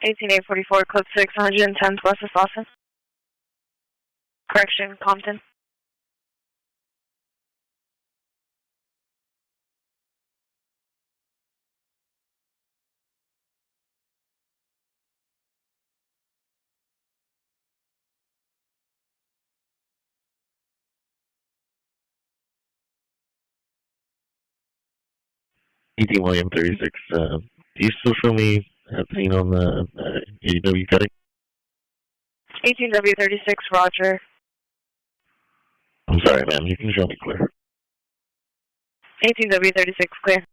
18844, code 6, 110 West Wisconsin. Correction, Compton. William 36. Do you still show me happening on the AW cutting? 18W36, Roger. I'm sorry, ma'am. You can show me clear. 18W36, clear.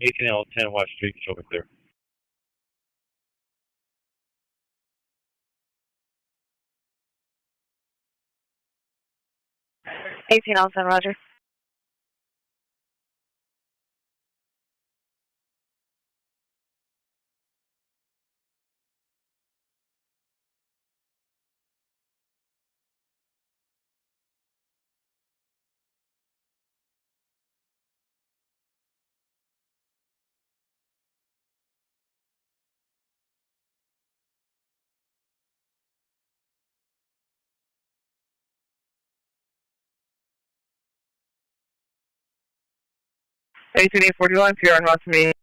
L10 West Street, show me clear. 18L10, Roger. ATD 41, PR and to me.